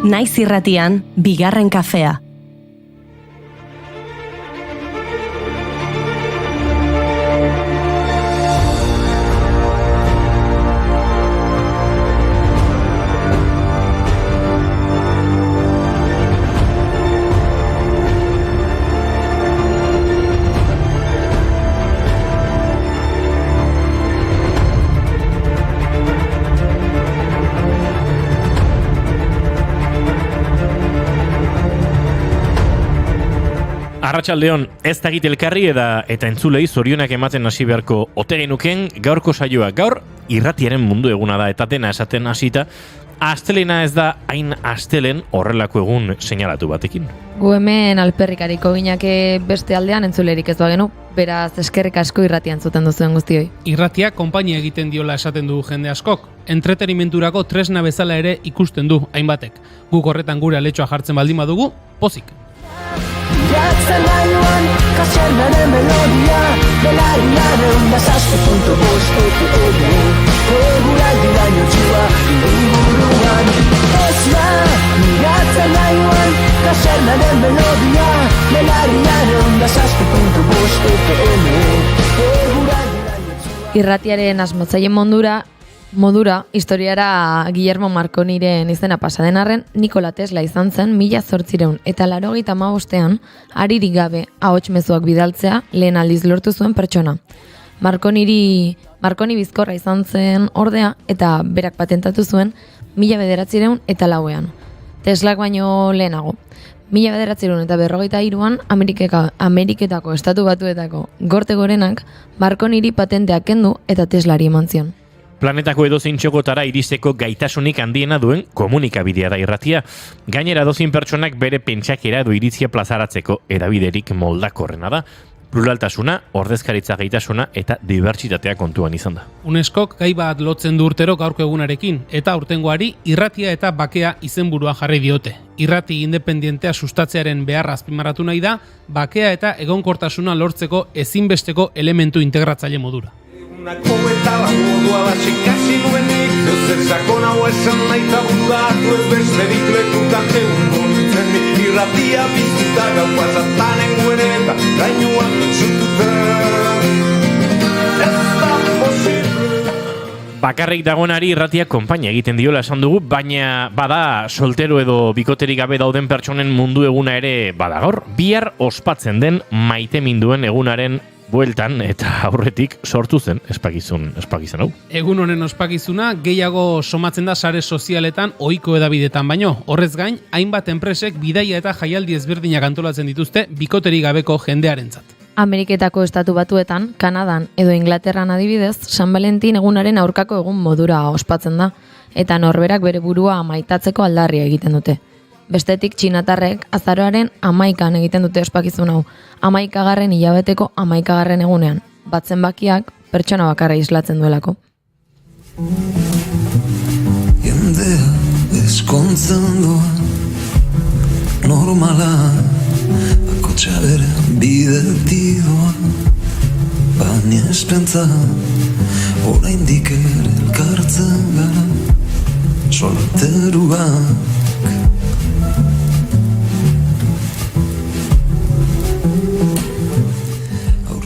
Naiz irratian, bigarren kafea. Arratsaldeon, ez dagit elkarri eta entzulei zorionak ematen hasi beharko ote genuken gaurko saioa. Gaur irratiaren mundu eguna da eta dena esaten hasita, astelena ez da hain astelen horrelako egun seinalatu batekin. Gu hemen alperrikariko ginake beste aldean entzulerik ez bagenu, beraz eskerrik asko irratian zuten duzuen guztioi. Irratia konpainia egiten diola esaten du jende askok. Entretenimenturako tresna bezala ere ikusten du hainbatek. Guk horretan gure aletxoa jartzen baldin badugu, pozik. Iratzen gailuan, kasenaren melodia, belariaren da6.5 FM, eguraldi daño txua, inguruan. Ez da, iratzen gailuan, kasenaren melodia, belariaren da6.5 FM, eguraldi daño txua. Irratiaren asmatzaile modura, historiara Guillermo Marconiren izena pasaden arren, Nikola Tesla izan zen 1885ean haririk gabe ahots-mezuak bidaltzea lehen aldiz lortu zuen pertsona. Marconi bizkorra izan zen ordea eta berak patentatu zuen 1904ean. Teslak baino lehenago. 1943an Ameriketako Estatu Batuetako Gorte Gorenak Marconiri patenteak kendu eta Teslari eman zion. Planetako edozein txokotara iristeko gaitasunik handiena duen komunikabidea da irratia. Gainera edozein pertsonak bere pentsakera edo iritzia plazaratzeko edabiderik moldakorrena da. Pluraltasuna, ordezkaritza gaitasuna eta dibertsitatea kontuan izan da. UNESCOk gai bat lotzen du urtero gaurko egunarekin, eta aurtengoari irratia eta bakea izenburua jarri diote. Irrati independientea sustatzearen beharra azpimarratu nahi da, bakea eta egonkortasuna lortzeko ezinbesteko elementu integratzaile modura. Unako eta modua batxik kasi nuenik, dozer sakon hau esan nahi tabudatu ez besterik lekutan egungo nintzen nik irratia biztuta gau pasatanen guen eta gainuan txututa. Ez da posible. Bakarrik dagoenari irratia konpainia egiten diola esan dugu, baina bada soltero edo bikoterik gabe dauden pertsonen mundu eguna ere bada gaur. Bihar ospatzen den maiteminduen egunaren bueltan eta aurretik sortu zen espakizun hau. Egun honen ospakizuna gehiago somatzen da sare sozialetan ohiko edabidetan baino. Horrez gain, hainbat enpresek bidaia eta jaialdi ezberdinak antolatzen dituzte bikoterik gabeko jendearentzat. Ameriketako Estatu Batuetan, Kanadan edo Inglaterran adibidez, San Valentin egunaren aurkako egun modura ospatzen da, eta norberak bere burua maitatzeko aldarria egiten dute. Bestetik txinatarrek azaroaren 11an egiten dute ospakizun hau, 11. hilabeteko 11. egunean, bat zenbakiak pertsona bakarra islatzen duelako. Jendea eskontzen doan normala, akotxa bere bidetik doan, baina espentza oraindik ere elkartzen gara solteruak.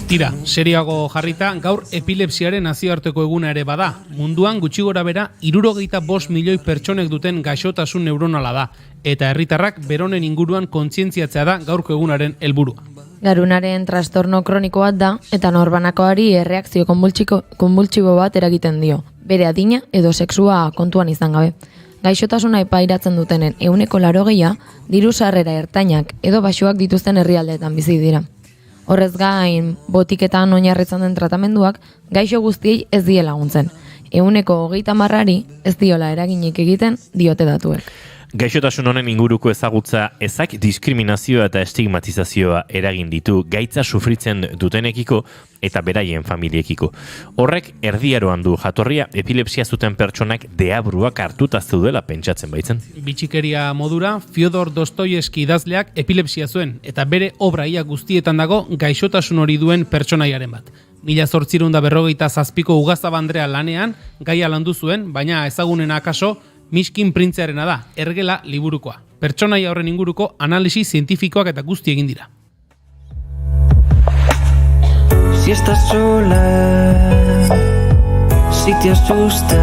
Tira, seriago jarrita, gaur epilepsiaren nazioarteko eguna ere bada. Munduan gutxi gora bera 75 milioi pertsonek duten gaixotasun neuronala da, eta herritarrak beronen inguruan kontzientziatzea da gaurko egunaren helburua. Garunaren trastorno kroniko bat da, eta norbanakoari erreakzio konbultsibo bat eragiten dio, bere adina edo sexua kontuan izan gabe. Gaixotasuna epairatzen dutenen 80% diru sarrera ertainak edo baxuak dituzten herrialdeetan bizi dira. Horrez gain, botiketan oinarritzen den tratamenduak gaixo guztiei ez die laguntzen. 30%ari ez diola eraginik egiten diote datuek. Gaixotasun honen inguruko ezagutza ezak diskriminazioa eta estigmatizazioa eragin ditu gaitza sufritzen dutenekiko eta beraien familiekiko. Horrek erdiaroan du jatorria epilepsia zuten pertsonak deabruak hartuta zeudela pentsatzen baitzen. Bitxikeria modura, Fyodor Dostoievski idazleak epilepsia zuen eta bere obra ia guztietan dago gaixotasun hori duen pertsonaiaren bat. 1847ko Ugazabandrea lanean gaia landu zuen, baina ezagunena akaso Miskin printzearena da, Ergela liburukoa. Pertsonaia horren inguruko analisi zientifikoak eta guzti egin dira. Si estás sola, si te asustas,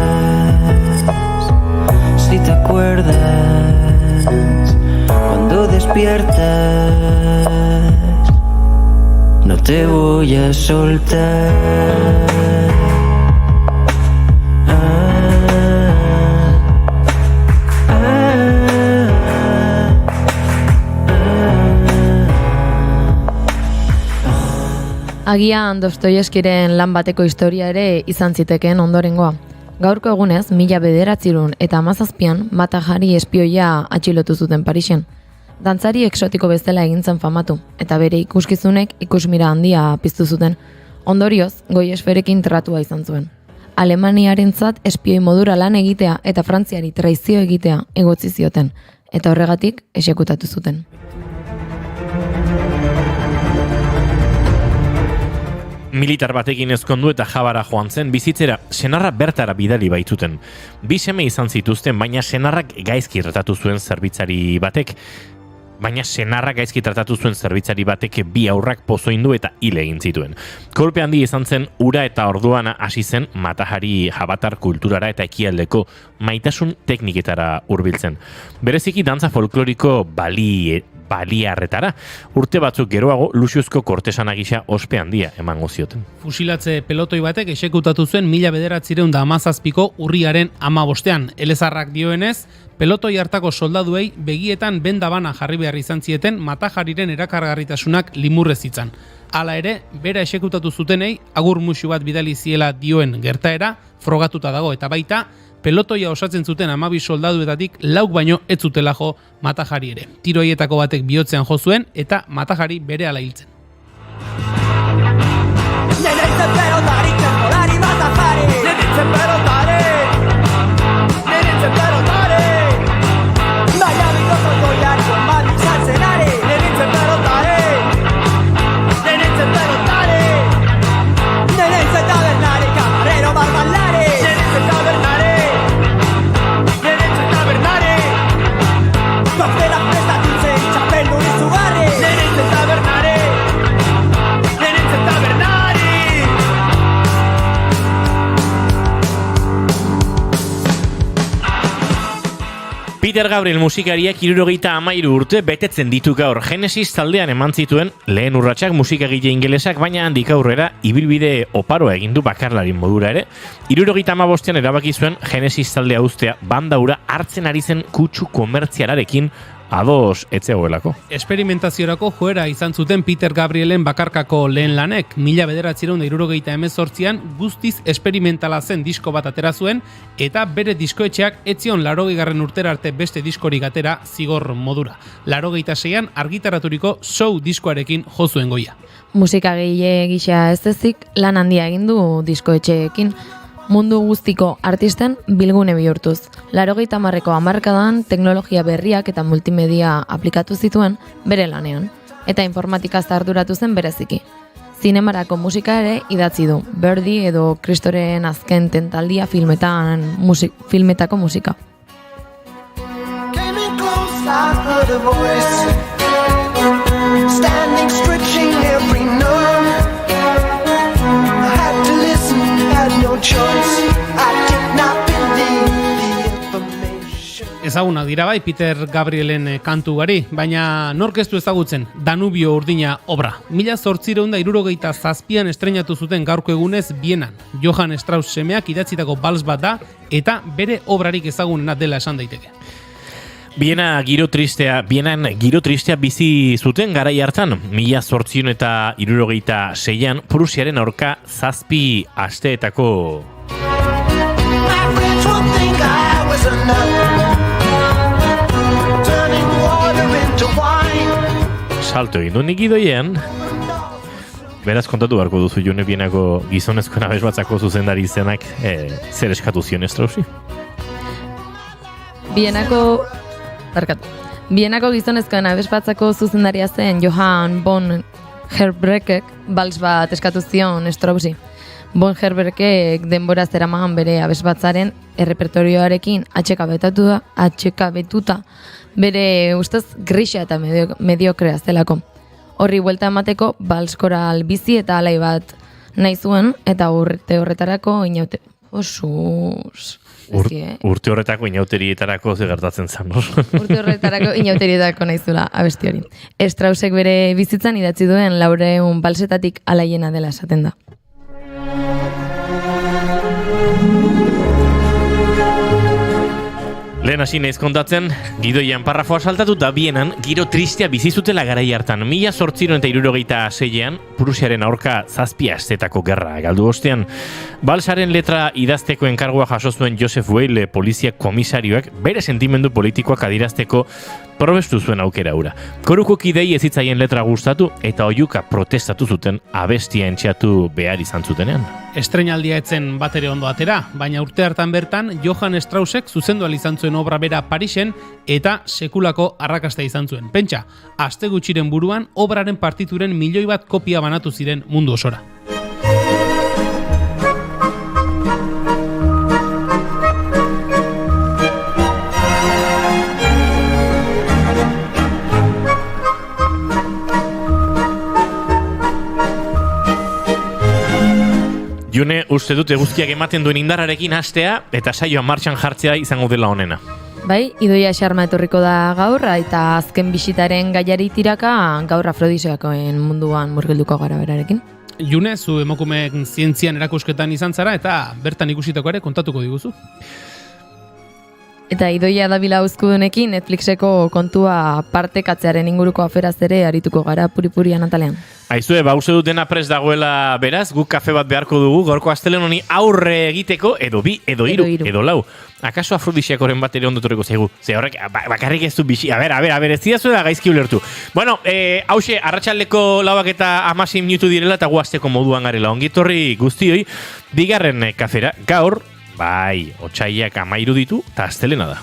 si te acuerdas cuando despiertas, no te voy a soltar. Agian Dostoievskiren lan bateko historia ere izan zitekeen ondorengoa. Gaurko egunez, 1917 Mata Hari espioia atxilotu zuten Parisen. Dantzari exotiko bezala egin zen famatu, eta bere ikuskizunek ikusmira handia piztu zuten. Ondorioz, Goiesferekin tratua izan zuen. Alemaniarentzat espioi modura lan egitea eta Frantziari traizio egitea egotzi zioten, eta horregatik exekutatu zuten. Militar batekin ezkondu eta Jabara joan zen bizitzera, senarra bertara bidali baitzuten. 2 seme izan zituzten, baina senarrak gaizki tratatu zuen zerbitzari batek. 2 aurrak pozoindu eta hil egin zituen. Kolpe handi izan zen ura eta orduan hasi zen Mata Hari jabatar kulturara eta ekialdeko maitasun tekniketara hurbiltzen. Bereziki dantza folkloriko baliarretara, urte batzuk geroago Luxuzko kortesana gisa ospe handia emango zioten. Fusilatze pelotoi batek exekutatu zuen 1917ko urriaren 15. Elezarrak dioenez, pelotoi hartako soldaduei begietan benda bana jarri behar izan zieten Mata Hariren erakargarritasunak limurrez zitzan. Hala ere, bera exekutatu zutenei agur musu bat bidali ziela dioen gertaera frogatuta dago eta baita pelotoia osatzen zuten 12 soldaduetatik 4 baino ez zutela jo Mata Hari ere. Tiroietako batek bihotzean jo zuen eta Mata Hari berehala hiltzen. Peter Gabriel musikariak 73 urte betetzen ditu gaur. Genesis taldean eman zituen lehen urratsak musikagile ingelesak, baina handik aurrera ibilbide oparoa egin du bakarlarin modura ere. 75ean erabaki zuen Genesis taldea uztea, banda hura hartzen ari zen kutsu komertzialarekin ados etzegoelako. Esperimentaziorako joera izan zuten Peter Gabrielen bakarkako lehen lanek, 1978an guztiz esperimentala zen disko bat atera zuen, eta bere diskoetxeak etzion 80. urtera arte beste diskorik atera zigor modura. 86an argitaraturiko Show diskoarekin jo zuen goia. Musikagile gisa ez ezik, lan handia egin du diskoetxeekin, mundu guztiko artisten bilgune bihurtuz. 80ko hamarkadan teknologia berriak eta multimedia aplikatu zituen bere lanean, eta informatikaz arduratu zen bereziki. Zinemarako musika ere idatzi du, Birdie edo Kristoren azken tentaldia filmetako musika. Standing, stretching every nerve. I had to listen, had no choice. I did not believe the information. Ezagunak dira bai Peter Gabrielen kantu gari, baina nork ez du ezagutzen Danubio urdina obra. 1867an estreinatu zuten gaurko egunez Bienan. Johann Strauss semeak idatzitako bals bat da eta bere obrarik ezagunena dela esan daiteke. Bienan giro tristea bizi zuten garai hartan, 1866an Prusiaren aurka 7 asteetako salto egin du nik idoien. Beraz kontatu beharko duzu Jone Bienako gizonezkoen abesbatzako zuzendari izenak zer eskatu zion Straussi? Bienako gizonezkoen abesbatzako zuzendaria zen Johann von Herbreckek bals bat eskatu zion Straussi. Bon Herberkek denbora zeramagan bere abesbatzaren errepertorioarekin atxekabetuta bere ustez grisa eta mediokrea zelako. Horri buelta emateko balskoral bizi eta alai bat nahi zuen eta urte horretarako inaute... Urte horretako inauterietarako ze gertatzen zen, no? Urte horretarako inauterietarako nahi zula abesti hori. Straussek bere bizitzan idatzi duen 400 balsetatik alaiena dela esaten da. Lehen hasi naiz kontatzen, gidoian parrafoa saltatu da Bienan giro tristea bizi zutela garai hartan. 1876an Prusiaren aurka 7 asteetako gerra galdu ostean. Balsaren letra idazteko enkargua jaso zuen Joseph Weil polizia komisarioak bere sentimendu politikoak adirazteko probestu zuen aukera hura. Koruko kidei ez zitzaien letra gustatu eta oihuka protestatu zuten abestia entxeatu behar izan zutenean. Estreinaldia etzen bat ere ondo atera, baina urte hartan bertan Johann Straussek zuzendu ahal izan zuen obra bera Parisen eta sekulako arrakasta izan zuen. Pentsa, aste gutxiren buruan obraren partituren 1.000.000 kopia banatu ziren mundu osora. June, uste dute guztiak ematen duen indarrarekin hastea eta saioa martxan jartzea izango dela honena. Bai, Idoia Xarma etorriko da gaur, eta azken bisitaren gaiari tiraka gaur afrodisiakoen munduan murgilduko gara berarekin. June, zu emakumeek zientzian erakusketan izan zara eta bertan ikusitako ere kontatuko diguzu. Eta Idoia dabila uzkudunekin Netflixeko kontua partekatzearen inguruko aferaz ere arituko gara puripurian atalean. Aizue, uste dutena prest dagoela beraz, guk kafe bat beharko dugu, gaurko astelen honi aurre egiteko, edo 2, edo 3, edo 4. Akaso afrodisiakoren bat ere ondotoreko zaigu? Ze horrek, bakarrik ez du bixi, a ber, ez diazu da gaizki ulertu. Bueno, hause, arratsaldeko 4 eta 16 minutu direla, eta guazteko moduan garela ongitorri guztioi, bigarren kafera, gaur, bai, otsaiak 13 ditu, eta astelena da.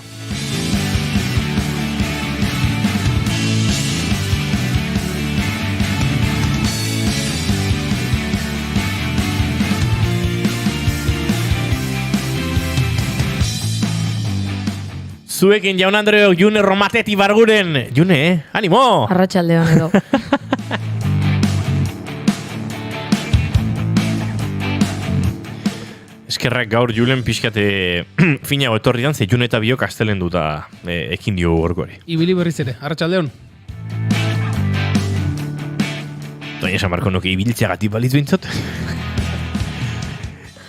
Zuekin jaun Andreok, June Romatet Ibarguren. June, animo! Arratsalde on edo. Eskerrak gaur Julen pixkate finago etorrian, ze June eta biok astelen duta ekin dio gorkori. Ibili berriz ere, arratsalde on. Doña San Marko nuke ibiltzeagatik balitz bintzat.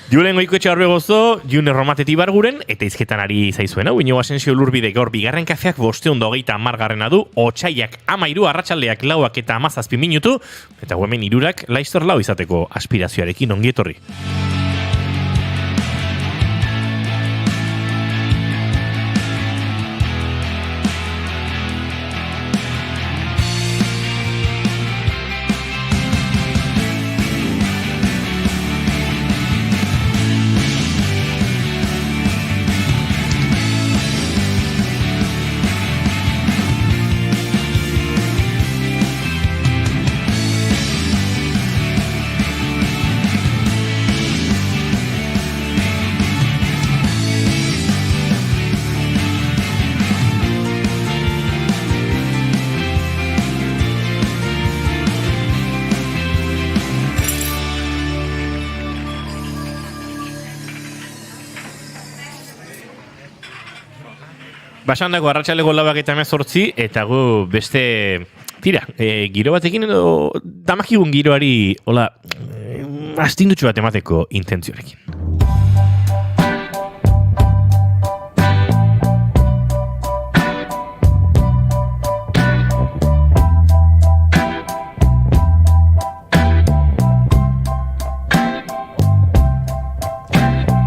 Julen goikoetxe horbe gozo, June Romatet Ibarguren, eta izketan ari zaizuen hau, Inigo Asensio Lurbide gaur bigarren kafeak 520 du, otsaiak 13, arratsaldeak 4 eta 17 minutu, eta hemen 3 laiztor 4 izateko aspirazioarekin ongietorri. Basandako arratsaleko 4 eta 18 eta gu beste giro batekin edo damakigun giroari hola astindutxu bat emateko intentzioarekin.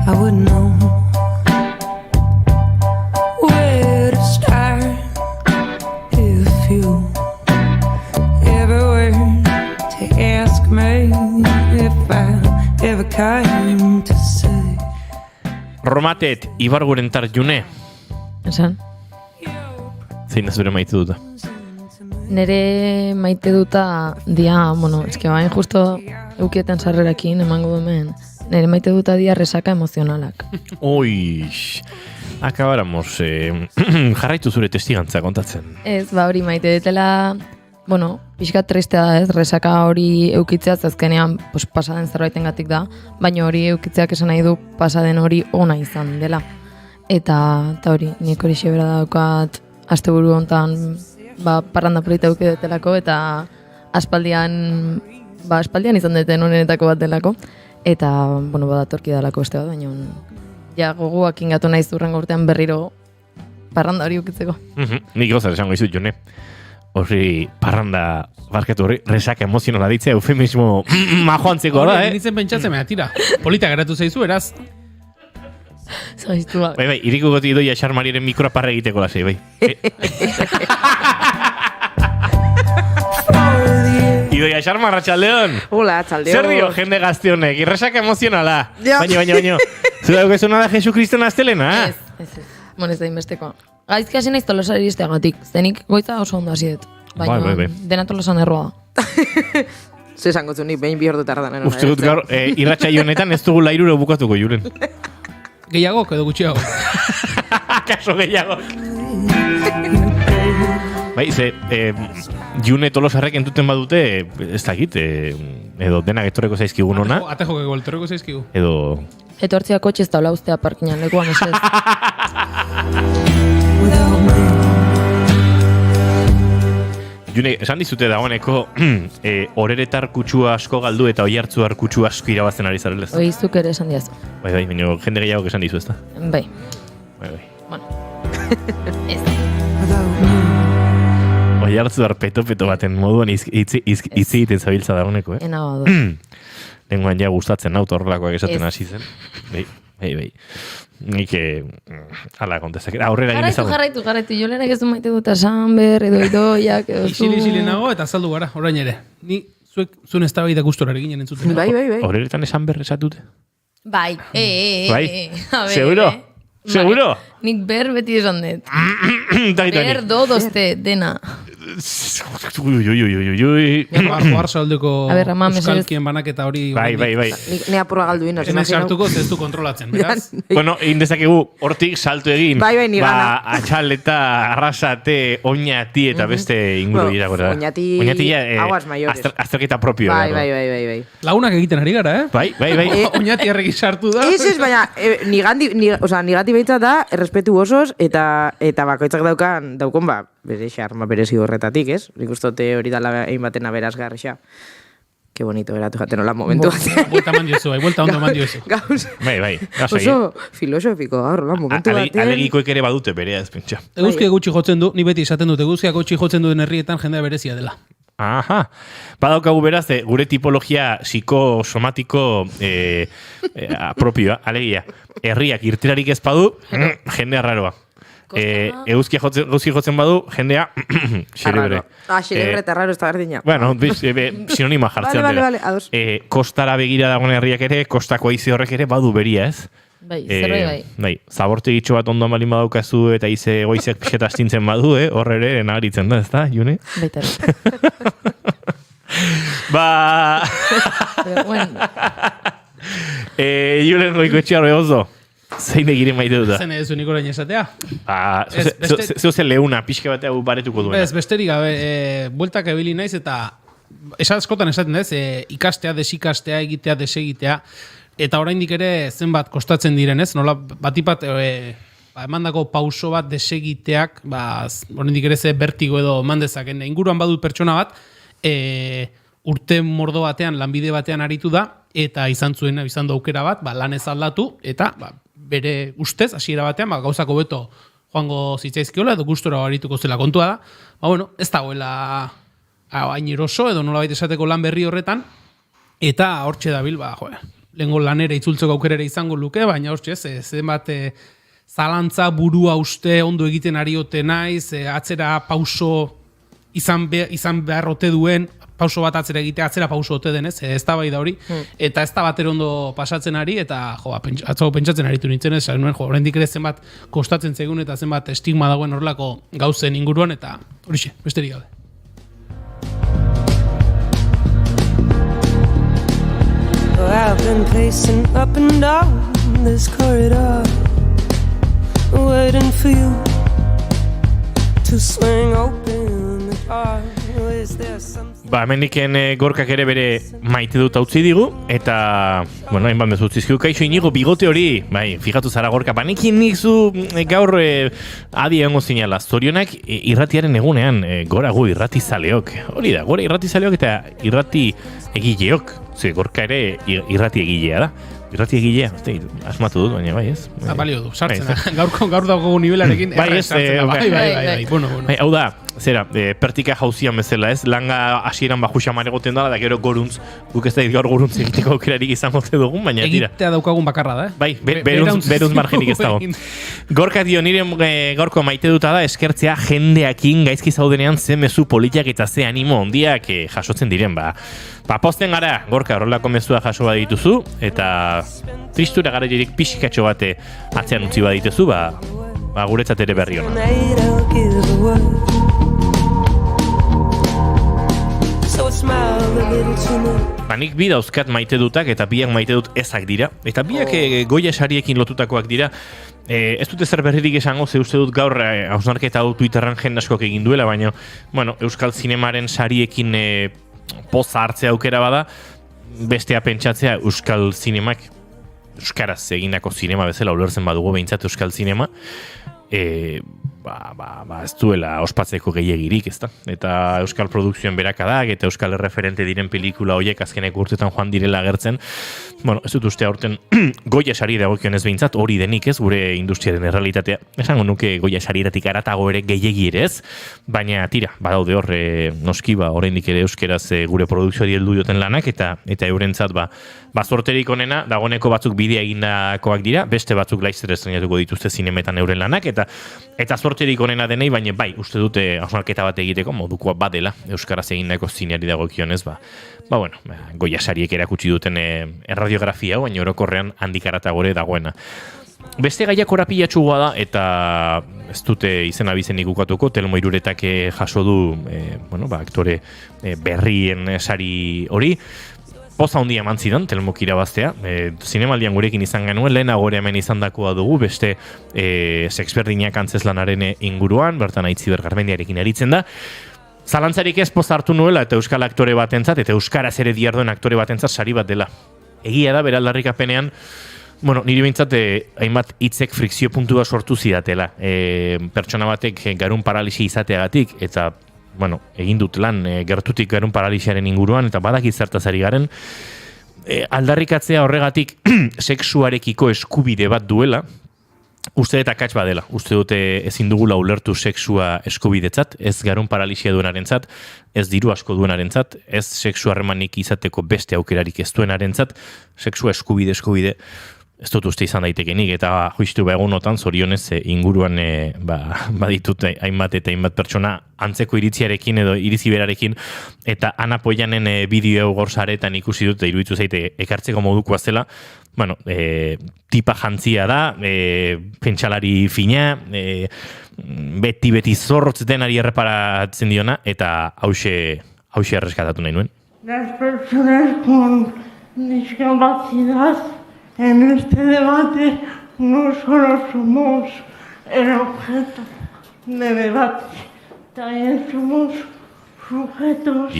I wouldn't know where to start if you ever were to ask me if I ever came to say. Romatet Ibarguren tar June. Esan? Zein zure maite duta? Nere maite duta dia, eske bain justo eukietan sarrerakin emango hemen nire maite dut adia resaka emozionalak. Oi, akabáramos, jarraitu zure testigantza kontatzen. Ez, hori maite dutela, pixka tristea da ez, resaka hori eukitzeaz azkenean pasaden zerbaitengatik da, baina hori eukitzeak esan nahi du pasaden hori ona izan dela. Eta hori, nik hori xebera daukat asteburu hontan parranda polita eukidetelako eta aspaldian izan duten honenetako bat delako. Eta, badatorki dalako beste bat, baina ja gogoak ingatu nahiz urrengo urtean berriro parranda hori eukitzeko. Nik gozar esango izut, Jone. Horri parranda barkatu horri, resak emozionala ditzea eufemismo majoantzeko da, Nintzen pentsatzen, tira, polita geratu zaizu, eraz. Zaiztua. Bai, iriko goti doia xarmariren mikroa parra egiteko lasei, bai. Idoia xarma, Arratxaldeon. Hola, Arratxaldeon. Zer dio jende gazte honek, irresak emozionala. Ja. Baina. Zura dukezuna da Jesukriston astelena? Ez. Ez da inbestekoa. Gaizki hasi naiz tolosari izteagatik. Zenik goiza oso ondo hasi dut. Baina Bai. dena tolosan erroa da. Ze esango zu nik, behin bi ordu tardanen. Uste dut gaur, irratxai honetan ez dugu lairuro bukatuko, Julen. Gehiagok edo gutxiago. Kaso gehiagok. Bai, ze, June Tolosarrek entuten badute, ez dakit, edo denak etorreko zaizkigun ona. Atejok ego etorreko zaizkigu. Edo... Etortzea kotxe ez daula ustea parkinan lekuan ez ez. June, esan dizute dagoeneko horeretar kutsua asko galdu eta oihartzuar kutsua asko irabazten ari zarelez. Hoi zuk ere esan diazu. Bai, baina jende gehiago esan dizu, ezta? Bai. Bai. Ez. Oihartzuar peto baten moduan itzi egiten zabiltza dagoeneko, Ena badu. Lenguan ja gustatzen naut horrelakoak esaten hasi zen. Bai. Nik ala kontestak. Aurrera egin ezagun. Jarraitu. Jolenak ez du maite dut esan behar edo idoiak edo zu. Isili nago eta azaldu gara, orain ere. Ni zuen ez tabaida gustorari ginen entzuten. Bai. Horretan esan berresatute? Bai. Bai? Seguro? Nik ber beti esan dut. Ber dodozte dena. Arzo aldeko euskalkien banaketa hori. Bai. Nea porra galdu ino. Hemen sartuko ez du kontrolatzen, beraz? Bueno, indezakegu hortik salto egin. Bai, ni gana. Atxaleta, arrasate, oinati eta beste inguru iragora. Oinati aguas mayores. Azterketa propio. Bai. Lagunak egiten ari gara, Bai. Oinati erregi sartu da. Ez, baina, nigati behitzat da, errespetu osoz, eta bakoitzak daukon bere xarma berezi horretatik, ez? Nik ustote hori dala egin baten aberazgarri xa. Que bonito eratu jaten hola momentu batean. Buelta mandiozu, buelta ondo mandiozu. Bai. Oso filosofiko gaur, hola momentu batean. Alegikoek ere badute berea ez pentsa. Eguzkia gutxi jotzen du, ni beti esaten dut, eguzkia gutxi jotzen duen herrietan jendea berezia dela. Aha, badaukagu beraz, gure tipologia psikosomatiko propioa, alegia. Herriak irterarik ez badu, jendea raroa. Eguzkia jotzen badu, jendea xelebre. Xelebre eta raro ez da berdina. Bueno, sinonima jartzen dela. Vale, ados. Kostara begira dagoen herriak ere, kostako aize horrek ere badu beria, ez? Bai, zerbait bai. Bai, zabortegitxo bat ondo malin badaukazu eta ize goizek pixet astintzen badu, hor ere nagaritzen da, ez da, June? Baita. Julen goiko etxearro oso. Zein egiren maite dut da? Zen edu nik orain esatea? Zeu zen leuna, pixke batea baretuko duena. Ez, besterik gabe, bueltak ebili naiz eta askotan esaten ez, ikastea, desikastea, egitea, desegitea, eta oraindik ere zenbat kostatzen diren ez, nola batipat emandako pauso bat desegiteak, oraindik ere ze bertigo edo mandezaken, inguruan badut pertsona bat, urte mordo batean, lanbide batean aritu da, eta izan du aukera bat, lanez aldatu, eta bere ustez, hasiera batean, gauzako beto joango zitzaizkiola, edo gustora arituko zela kontua da, ez dagoela hain eroso, edo nolabait esateko lan berri horretan, eta hortxe dabil, lehengo lanera itzultzeko aukerera izango luke, baina hortxe zenbat zalantza burua uste ondo egiten ariote naiz, atzera pauso izan behar ote duen, pauso bat atzera egitea, atzera pauso ote denez, ez da bai da hori, eta ez da batero ondo pasatzen ari, eta atzago pentsatzen aritu nintzen ez, horrendik ere zenbat kostatzen zegoen, eta zenbat estigma dagoen horrelako gauzen inguruan, eta horixe, besterik gabe. Oh, I've been pacing up and down this corridor, waiting for you to swing open the door. Is there something? Hemendiken Gorkak ere bere maite dut utzi digu, eta, bueno, hainbat mezu utzizkiu, kaixo Inigo, bigote hori, bai, fijatu zara Gorka, banekin nik zu gaur adi egongo zinala, zorionak irratiaren egunean, gora gu irratizaleok, hori da, gora irratizaleok eta irrati egileok, ze Gorka ere irrati egilea da. Irrati egilea, asmatu dut, baina bai, ez? Balio du, sartzen da. Gaur dago nivelarekin bai, bai. Bueno. Hau da, zera, pertika jauzian bezala, ez? Langa hasieran baju xamar egoten dala, da gero goruntz, guk ez da gaur goruntz egiteko aukerarik izango te dugun, baina tira. Egitea daukagun bakarra da, Bai, beruntz margenik ez dago. Gorka dio, nire gaurko maite duta da, eskertzea jendeakin gaizki zaudenean ze mezu politiak eta ze animo ondiak jasotzen diren, ba. Posten gara, Gorka, horrelako mezua jaso badituzu, eta tristura gara jirik pixkatxo bate atzean utzi badituzu, ba guretzat ere berri hona. Nik bi dauzkat maite dutak, eta biak maite dut ezak dira, eta biak Goya sariekin lotutakoak dira. Ez dute zer berririk esango, ze uste dut gaur hausnarketa hau Twitterran jende askok egin duela, baina, bueno, Euskal Zinemaren sariekin poza hartzea aukera bada, bestea pentsatzea Euskal Zinemak, euskaraz egindako zinema bezala ulertzen badugu behintzat Euskal Zinema, ez duela ospatzeko gehiagirik, ezta? Eta euskal produkzioen berakadak eta euskal erreferente diren pelikula horiek azkenek urtetan joan direla agertzen. Bueno, ez dut uste aurten Goya sari dagokionez behintzat, hori denik ez, gure industriaren errealitatea. Esango nuke Goya sariratik aratago ere gehiegi ere ez, baina tira, badaude hor noski, oraindik ere euskeraz gure produkzioari heldu dioten lanak, eta eurentzat zorterik onena, dagoeneko batzuk bidea egindakoak dira, beste batzuk laizzer estrenatuko dituzte zinemetan euren lanak, eta zorterik onena denei, baina bai, uste dute hausnarketa bat egiteko modukoa badela euskaraz egindako zineari dagokionez, bueno, Goya sariek erakutsi duten erradiografia, baina orokorrean handik aratagore dagoena. Beste gaia korapilatxua da, eta ez dute izena bizenik ukatuko, Telmo Iruretak jaso du aktore berrien sari hori. Poza handia eman zidan, Telmok irabaztea. Zinemaldian gurekin izan genuen, lehenago hemen izan dakoa dugu, beste sexberdinak antzeslanaren inguruan, bertan Aitziber Garmendiarekin aritzen da. Zalantzarik ez poza hartu nuela, eta euskal aktore batentzat, eta euskaraz ere diarduen aktore batentzat sari bat dela. Egia da, bera aldarrikapenean, niri behintzat hainbat hitzek frikzio puntua sortu zidatela. Pertsona batek garun paralisi izateagatik, eta egin dut lan gertutik garun paralisiaren inguruan, eta badakit zertaz ari garen, aldarrikatzea horregatik sexuarekiko eskubide bat duela, uste eta akats badela. Uste dute ezin dugula ulertu sexua eskubidetzat, ez garun paralisia duenarentzat, ez diru asko duenarentzat, ez sexu harremanik izateko beste aukerarik ez duenarentzat, sexua eskubide, ez dut uste izan daitekenik, eta juistu egunotan zorionez inguruan baditut hainbat eta hainbat pertsona antzeko iritziarekin edo iritzi berarekin, eta Ana Poianen bideo gorsaretan ikusi dut, iruditu zaite ekartzeko modukoa zela, tipa jantzia da, pentsalari fina, beti zorrotz denari erreparatzen diona, eta hause erreskatatu nahi nuen. Las personas con discapacidad en este debate no solo somos el objeto de debate, también somos sujetos.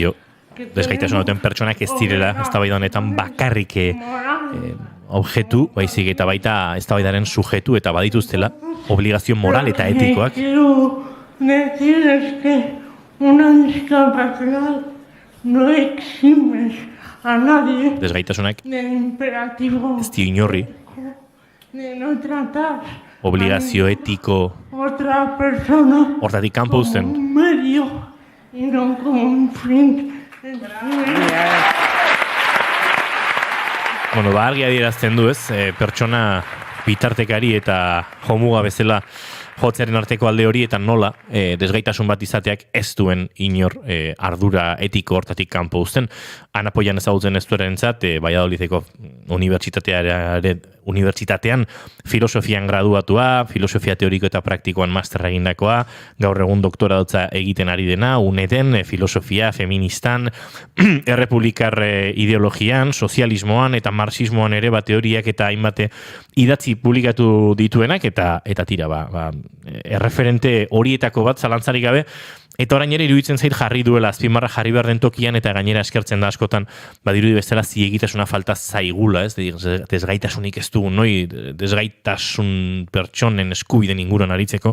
Desgaitasun duten pertsonak ez direla eztabaida honetan bakarrik objektu, baizik eta baita eztabaidaren sujetu eta badituztela obligazio moral eta etikoak. Quiero decirles que una discapacidad no exime a nadie desgaitasunak del imperativo ez dio inorri de no tratar obligazio etiko otra persona hortatik kanpo uzten. como un medio y no como un fin. Argi adierazten du ez, pertsona bitartekari eta jomuga bezala jotzearen arteko alde hori, eta nola desgaitasun bat izateak ez duen inor ardura etiko hortatik kanpo uzten. Ana Poian ezagutzen ez duerentzat, Valladolideko unibertsitatearen unibertsitatean filosofian graduatua, filosofia teoriko eta praktikoan masterra egindakoa, gaur egun doktoratza egiten ari dena, UNED-en, filosofia, feministan, errepublikar ideologian, sozialismoan eta marxismoan ere teoriak eta hainbat idatzi publikatu dituenak eta tira, erreferente horietako bat zalantzarik gabe. Eta orain ere iruditzen zait jarri duela, azpimarra jarri behar den tokian eta gainera eskertzen da askotan, dirudi bestela ziegitasuna falta zaigula, ez? Desgaitasunik ez dugu, desgaitasun pertsonen eskubiden inguruan aritzeko,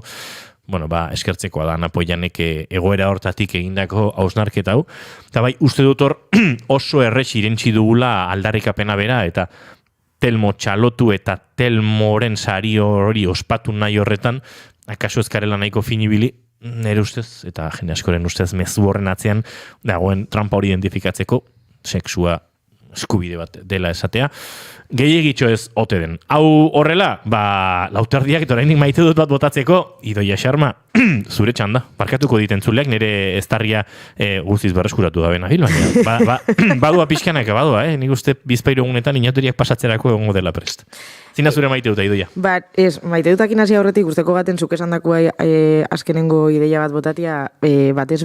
eskertzekoa da Napoleonek egoera hortatik egindako hausnarketa hau. Eta uste dut hor oso errex irentsi dugula aldarrikapena bera, eta Telmo txalotu eta Telmoren sari hori ospatu nahi horretan, akaso ezkarela nahiko finibili, nire ustez, eta jende askoren ustez mezu horren atzean, dagoen trampa hori identifikatzeko, sexua eskubide bat dela esatea. Gehiagitxo ez ote den. Hau horrela, lauterdiak eta oraindik maite dut bat botatzeko, Idoia Xarma, zure txanda. Parkatuko ditentzuleak, nire eztarria guztiz berreskuratu da bena bil, baina badua pixkanak, nik uste bizpairu egunetan inatoriak pasatzerako egongo dela prest. Zina zure maite dut, Idoia? Maite dutakin hasi aurretik guzteko gaten zuk esan dakoa azkenengo ideia bat botatia, bat ez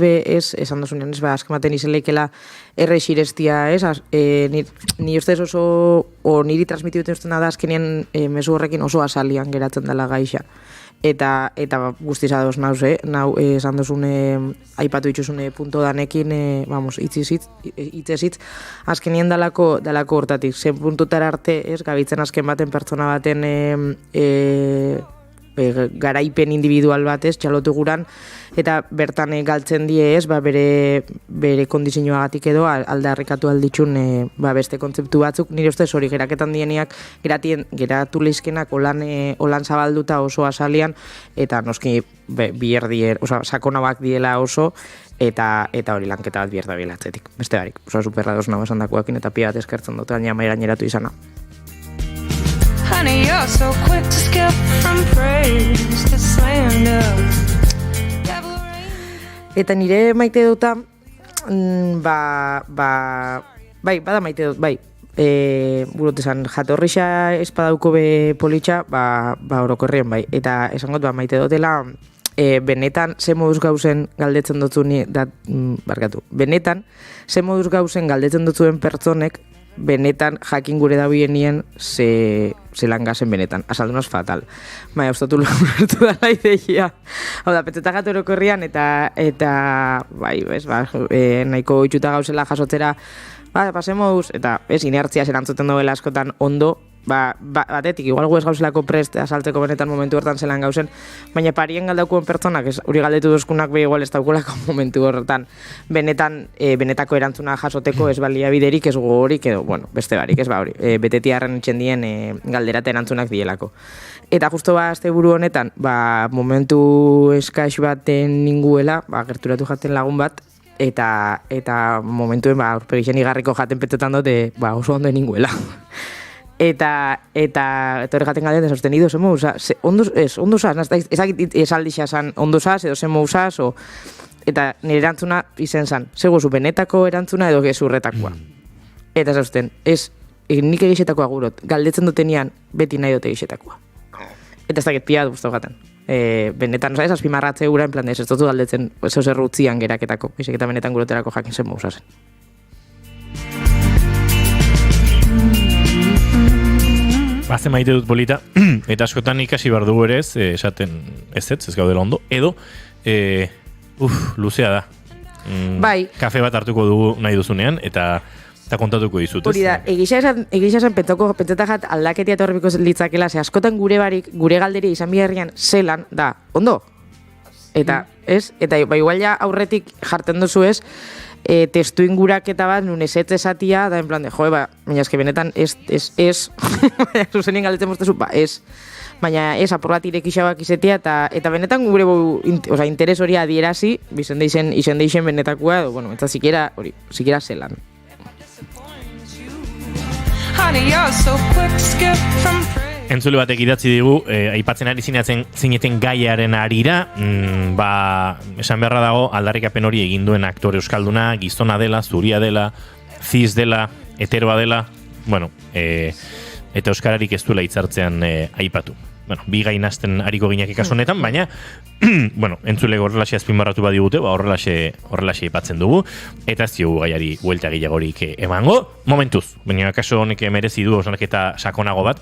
esan dozunean, azken baten izeleikela errexirestia, ni ustez oso, niri transmititu duten da azkenean mezu horrekin oso azalian geratzen dela gaixa. Eta guztiz adoz nauz, nau esan dozun aipatu dituzune punto danekin, hitzezitz, azkenien dalako hortatik, zen puntutara arte, gabitzen azken baten pertsona baten garaipen individual batez, txalotu guran, eta bertan galtzen die bere kondizioagatik edo aldarrikatu alditxun beste kontzeptu batzuk, nire ustez hori geraketan dieniak geratu leizkenak holan zabalduta oso azalian, eta noski sakonabak diela oso, eta hori lanketa bat bierda bilatzetik. Beste barik, superra dos nago esan dakoakin, eta pia bat eskertzen dut, gaina mairanieratu izana. Honey, you're so quick to skip from praise to slander. Eta nire maite duta, bada maite dut, burutezan, jatorrixa espadauko be politxa, orokorrien eta esangot, maite dutela, benetan, ze moduz gauzen galdetzen dutzuni, benetan, ze moduz gauzen galdetzen dutzuen pertsonek, benetan jakin gure dabienien zelan gazen benetan. Azaldunaz fatal. Baina, ustatu lortu dala ideia. Hau da, petzeta gatu erokorrian eta nahiko itxuta gauzela jasotzera, pasemoduz, eta inertzia zerantzuten duela askotan ondo, batetik, igual gu ez gauzelako prest asaltzeko benetan momentu hortan zelan gauzen, baina parien galdaukuen pertsonak, uri galdetu duzkunak igual ez daukolako momentu horretan benetako erantzuna jasoteko ez balia biderik, ez gogorik, edo, beste barik, ez hori, betetiarren itxendien galderate erantzunak dielako. Eta justo azte buru honetan, momentu eskaix baten ninguela, gerturatu jaten lagun bat, eta momentuen, aurpegixen igarriko jaten petetan dute, oso ondo ninguela. Eta hori jaten galdean sostenido, zemo usaz, ondo usaz, esaldi xasan ondo usaz, edo zemo usaz, eta nire erantzuna izen zan, zegozu benetako erantzuna edo gezurretakoa. Eta zausten, nik egixetakoa gurot, galdetzen dutenian beti nahi dute egixetakoa. Eta ez dakit pia guztu gaten. Benetan, ez azpimarratze gura, en plan, ez dutu galdetzen, ez errutzian geraketako, eta benetan guroterako jakin zemo usazen. Bazen maite dut polita, eta askotan ikasi behar dugu ere ez, esaten ez gaudela ondo, edo, luzea da. Kafe bat hartuko dugu nahi duzunean, eta kontatuko dizut, ez? Hori da, egisa esan pentsetajat aldaketia etorriko litzakela, ze askotan gure galderi izan biherrian zelan, da, ondo? Eta, ez? Eta igual ja aurretik jarten duzu ez, testu inguraketa bat, nun esetz esatia, da en plan de, baina eske benetan, ez, zuzenien galdetzen boztezu, ez. Baina ez, apur bat irekixabak izetia, eta benetan gure interes hori adierazi, izen deixen benetakoa, edo, eta zikera zelan. Entzule batek idatzi digu, aipatzen ari zineten gaiaren arira, esan beharra dago aldarrikapen hori egin duen aktore euskalduna, gizona dela, zuria dela, cis dela, heteroa dela, eta euskararik ez duela hitzartzean aipatu. Bueno, bi gainazten ariko ginak kasu honetan, baina bueno, entzule horrelaxe azpimarratu badigute, horrelaxe aipatzen dugu, eta ez diogu gaiari buelta gehiagorik emango. Momentuz, baina kaso honek merezi du osnarketa sakonago bat,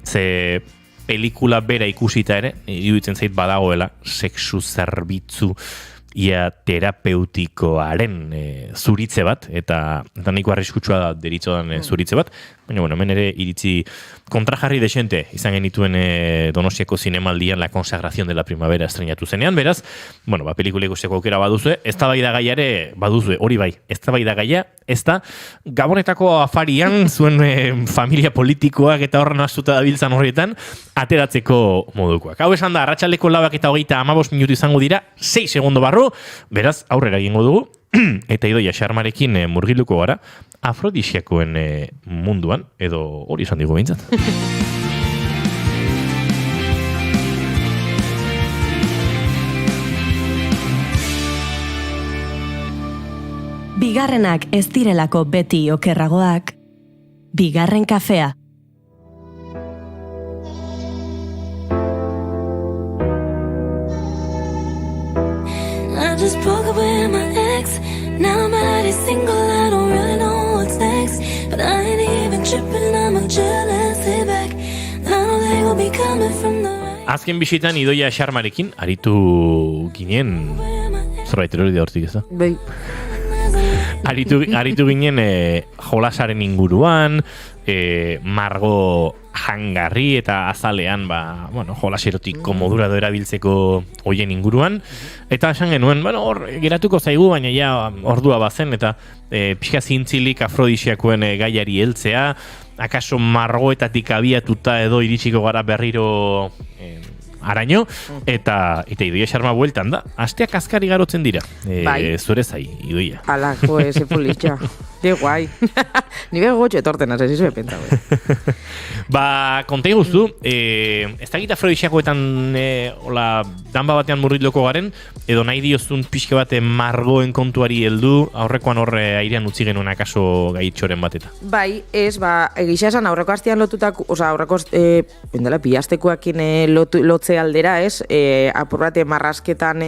ze pelikula bera ikusita ere, iruditzen zait badagoela sexu zerbitzu ia terapeutikoaren zuritze bat, eta nahiko arriskutsua da deritzodan zuritze bat, baina bueno, hemen ere iritzi kontrajarri desente izan genituen Donostiako zinemaldian La consagración de la primavera estrenatu zenean, beraz, bueno, pelikula ikusteko aukera baduzue, eztabaida gaia ere baduzue, hori bai, eztabaida gaia, ez da, Gabonetako afarian zuen familia politikoak eta horren astuta dabiltzan horietan, ateratzeko modukoak. Hau esan da, arratsaldeko 4:15 minutu izango dira, 6 segundo barru, beraz, aurrera egingo dugu, eta Idoia Xarmarekin murgiluko gara, afrodisiakoen munduan, edo hori esan digu behintzat. Bigarrenak ez direlako beti okerragoak, bigarren kafea. I just broke up with my ex. Now I'm already single, I don't really know what's next. But I ain't even tripping, I'm jealous, sit back. I know they will be coming from the right. Azken bisitan Idoia Xarmarekin aritu ginen, zerbait erori da hortik, ez da? Bai. Aritu ginen jolasaren inguruan, margo jangarri eta azalean jolas erotiko modura do erabiltzeko hoien inguruan, eta esan genuen, hor geratuko zaigu, baina ja ordua bazen, eta pixka zintzilik afrodisiakoen gaiari heltzea, akaso margoetatik abiatuta edo iritsiko gara berriro araño, eta Idoia Xarma bueltan da. Asteak askari garotzen dira. Zure zai, Idoia. Ala, ese politxa. Qué guai. Ni bego gotxe etorten, ez zizue pentsa. Kontei guztu, ez da gita afrodisiakoetan danba batean murritloko garen, edo nahi diozun pixke bate margoen kontuari heldu, aurrekoan horre airean utzi genuen akaso gaitxoren bateta. Bai, ez, egisa esan aurreko hastian lotutako, aurreko pendela piastekoakin lotze aldera, ez, apurrate marrasketakin,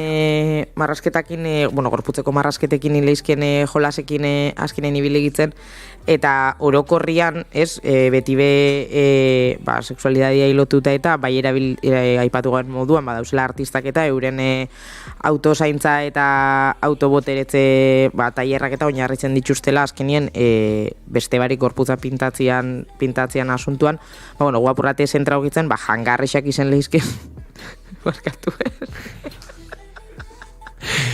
gorputzeko marrasketekin ileizken jolasekin azkinen ibile egitzen, eta orokorrian, ez, beti sexualidadea lotuta eta bai aipatu garen moduan, badauzela artistak eta euren autozaintza eta autoboteretze tailerrak eta oinarritzen dituztela azkenien beste barik gorputza pintatzean asuntuan, guapurrate zentra hogitzen, jangarrexak izen lehizke barkatu,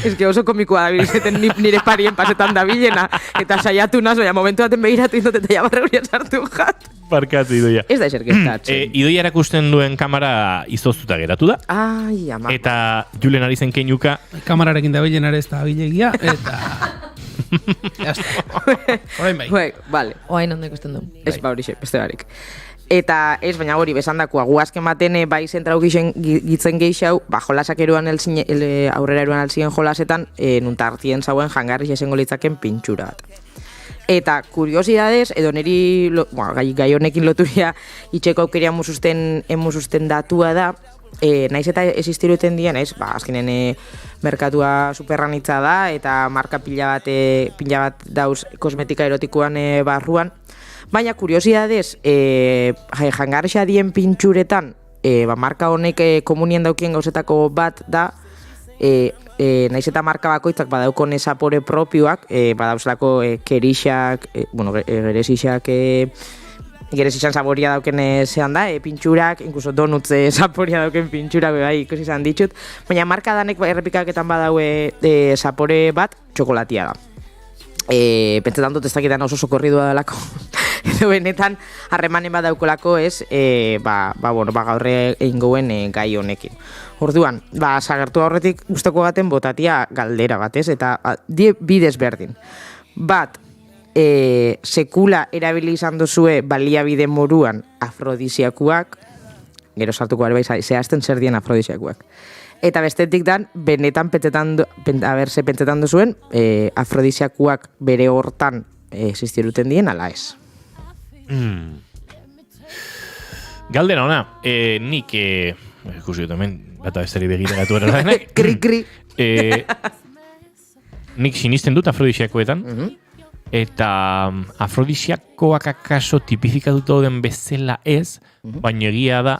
Ez que oso komikoa da bilizeten nire parien pasetan da bilena, eta saiatu nazo, momentu baten behiratu indot eta jabarreuria sartu jat. Parkatu, Idoia. Ez da eserkestatzen. Idoia erakusten duen kamera izoztuta geratu da. Ai, ama. Eta Julen ari zen keinuka. Kamararekin da bilenare ez da bilegia, eta... Horain bai. Vale. Oain ondo ikusten du. Ez horixe, beste barik. Eta ez, baina hori besandakoa, gu azken baten bai zentrau gitzen geixau, jolasak aurrera eruan alzien jolasetan, nuntartien zauen jangarri esengo litzaken pintxura bat. Eta kuriosidades, edo niri gai honekin loturia itxeko aukeria emususten datua da, naiz eta existiruten dien, azkenen merkatua superranitza da, eta marka pila bat dauz kosmetika erotikoan barruan. Baina, kuriosidades, jangarxa dien pintxuretan, marka honek komunien daukien gauzetako bat da, naiz eta marka bakoitzak badaukon zapore propioak, badauzlako kerixak, gerezizan zaboria dauken zehan da, pintxurak, inkluso donutze zaporia dauken pintxurak, ikusi izan ditut, baina marka danek errepikaketan badaue zapore bat, txokolatia da. Pentsetan dut ez dakitan oso sokorridua dalako, edo benetan harremanen badaukolako ez, gaur egin goen gai honekin. Orduan, zagertu horretik guztoko baten botatia galdera bat ez, eta bidez berdin. Bat, sekula erabili izan duzue baliabide moruan afrodisiakuak, gero sartuko ere bai, zehazten zer dien afrodisiakuak. Eta bestetik dan, benetan pentsetan duzuen, afrodisiakuak bere hortan existiruten dien, ala ez. Galdera ona, nik, ikusi dut hemen, bata besteri begiratu eradenek. Kri. Nik sinisten dut afrodisiakoetan, eta afrodisiakoak akaso tipifikatuta den bezala ez, baina egia da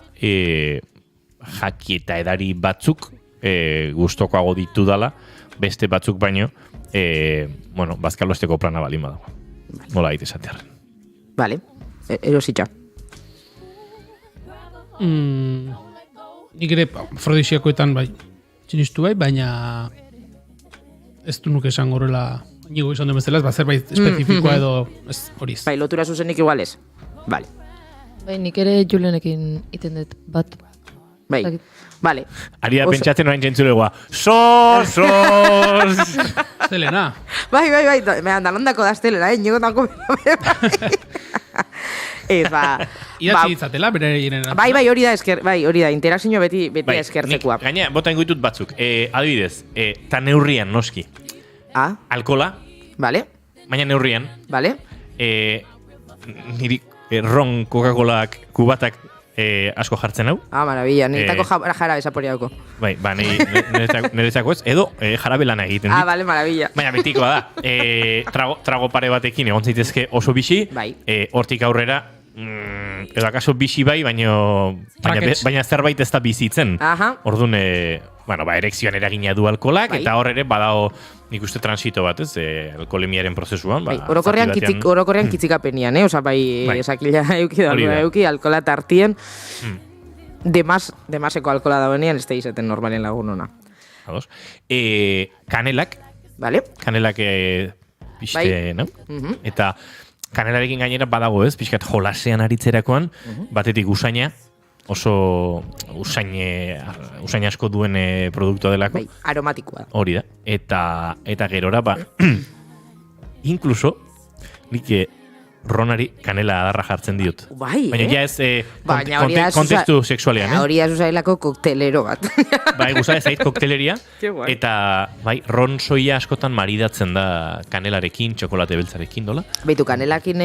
jaki eta edari batzuk gustokoago ditu dala, beste batzuk baino, bazkalosteko plana balin badago. Nola gaite esatearen. Vale, erositxa. Nik ere afrodisiakoetan bai, sinistu bai, baina ez du nuke esan gorela nigo izan den bezala, ez zerbait espezifikoa edo hori ez. Bai, lotura zuzenik igual ez. Vale. Bai, nik ere Julenekin iten dut bat. Bai, vale. Aria pentsatzen orain jentzulegoa. Sos! Zelena. Bai. Danondako da estelena, nigo dako. Ez, Idatzi ditzatela, bere jiren. Bai, hori da, interakzio beti eskertzekoa. Gaina, bota ingoitut batzuk. Adibidez, ta neurrian, noski. Alkola. Vale. Baina neurrian. Vale. Niri ron Coca-Colak kubatak asko jartzen hau. Maravilla, niretako jarabe zaporiako. Bai, niretzako ez, edo jarabe lana egiten dit. Vale, maravilla. Baina betikoa da. Trago pare batekin egon zaitezke oso bixi, hortik aurrera, edo akaso bixi bai, baina zerbait ez da bizitzen. Orduan, erekzioan eragina du alkolak, eta hor ere badao nik uste transito bat, ez, alkolemiaren prozesuan. Orokorrean kitzikapenian, oza, esakila euki alkola tartien, demaseko alkola dauenean, ez da izaten normalen lagunona. Kanelak, kanelak pixte, no? Eta kanelarekin gainera badago ez, pixkat jolasean aritzerakoan, batetik usaina, oso usain asko duen produktua delako. Bai, aromatikoa. Hori da. Eta gerora, inkluso, nik ronari kanela adarra jartzen diot. Bai, baina ja ez kontestu sexualean, hori da zuzailako koktelero bat. Bai, guza ez ait kokteleria, eta ron soia askotan maridatzen da kanelarekin, txokolate beltzarekin, dola? Beitu, kanelakin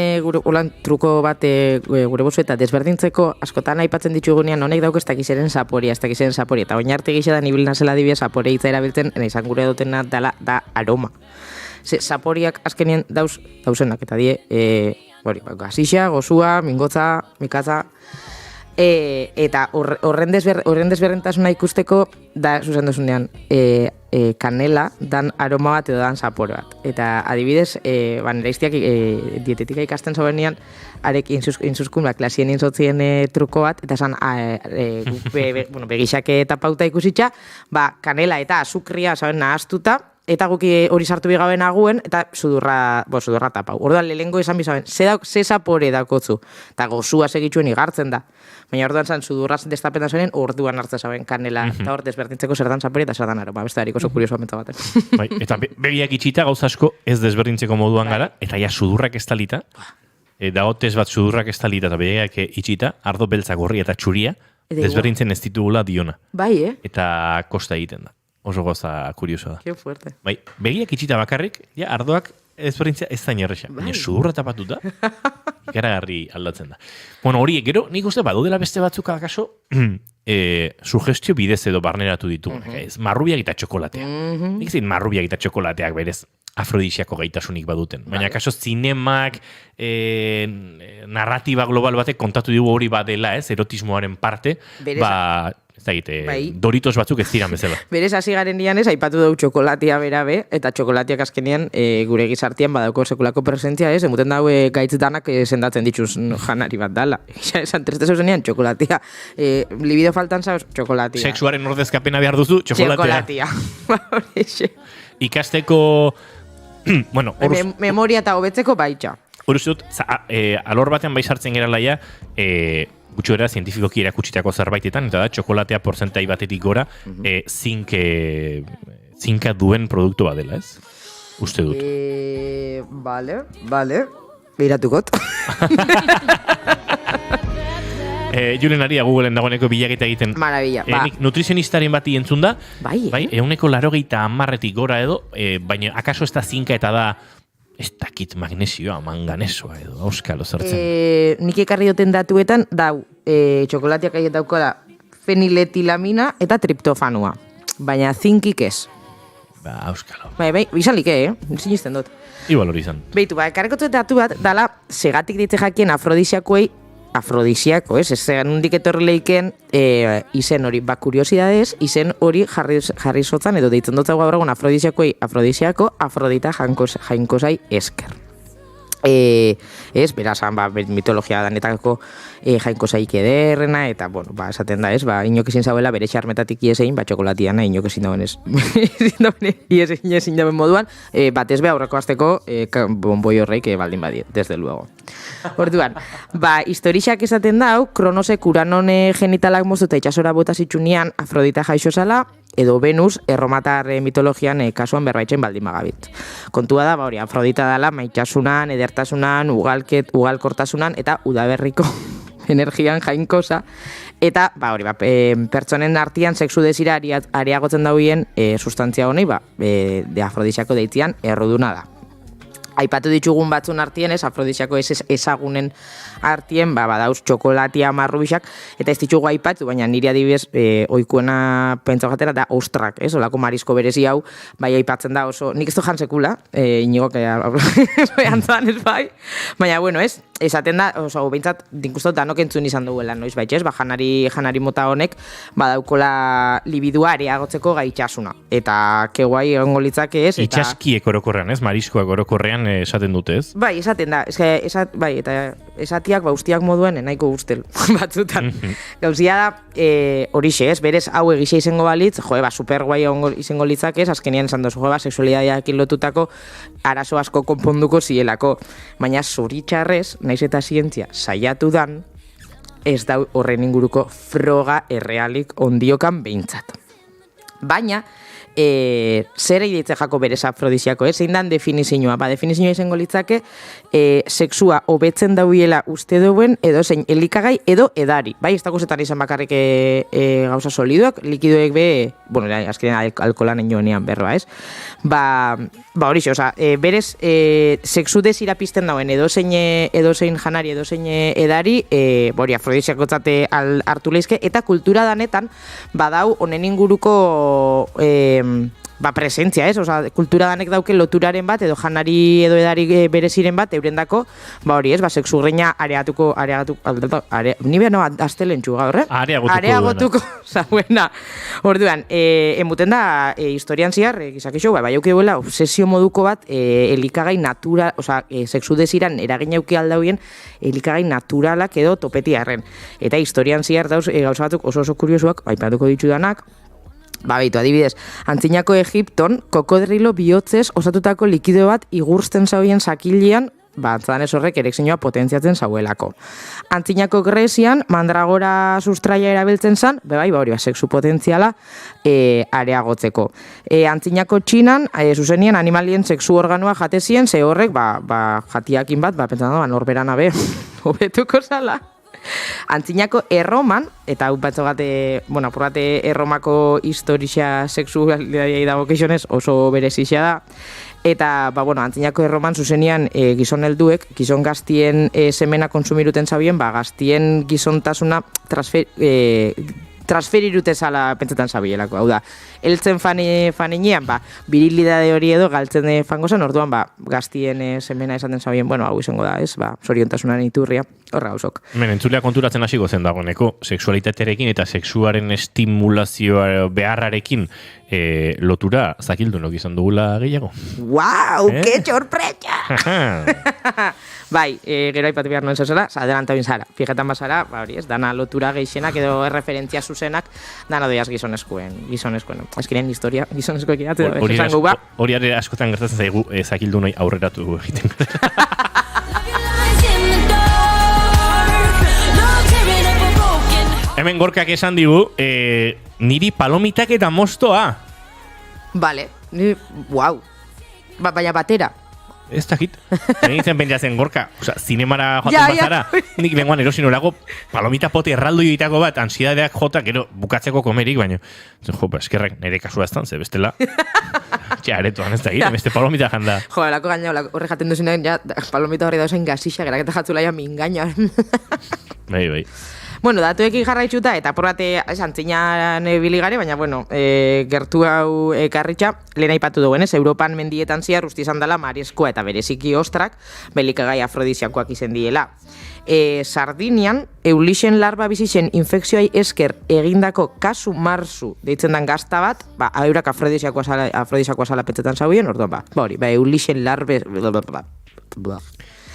truko bat gure bozu eta desberdintzeko askotan aipatzen ditugunean honek dauk ez dakizeren zaporia, eta oin arte gixetan ibil nazela dibia zaporia hitza erabiltzen, izan gure dutena da aroma. Zaporiak azkenien dauzenak, eta die, gasixa, gozua, mingotza, mikatza, eta horren desberdintasuna ikusteko da zuzen dozunean kanela dan aroma bat edo dan zapore bat. Eta adibidez, nire iztiak dietetika ikasten zobenean, arek inzuzkun klasien inzotzien truko bat, eta esan begixak eta pauta ikusitxa, kanela eta azukria nahaztuta, eta guki hori sartu bigabe naguen, eta sudurra tapau. Orduan, lehenko esan bizaben, ze zapore dakotzu, eta gozua segitxuen igartzen da. Baina orduan zan, sudurra destapen zuen, orduan hartzen zaben kanela, eta hor desberdintzeko zer dan zapore eta zer dan aroma. Beste dariko oso kuriosoa menta baten. Bai, eta begiak itxita gauza asko ez desberdintzeko moduan gara, eta ja sudurrak estalita, dagotez bat sudurrak estalita eta begiak itxita, ardo beltza gorri eta txuria, desberdintzen ez ditugula diona. Bai, Eta kosta egiten da. Oso goza kurioso da. Qué fuerte. Bai, begiak itxita bakarrik, ja, ardoak ezberdintzea ez da inerreza. Baina sudurra tapatuta, ikaragarri aldatzen da. Bueno, horiek gero, nik uste badudela beste batzuk akaso, sugestio bidez edo barneratu ditugunak. Ez marrubiak eta txokolatea. Nik zein marrubiak eta txokolateak berez afrodisiako gaitasunik baduten. Baina akaso zinemak, narratiba global batek kontatu dugu hori badela, ez, erotismoaren parte, ez da egite, Doritos batzuk ez ziren bezala. Berez hasi garen dian ez, aipatu dugu txokolatia berabe, eta txokolatiak azkenean gure gizartian badauko sekulako presentzia ez, emuten daue gaitz danak sendatzen dituz janari bat dala. Esan triste zeuzenean txokolatia. Libido faltan zauz, txokolatia. Sexuaren ordezkapena behar duzu, txokolatia. Ikasteko, bueno, memoria eta hobetzeko baitxa. Hori zut, alor batean bai sartzen geralaia, gutxoera zientifikoki erakutsitako zerbaitetan, eta da, txokolatea porzentai batetik gora, zinka duen produktu badela, ez? Uste dut. Vale. Beiratukot. Julen Aria Googleen dagoeneko bilaketa egiten. Maravilla. Nik nutrizionistaren bati entzun da, bai, 180 gora edo, baina akaso ez da zinka eta da ez dakit magnesioa, manganesoa edo, auskalo zertzen. Nik ekarri duten datuetan, txokolatiak aiet daukala feniletilamina eta triptofanua. Baina zinkik ez. Auskalo. Izalik, sinisten dut. Igual hori izan. Beitu, karrikotu datu bat, dala, segatik ditze jakien afrodisiako, ez nondik etorri leiken izen hori, kuriosidadez, izen hori jarri zotzan, edo deitzen dut gaur egun afrodisiako, Afrodita jainkosai esker. Beraz, mitologia danetako jainkosaik ederrena, eta, esaten da, inok ezin zauela bere xarmetatik iesein, txokolatiana inok ezin dauen iesein dauen moduan, batez be aurreko azteko bonboi horreik baldin badie, desde luego. Orduan, historixak esaten dau, Kronosek Uranon genitalak moztu eta itxasora bota zitsunean Afrodita jaixo zala, edo Venus erromatar mitologian kasuan berbaitzen baldin magabit. Kontua da, Afrodita dela maitasunan, edertasunan, ugalkortasunan eta udaberriko energian jainkosa. Eta, pertsonen artean sexu desira areagotzen dauen sustantzia honei, de afrodisiako deitzian erruduna da. Aipatu ditugun batzun artien, afrodisiako ezagunen artien, badauz txokolatia marrubixak, eta ez ditugu aipatu, baina niri adibidez oikuena pentsa jatera da ostrak, olako marisko berezi hau, aipatzen da oso, nik ez du jantzekula, inigok antzan ez baina, esaten da, oso, bintzat, dinkustot danok entzun izan duguela, noiz baitxez, janari mota honek, badaukola libidua areagotzeko gaitxasuna, eta keguai egongo litzake ez, eta... Itxaskiek orokorrean, mariskoak orokorrean esaten dute, ez? Esaten da, eta esatiak ustiak moduen nahiko ustel batzutan. Gauzia da, horixe, berez hau egisa izango balitz, super guai izango litzak ez, azkenian esan dozu, sexualidadiak lotutako arazo asko konponduko zielako. Baina zoritxarrez, naiz eta zientzia saiatu dan, ez da horren inguruko froga errealik ondiokan behintzat. Baina, zer egitze jako berez afrodisiako, zein dan definizioa? Definizioa izango litzake, sexua hobetzen dauiela uste duen, edo zein elikagai edo edari. Ez dago zetan izan bakarrik gauza solidoak, likidoek be, azkenean alkolan enjoenean berroa, ez? Horixe, berez, sexu desira pizten dauen edo zein janari, edo zein edari, afrodisiako zate hartu lehizke, eta kultura danetan, badau honen inguruko presentzia, ez? Kultura danek dauke loturaren bat, edo janari edo edari bereziren bat, eurendako, hori ez, sexurreina areatuko, ni behar no, aztelentxu gaur, areagotuko zauena. Orduan, emuten da, historian ziar, gizakixo, auki duela, obsesio moduko bat, elikagai natural, sexu desiran eragin auki aldauien, elikagai naturalak edo topetiarren. Eta historian ziar dauz, gauza batzuk oso kuriosuak, aipatuko ditudanak, beitu, adibidez, antzinako Egipton, kokodrilo bihotzez osatutako likido bat igursten zauen sakilean, antzanez horrek erekzioa potentziatzen zauelako. Antzinako Grezian, mandragora sustraia erabiltzen zan, sexu potentziala areagotzeko. Antzinako Txinan, zuzenian animalien sexu organoa jatezien, ze horrek, jatiakin bat, pentsan da, norberana be, hobetuko zala. Antzinako Erroman, eta apurrate Erromako historia sexualidadei dago keixonez oso berezixea da, eta antzinako Erroman zuzenian gizon helduek, gizon gaztien semena konsumiruten zabien, gaztien gizontasuna transferirute zala pentsetan zabielako, hau da. Eltzen faninean, virilidade hori edo galtzen fango zen, orduan, gaztien semena esaten zabien, hau izango da, ez, zoriontasunaren iturria, horra gauzok. Entzulea konturatzen hasiko zen dagoeneko, sexualitatearekin eta sexuaren estimulazioa beharrarekin lotura zakildunok izan dugula gehiago. Wow, que sorpresa! Gero aipatu behar noen zozela, adelanta bin zara. Fijetan bazara, hori ez, dana lotura geixenak edo referentzia zuzenak, dana doiaz gizonezkoen. Azkenean historia gizonezkoek irate, esango ba. Hori askotan gertatzen zaigu zakildunoi aurreratu egiten. Hemen Gorkak esan digu, niri palomitak eta mostoa. Vale, wow. Baina batera. Ez dakit. Nintzen pentsatzen Gorka, zinemara joaten bazara, nik bengoan erosin orago palomita pote erraldo joitako bat, ansidadeak jota, gero bukatzeko komerik, baina eskerrak nire kasua ez ze bestela. Aretoan ez da egin, beste palomita janda. Jo, alako gaina horre jaten duzunean, ja, palomita horri dauzen gazixa, geraketa jatzula ja mingaina. Bai. Bueno, datuekin jarraitzuta, eta porrate santzinan biligare, baina, bueno, gertu hau karritxa, lehen aipatu duen, Europan mendietan ziar usti izan dela marieskoa eta bereziki ostrak, belikagai afrodiziakoak izen diela. Sardinian, Eulixen larba bizitzen infekzioai esker egindako kasu marzu deitzen den gazta bat, eurak afrodiziakoa sala petzetan zaudien, orduan, hori, Eulixen larbe...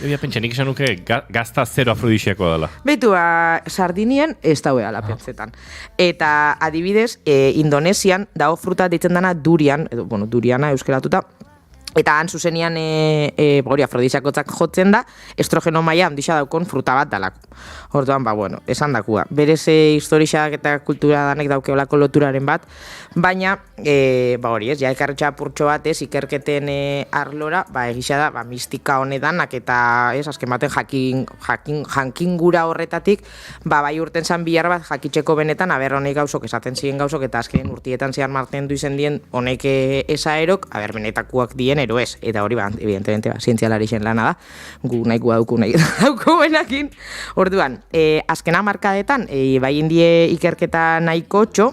Ebia pentsa, nik esan nuke gazta zero afrodisiakoa dela. Beitu, Sardinien ez daue ala pentsetan. Eta adibidez, Indonesian dago fruta deitzen dana durian, edo, bueno, duriana euskeratuta, eta han zuzenian afrodisiakotzak jotzen da, estrogeno maila handixa daukon fruta bat dalako. Orduan, bueno, esan dakua. Berez historixak eta kultura danek daukeolako loturaren bat, baina, hori ez, ja ekarretxa purtxo bat ez, ikerketen arlora, egisa da, mistika honedanak eta ez, azken baten jankingura horretatik, bai urten zan bihar bat jakitzeko benetan, aber honek gauzok, esaten ziren gauzok, eta azken urtietan zian marten du izen dien, honek esaerok, aber benetakuak dien, ero ez, eta hori, evidentemente, zientzialari zen lana da, gu nahikoa dauko benakin. Orduan, azkena markadetan, bai indie ikerketa nahiko txo,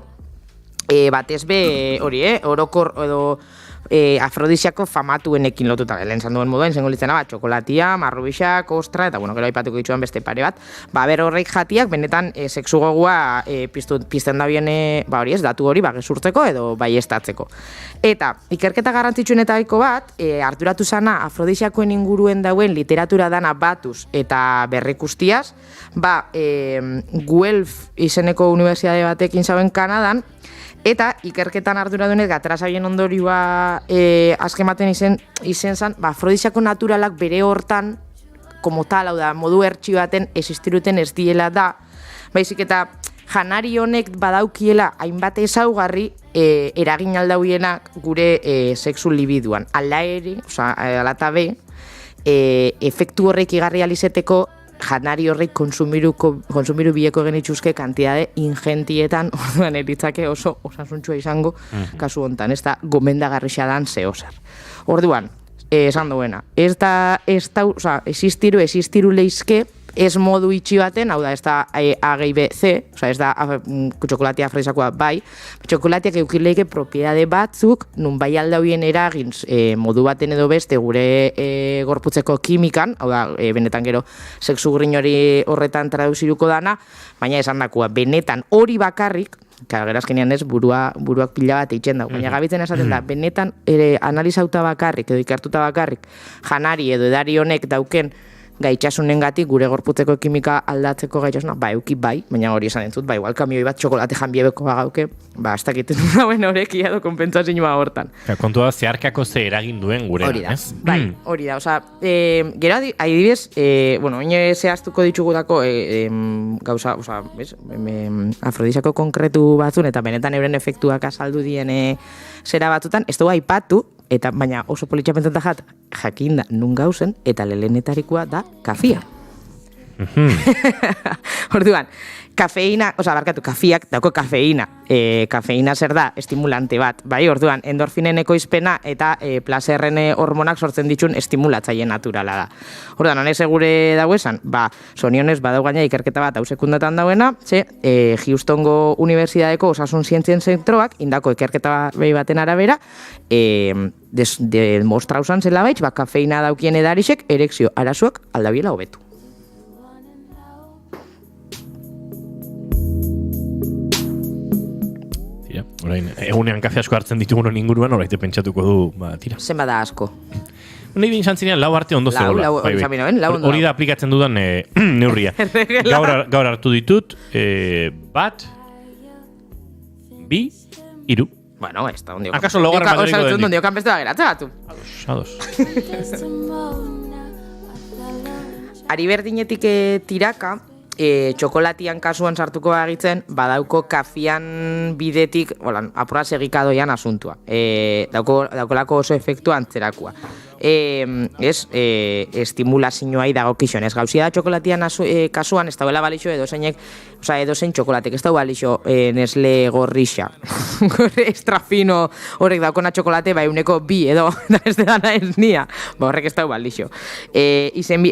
batez be, hori, orokor edo afrodisiako famatuenekin lotuta, lehen zan duen moduen, zengo litzena, txokolatia, marrubixak, ostra, eta bueno, gero aipatuko dituen beste pare bat, ber horreik jatiak, benetan, sexu gogua pizten da bien, hori ez, datu hori, gezurtzeko edo baiestatzeko. Eta, ikerketa garrantzitsuenetaiko bat, harturatu zana afrodisiakoen inguruen dauen literatura dana batuz eta berrikustiaz, Guelph izeneko unibertsitate batekin zauen Kanadan, eta ikerketan arduradunet gatrasaien ondorioa azkematen izen zan, afrodisiako naturalak bere hortan, como tal, hau da, modu ertsi baten existiruten ez diela da, baizik eta janari honek badaukiela hainbat ezaugarri eragin aldauienak gure sexu libiduan. Ala ere, ala eta be, efektu horrek igarri alizeteko janari horrek konsumiru bileko genitxuzke kantidade ingentietan, orduan eritzake oso osasuntsua izango kasu hontan, ez da gomendagarrixa dan zehozer. Orduan, esan duena, ez da, existiru leizke, ez modu itxi baten, hau da, ez da A-B-C, ez da txokolatia afrodisakoa bai, txokolatiak eukileike propiedade batzuk, nun bai aldauien eragin modu baten edo beste gure gorputzeko kimikan, hau da, benetan gero sexu grin hori horretan traduziruko dana, baina esan dakua, benetan hori bakarrik, gerazkenean ez, buruak pila bat eitzen dago, baina gabitzen esaten da, benetan analizauta bakarrik edo ikartuta bakarrik, janari edo edari honek dauken gaitxasunengatik gure gorputzeko kimika aldatzeko gaitxasuna, euki bai, baina hori esan entzut, igual kamioi bat txokolate janbiebeko bagauke, ez dakiten dauen horekia edo konpentsazioa hortan. Kontua zeharkako ze eragin duen gure. Hori da, hori da, gero adibidez, oine zehaztuko ditugutako gauza, afrodisiako konkretu batzun, eta benetan euren efektuak azaldu dien zera batzutan, ez dugu aipatu, eta baina oso politxa pentsanta jakin da nun gauzen, eta lelenetarikoa da kafia. Orduan, kafeina, kafiak dauko kafeina. Kafeina zer da, estimulante bat. Orduan, endorfinen ekoizpena eta plazerren hormonak sortzen ditun estimulatzaile naturala da. Orduan, honez gure dago esan, sonionez badau gaina ikerketa bat hau sekundatan dauena, Houstongo Unibertsitateko Osasun Zientzien Zentroak indako ikerketa baten arabera, demostra usan zela baitz, kafeina daukien edarixek erekzio arazuak aldabiela hobetu. Orain, egunean kafe asko hartzen ditugunon inguruan, oraite pentsatuko du, tira. Zenba da asko. Nahi behin xantzinean lau arte ondo zegoela. Hori da aplikatzen dudan neurria. Gaur hartu ditut, bat, bi, iru. Bueno, ez da, ondio. Akaso logarren bateriko denik. Ondio kanpeste da geratza gatu. Ados. Ari berdinetik tiraka, txokolatian kasuan sartuko bagitzen, badauko kafian bidetik, apura segikadoian asuntua. Daukolako oso efektu antzerakua. estimulazioai dagokionez. Gauzia da txokolatian kasuan ez dauela balixo edozein txokolatek, ez dau balixo Nesle Gorrixa. Extra fino horrek daukona txokolate, bai uneko 2 edo, da ez dana ez nia. Horrek ez dau balixo. Izen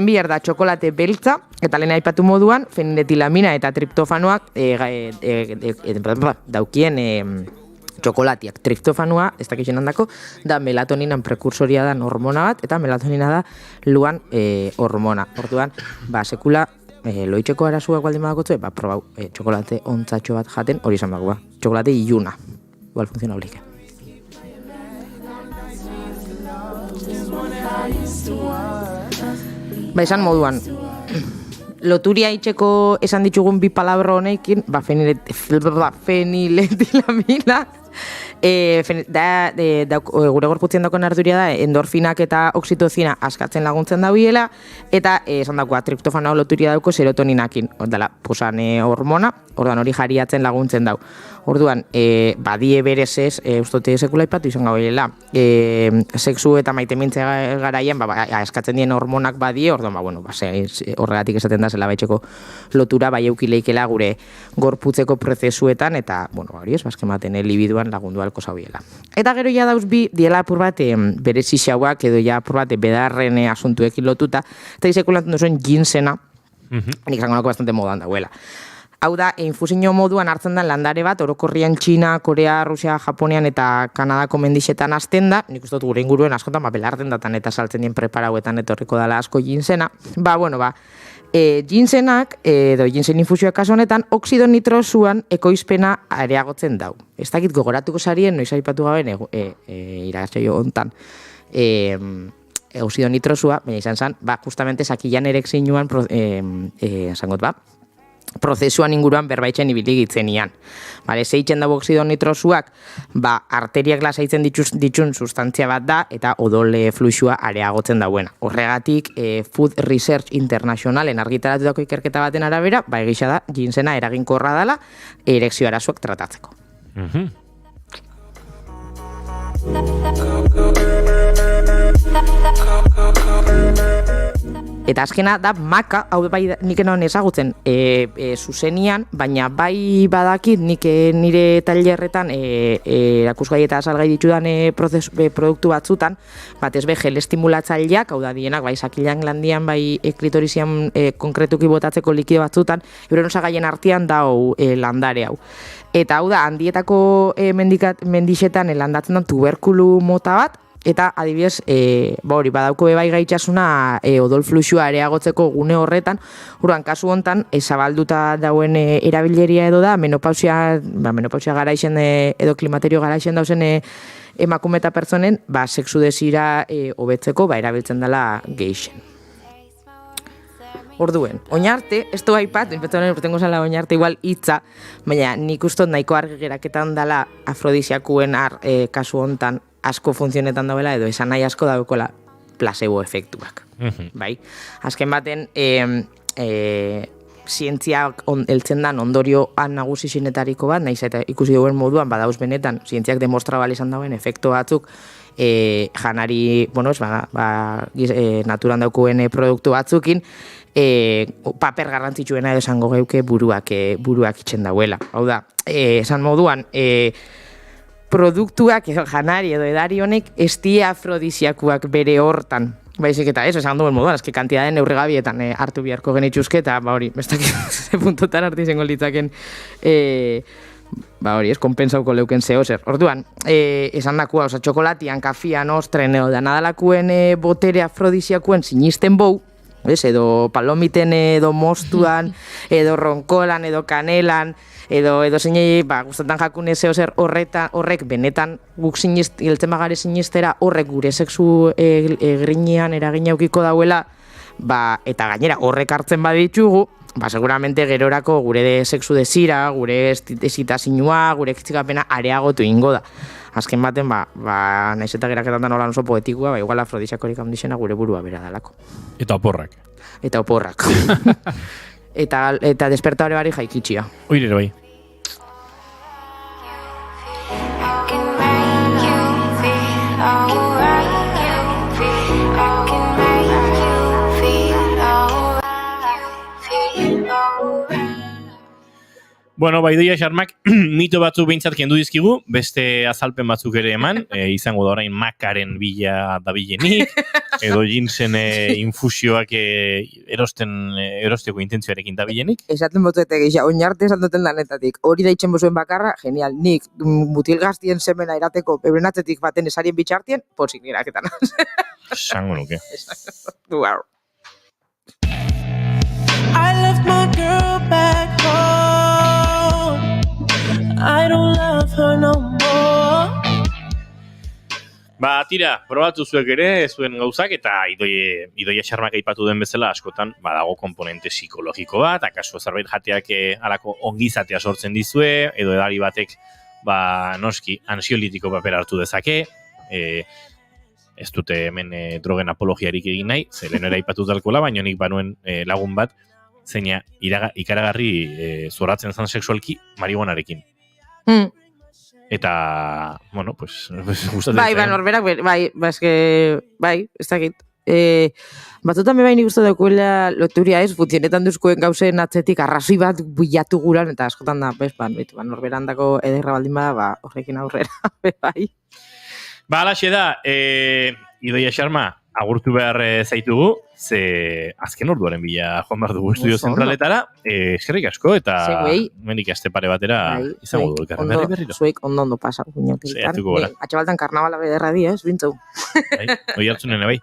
bihar da txokolate beltza, eta lehen aipatu moduan, feniletilamina eta triptofanoak daukien txokolatiak. Triptofanoa, ez dakixen handako, da melatoninan prekursoria da hormona bat, eta melatonina da luan hormona. Orduan, sekula loitzeko arazuak baldin badakotzu, probau txokolate ontzatxo bat jaten, hori izan dagoa. Txokolate iluna. Igual funciona oblike. Esan moduan, loturia itxeko esan ditugun 2 palabra honekin, feniletilamina, gure gorputzen dagoen arduria da, endorfinak eta oxitozina askatzen laguntzen dauiela, eta esan dagoa triptofano loturia dauko serotoninakin, hormona, orduan hori jariatzen laguntzen dau. Orduan, badie berez ez, ustote sekula ipatu izan gauela, sexu eta maitemintze garaien, eskatzen dien hormonak badie, orduan, horregatik esaten da zela baitxeko lotura bai eukileikela gure gorputzeko prozesuetan, eta, hori ez, bazkematen libiduan lagundu alko zauiela. Eta gero ja dauz diela apur bat berezi xauak, edo ja apur bat bedarren asuntuekin lotuta, eta izekulantzen duzuen ginsena, nik izango nako bastante modan dauela. Hau da, infusio moduan hartzen da landare bat, orokorrian Txina, Korea, Rusia, Japonean eta Kanadako mendixetan hasten da, nik uste dut gure inguruen askotan, belarden datan eta saltzen dien preparauetan etorriko dala asko ginsena. Ginsenak, edo ginsen infusioak kasu honetan, oxido nitrosuan ekoizpena areagotzen dau. Ez dakit gogoratuko sarien, noiz aipatu gaben, iragatzaio hontan, oxido nitrosua, baina izan zen, justamente sakilan erekzinuan, esangot prozesuan inguruan berbaitzen ibili gitzenian. Zeitzen dago oxido nitrosuak, arteriak lasaitzen ditun sustantzia bat da, eta odol fluxua areagotzen dauena. Horregatik, Food Research Internationalen argitaratutako ikerketa baten arabera, egisa da, ginsena eraginkorra dela, erekzio arazoak tratatzeko. Eta azkena da maka, hau bai nik enon ezagutzen zuzenian, baina bai badakit nik nire tailerretan erakusgai eta salgai ditudan produktu batzutan, batez be gel estimulatzaileak, hau da dienak, bai sakilan glandian, bai klitorizian konkretuki botatzeko likido batzutan, euren osagaien artean dau landare hau. Eta hau da, handietako mendixetan landatzen da tuberkulu mota bat, eta adibidez, badauko bai gaitxasuna odol fluxua areagotzeko gune horretan, urban kasu hontan, zabalduta dauen erabileria edo da, menopausia garaixen edo klimaterio garaixen dauzen emakume eta pertsonen, sexu desira hobetzeko erabiltzen dela geixen. Orduen, oinarte, ez du aipat, inpetzonen urtengo zala oinarte igual hitza, baina nik ustot nahiko argi geraketan dela afrodisiakuen kasu hontan asko funtzionetan dauela edo esan nahi asko daukola placebo efektuak. Bai? Azken baten, zientziak heltzen dan ondorioan nagusi zinetariko bat, nahiz eta ikusi duen moduan, badauz benetan, zientziak demostrabal izan dauen efektu batzuk, janari, naturan daukuen produktu batzukin, paper garrantzitsuena edo esango geuke buruak itxen dauela. Hau da, esan moduan, produktuak edo janari edo edari honek estia afrodisiakuak bere hortan. Baizik eta esan duen moduan, eski kantidaden neurrigabietan hartu biharko genitxuzke, eta hori, bestak puntotan hartu izango litzaken konpensauko leuken zehozer. Orduan, esan dakua, txokolatian, kafian, ostren, edo danadalakuen botere afrodisiakuen sinisten bou, edo palomiten, edo mostuan, edo ronkolan, edo kanelan, edo zeinei, guztatan jakune zehozer horrek benetan guk hiltzen bagare sinistera horrek gure sexu egrinean eragin aukiko dauela, eta gainera horrek hartzen baditugu, seguramente gerorako gure sexu desira, gure esitazinua, gure ekitzikapena areagotu ingo da. Azken baten, naiz eta geraketan da nolan oso poetikua, igual afrodisiakorik handixena gure burua bera dalako. Eta oporrak. Eta oporrak. Eta despertadore bari jaikitxia. Oire bai. Bueno, Idoia Xarmak mito batzuk behintzat kendu dizkigu, beste azalpen batzuk ere eman, izango da orain makaren bila dabilenik, edo jinsen infusioak erosteko intentzioarekin dabilenik. Esaten botuete gehiago, oinarte esan duten lanetatik. Hori da itxen bozuen bakarra, genial. Nik mutil gaztien semena erateko eurenatzetik baten esarien bitxartien, pozik niraketan. Sango nuke. Wow. I left my girl back home. I don't love her no more. Tira, probatu zuek ere, zuen gauzak, eta Idoia Xarmak aipatu den bezala askotan badago komponente psikologiko bat, akaso zerbait jateak halako ongizatea sortzen dizue, edo edari batek noski ansiolitiko paper hartu dezake, ez dute hemen drogen apologiarik egin nahi, ze lehenera aipatu dalkola, baina nik banuen lagun bat, zeina ikaragarri zoratzen zan sexualki marihuanarekin. Eta, bueno, pues gustatzen bai, norberak, ez dakit. Batzutan bai nik uste daukuela loturia ez, funtzionetan duzkoen gauzen atzetik arrazoi bat bilatu guran, eta askotan da, norberan dako ederra baldin bada, horrekin aurrera, bai. Alaxe da, Idoia Xarma, agurtu behar zaitugu, ze azken orduaren bila joan behar dugu estudio zentraletara, eskerrik asko, eta menik aste pare batera izango du elkarren berriro. Zuek ondo pasa. Zaiatuko gara. Atxabaltan karnabala bederra di, ez, bintzau. Oi hartzunen bai.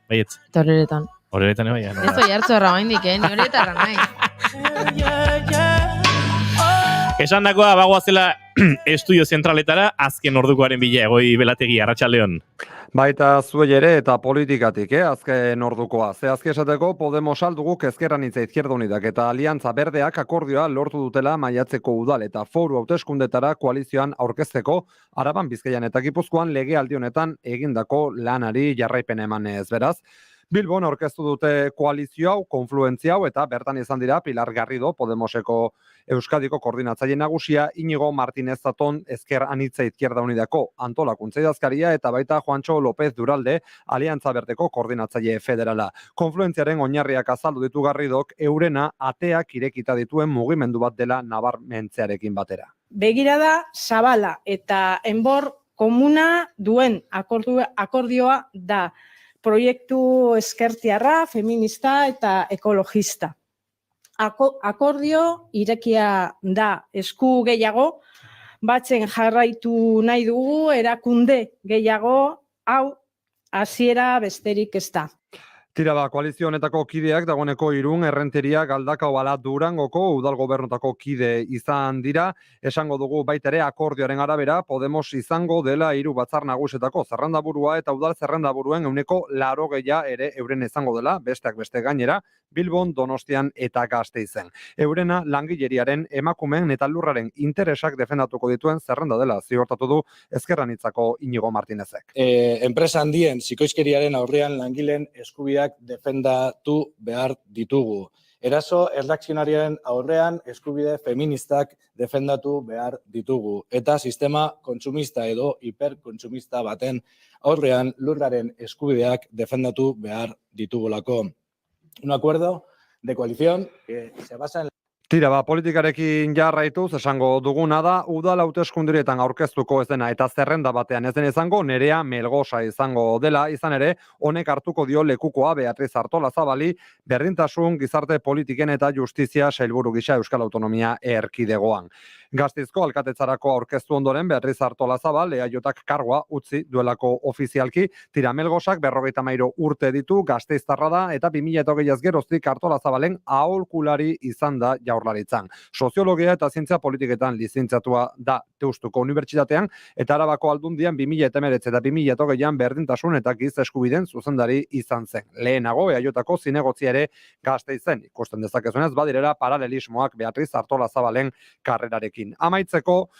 Baietz. Eta horeretan. Horeretan bai. Ez oi hartzu erra baindik, ni horeretarra nahi. Esan dakoa, bagoazela estudio zentraletara, azken ordukoaren bila, egoi belategi, arratsaldeon. Baita zuei ere eta politikatik, azken ordukoa. Ze azke esateko Podemos aldugu Ezker Anitza Izquierda Unidak eta Aliantza Berdeak akordioa lortu dutela maiatzeko udal eta foru hauteskundetara koalizioan aurkezteko Araban, Bizkaian eta Gipuzkoan legealdi honetan egindako lanari jarraipena emanez, beraz. Bilbon aurkeztu dute koalizio hau, konfluentzia hau, eta bertan izan dira Pilar Garrido, Podemoseko Euskadiko koordinatzaile nagusia, Inigo Martinez Zaton, Ezker Anitza Izquierda Unidako antolakuntza idazkaria, eta baita Juancho López Duralde, Aliantza Berteko koordinatzaile federala. Konfluentziaren oinarriak azaldu ditu Garridok, eurena ateak irekita dituen mugimendu bat dela nabarmentzearekin batera. Begirada zabala eta enbor komuna duen akordioa da. Proiektu ezkertiarra, feminista eta ekologista. Akordio irekia da esku gehiago, batzen jarraitu nahi dugu erakunde gehiago, hau hasiera besterik ez da. Tira koalizio honetako kideak dagoeneko Irun, Errenteria, Galdakao ala Durangoko udal gobernutako kide izan dira. Esango dugu baita ere akordioaren arabera Podemos izango dela 3 batzar nagusetako zerrendaburua eta udal zerrendaburuen 80% ere euren izango dela, besteak beste gainera, Bilbon, Donostian eta Gasteizen. Eurena langileriaren, emakumeen eta lurraren interesak defendatuko dituen zerrenda dela ziurtatu du Ezker Anitzako Inigo Martinezek. Enpresa handien zikoizkeriaren aurrean langileen eskubideak defendatu behar ditugu. Eraso erreakzionariaren aurrean eskubide feministak defendatu behar ditugu. Eta sistema kontsumista edo hiperkontsumista baten aurrean lurraren eskubideak defendatu behar ditugulako. Un acuerdo de coalición que se basa en... Tira, politikarekin jarraituz, esango duguna da, udal hauteskundeetan aurkeztuko ez dena eta zerrenda batean ez den izango, Nerea Melgosa izango dela, izan ere, honek hartuko dio lekukoa Beatriz Artolazabali, berdintasun, gizarte politiken eta justizia sailburu gisa Euskal Autonomia Erkidegoan. Gasteizko alkatetzarako aurkeztu ondoren Beatriz Artolazabal EAJak kargua utzi duelako ofizialki. Tira, Melgosak 53 urte ditu, gasteiztarra da eta 2020 geroztik Artolazabalen aholkulari izan da Jaurlaritzan. Soziologia eta zientzia politiketan lizentziatua da Deustuko Unibertsitatean eta Arabako Aldundian 2019 eta 2020an berdintasun eta giza eskubideen zuzendari izan zen. Lehenago EAJako zinegotzia ere Gasteizen. Ikusten dezakezunez badirela paralelismoak Beatriz Artolazabalen karrerarekin. Amaitzeko,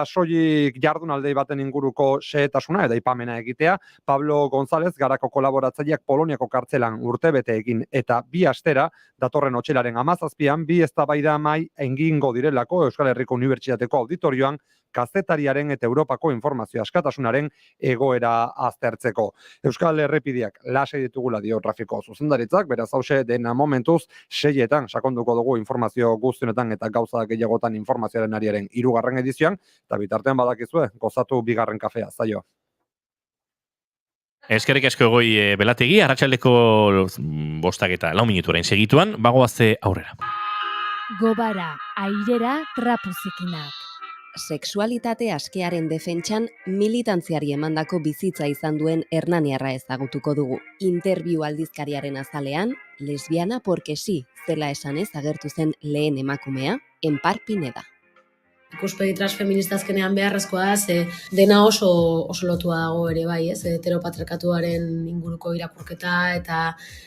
soilik jardunaldei baten inguruko xehetasuna eta aipamena egitea, Pablo González Garako kolaboratzaileak Poloniako kartzelan urtebete egin eta 2 astera, datorren otsailaren 17an, 2 eztabaida mahai egingo direlako Euskal Herriko Unibertsitateko auditorioan kazetariaren eta Europako informazio askatasunaren egoera aztertzeko. Euskal Errepideak lasai ditugula dio trafiko zuzendaritzak, beraz hause dena momentuz 6etan sakonduko dugu informazio guztionetan eta gauza gehiagotan informazioaren ariaren 3. edizioan, eta bitartean badakizue, gozatu bigarren kafea, zaio. Eskerrik asko Egoi Belategi, arratsaldeko 5 eta 4 minuturain segituan, bagoaze aurrera. Gobara, airera, trapuzikinak. Sexualitate askearen defentsan militantziari emandako bizitza izan duen hernaniarra ezagutuko dugu. Interview aldizkariaren azalean, lesbiana porque sí zela esanez agertu zen lehen emakumea, Enpar Pineda. Ikuspegi transfeminista azkenean beharrezkoa da, ze dena oso lotua dago ere bai, ez? Heteropatriarkatuaren inguruko irakurketa eta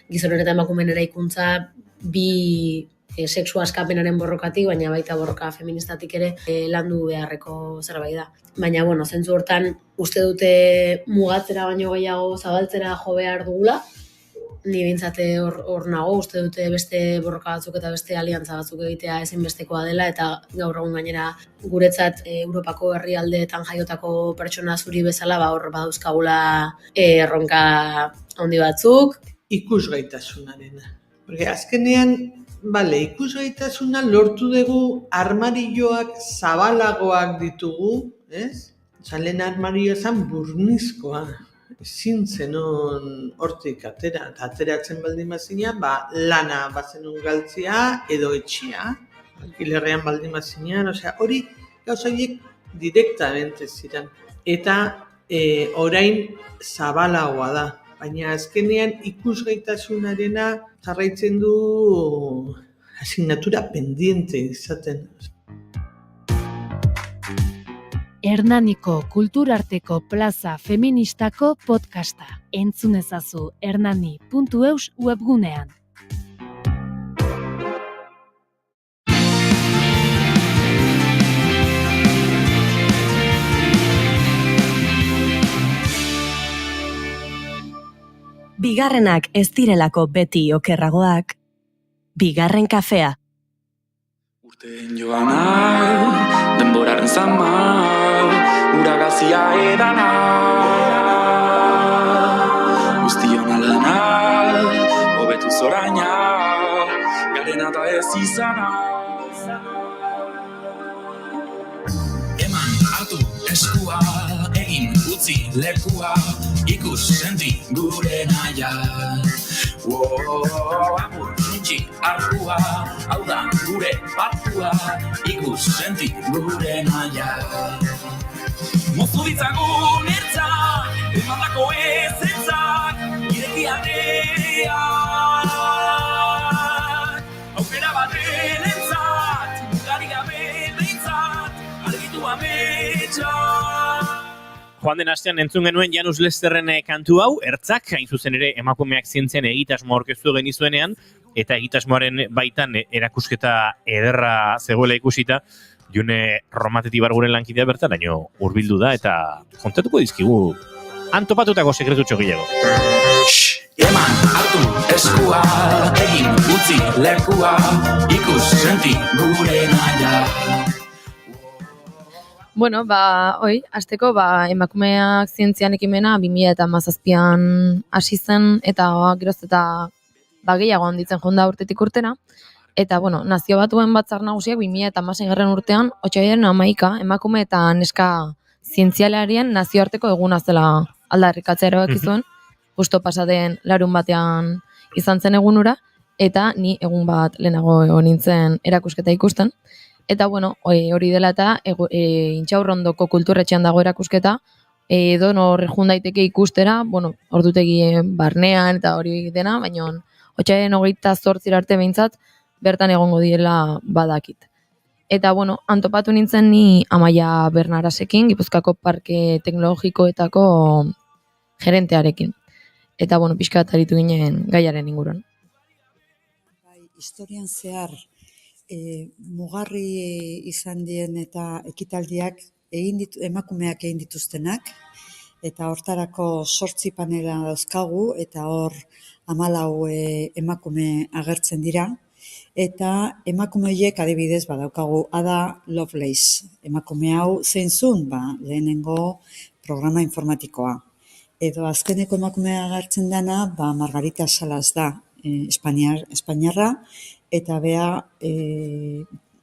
gizonen eta emakumeen eraikuntza bi sexu askapenaren borrokatik, baina baita borroka feministatik ere landu beharreko zerbait da. Baina, bueno, zentzu hortan uste dute mugatzera baino gehiago zabaltzera jo behar dugula, ni bintzate hor nago, uste dute beste borroka batzuk eta beste aliantza batzuk egitea ezinbestekoa dela, eta gaur egun gainera guretzat Europako herrialdeetan jaiotako pertsona zuri bezala hor badauzkagula erronka handi batzuk. Ikusgaitasunarena. Porque azkenean, ikusgaitasuna lortu dugu armarilloak zabalagoak ditugu, ez? Lehen armarilloa zen burnizkoa. Ezin zenon hortik atera, eta ateratzen baldin bazina, lana bazenun galtzia edo etxea, alkilerrean baldin bazinean, hori gauzaiek direktamente ziren. Eta orain zabalagoa da, baina azkenean ikusgaitasunarena jarraitzen du asignatura pendiente izaten. Hernaniko kulturarteko plaza feministako podcasta. Entzun ezazu hernani.eus webgunean. Bigarrenak ez direlako beti okerragoak, bigarren kafea. Urteen joana, denboraren zama, uragazia edana. Guztion alana, hobetu zoraina, garena da ez izana. Eman, hartu, eskua, egin, utzi, lekua, ikus, senti, gure naia. Apur, nintxi, arkua, hau da, gure partua, ikus, senti, gure naia. Moztu ditzagun ertzak, emandako ezetzak, irekiareak. Aukera baten entzat, gari gabe behintzat, argitu ametxak. Joan den astean entzun genuen Janus Lesterren kantu hau, ertzak, hain zuzen ere emakumeak zientzen egitasmo aurkeztu genizuenean, eta egitasmoaren baitan erakusketa ederra zegoela ikusita, June Romateti Barguren lankidea bertaraino hurbildu da, eta kontatuko dizkigu antopatutako sekretutxo gehiago. Eman, hartu, eskua, egin, utzi, lekua, ikus, senti, gure naia. Bueno, hasteko emakumeak zientzian ekimena 2017an hasi zen eta geroz eta gehiago handitzen jonda urtetik urtera. Eta Nazio Batuen Batzar Nagusiak 2016 urtean, otsailaren 11 emakume eta neska zientzialarien nazioarteko eguna zela aldarrikatzea erabaki zuen, justo pasaden larun batean izan zen egunura, eta ni egun bat lehenago nintzen erakusketa ikusten. Eta hori dela eta Intxaurrondoko kulturretxean dago erakusketa, edo nor jun daiteke ikustera, ordutegi barnean eta hori dena, baina otsailaren 28 arte behintzat bertan egongo direla badakit. Eta antopatu nintzen ni Amaia Bernarasekin, Gipuzkoako Parke Teknologikoetako gerentearekin. Eta pixka bat aritu ginen gaiaren inguruan. Historian zehar mugarri izan dien eta ekitaldiak emakumeak egin dituztenak, eta hortarako 8 panela dauzkagu, eta hor 14 emakume agertzen dira, eta emakume horiek adibidez badaukagu Ada Lovelace. Emakume hau zein zuen, lehenengo programa informatikoa. Edo azkeneko emakumea agertzen dana, Margarita Salas da, Espainiarra, eta bea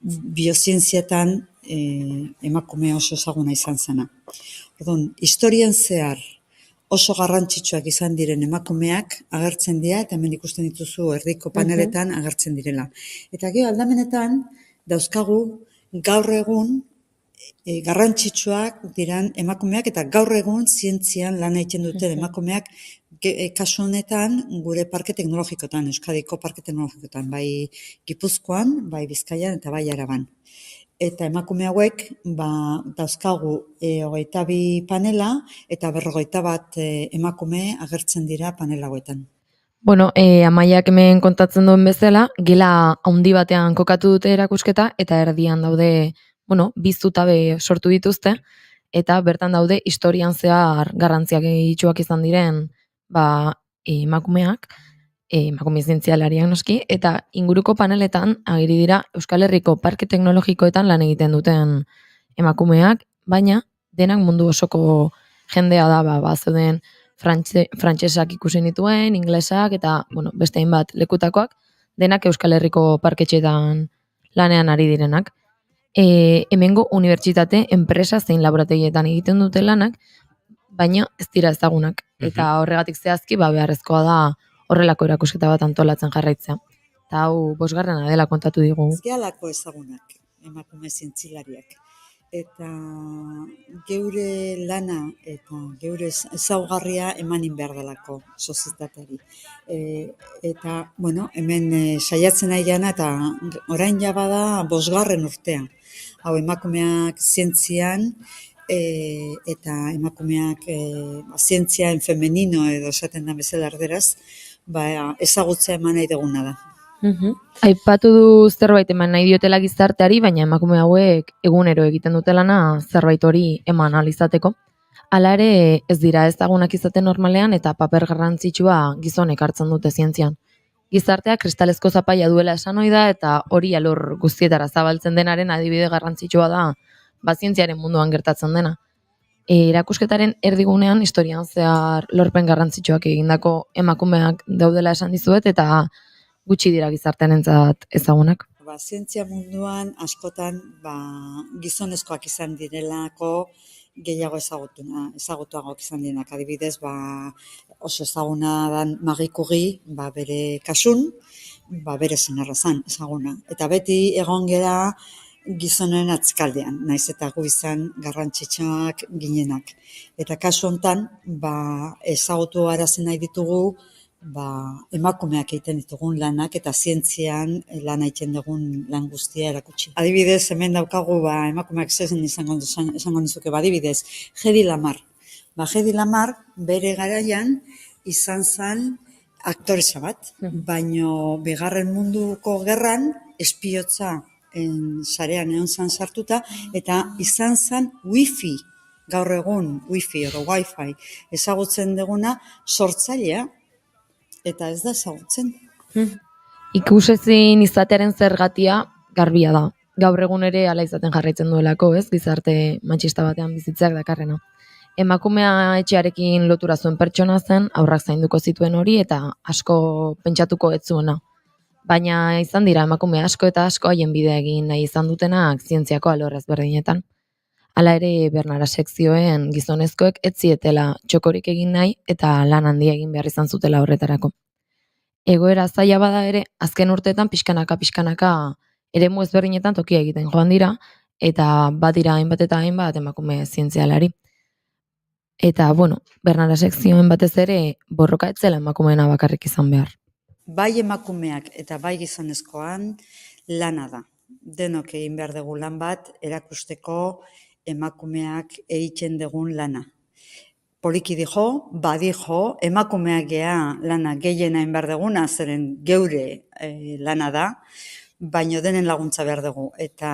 biozientzietan emakume oso ezaguna izan zena. Orduan, historian zehar oso garrantzitsuak izan diren emakumeak agertzen dira, eta hemen ikusten dituzu erdiko paneletan agertzen direla. Eta gero aldamenetan dauzkagu gaur egun garrantzitsuak diran emakumeak, eta gaur egun zientzian lan egiten duten emakumeak, kasu honetan gure parke teknologikotan, Euskadiko parke teknologikotan, bai Gipuzkoan, bai Bizkaian eta bai Araban. Eta emakume hauek, dauzkagu 22 panela eta 51 emakume agertzen dira panel hauetan. Bueno, Amaiak hemen kontatzen duen bezala, gela handi batean kokatu dute erakusketa, eta erdian daude, bi zutabe sortu dituzte, eta bertan daude historian zehar garrantziak itxuak izan diren emakumeak, emakume zientzialariak noski, eta inguruko paneletan agiri dira Euskal Herriko parke teknologikoetan lan egiten duten emakumeak, baina denak mundu osoko jendea da, zeuden frantsesak ikusi nituen, inglesak, eta beste hainbat lekutakoak, denak Euskal Herriko parketxeetan lanean ari direnak. Hemengo unibertsitate, enpresa zein laborategietan egiten dute lanak, baina ez dira ezagunak. Eta horregatik zehazki, beharrezkoa da horrelako erakusketa bat antolatzen jarraitzea. Eta hau 5. dela kontatu digu. Ez gehalako ezagunak, emakume zientzilariak. Eta geure lana eta geure ezaugarria emanin behar delako sozietateari. Eta, hemen saiatzen nahi gana, eta orain bada 5. urtea. Hau emakumeak zientzian, eta emakumeak zientzian femenino edo esaten da bezala erderaz, ezagutzea eman nahi duguna da. Aipatu du zerbait eman nahi diotela gizarteari, baina emakume hauek egunero egiten dutelana zerbait hori eman ahal izateko. Hala ere ez dira ezagunak izaten normalean, eta paper garrantzitsua gizonek hartzen dute zientzian. Gizartea kristalezko zapaia duela esan ohi da, eta hori alor guztietara zabaltzen denaren adibide garrantzitsua da zientziaren munduan gertatzen dena. Erakusketaren erdigunean historian zehar lorpen garrantzitsuak egindako emakumeak daudela esan dizuet, eta gutxi dira gizartearentzat ezagunak. Zientzia munduan askotan gizonezkoak izan direlako gehiago ezagutuagoak izan direnak. Adibidez, oso ezaguna dan Marie Curie, bere kasun, bere senarra zen ezaguna. Eta beti egon gera gizonen atzkaldean, naiz eta gu izan garrantzitsuak ginenak. Eta kasu hontan, ezagutu arazen nahi ditugu, emakumeak egiten ditugun lanak eta zientzian lan egiten dugun lan guztia erakutsi. Adibidez, hemen daukagu emakumeak zezen esango nizuke, adibidez, Hedy Lamarr. Hedy Lamarr bere garaian izan zen aktoresa bat, baino Bigarren Munduko Gerran espiotza sarean egon zan sartuta, eta izan zen wifi, gaur egun wifi edo wifi ezagutzen duguna sortzailea, eta ez da ezagutzen. Ikusezin izatearen zergatia garbia da. Gaur egun ere hala izaten jarraitzen duelako, gizarte matxista batean bizitzeak dakarrena. Emakumea etxearekin lotura zuen pertsona zen, haurrak zainduko zituen hori, eta asko pentsatuko ez zuena. Baina izan dira emakume asko eta asko haien bidea egin nahi izan dutenak zientziako alor ezberdinetan. Hala ere Bernarasek zioen gizonezkoek ez zietela txokorik egin nahi eta lan handia egin behar izan zutela horretarako. Egoera zaila bada ere, azken urteetan pixkanaka eremu ezberdinetan tokia egiten joan dira, eta badira hainbat eta hainbat emakume zientzialari. Eta, Bernarasek zioen batez ere borroka etzela emakumeena bakarrik izan behar. Bai emakumeak eta bai gizonezkoan lana da. Denok egin behar dugu lan bat erakusteko emakumeak egiten dugun lana. Poliki dijo, badijo, emakumeak gea lana gehiena egin behar duguna, zeren geure lana da, baino denen laguntza behar dugu. Eta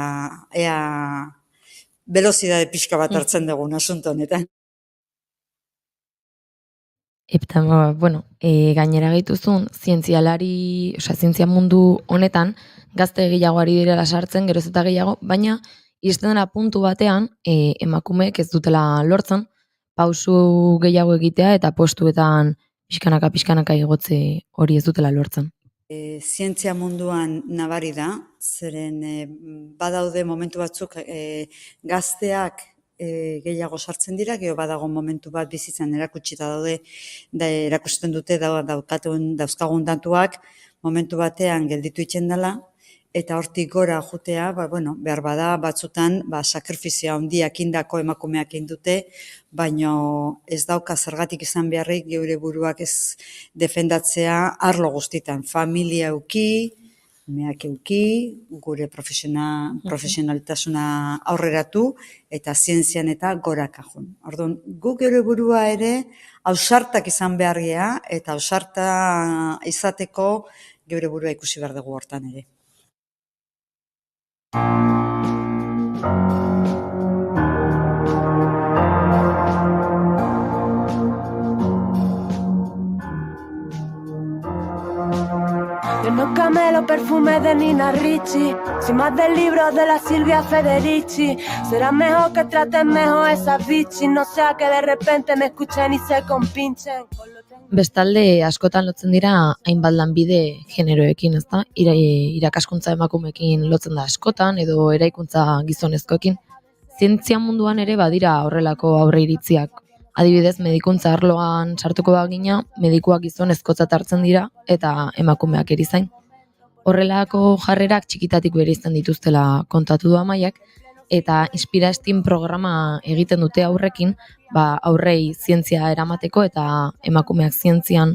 ea velozidade pixka bat hartzen dugun asunto honetan. Eta, bueno, gainera gehituzun, zientzia mundu honetan, gazte gehiago ari direla sartzen, geroz eta gehiago, baina iristen dena puntu batean, emakumeek ez dutela lortzen, pausu gehiago egitea eta postuetan pixkanaka igotze hori ez dutela lortzen. Zientzia munduan nabari da, zeren badaude momentu batzuk gazteak gehiago sartzen dira, gero badago momentu bat bizitzan erakutsita daude, erakusten dute dauzkagun datuak, momentu batean gelditu itzen dela, eta hortik gora jutea, behar bada batzutan sakrifizioa handiak indako emakumeak indute, baino ez dauka zergatik izan beharrik geure buruak ez defendatzea arlo guztitan, familia euki, meak euki, gure profesionaltasuna aurreratu eta zientzian eta goraka jun. Orduan, guk geure burua ere ausartak izan behar gea eta ausarta izateko geure burua ikusi behar dugu hortan ere. Yo no camelo perfume de Nina Ricci, soy más del libro de la Silvia Federici. Será mejor que traten mejor esas bichis, no sea que de repente me escuchen y se compinchen. Bestalde askotan lotzen dira hainbat lanbide generoekin, ezta? Irakaskuntza emakumeekin lotzen da askotan edo eraikuntza gizonezkoekin. Zientzia munduan ere badira horrelako aurreiritziak. Adibidez, medikuntza arloan sartuko bagina, medikuak gizonezkotzat hartzen dira eta emakumeak erizain. Horrelako jarrerak txikitatik bereizten dituztela kontatu du Amaiak, eta Inspira STEAM programa egiten dute aurrekin, aurrei zientzia eramateko eta emakumeak zientzian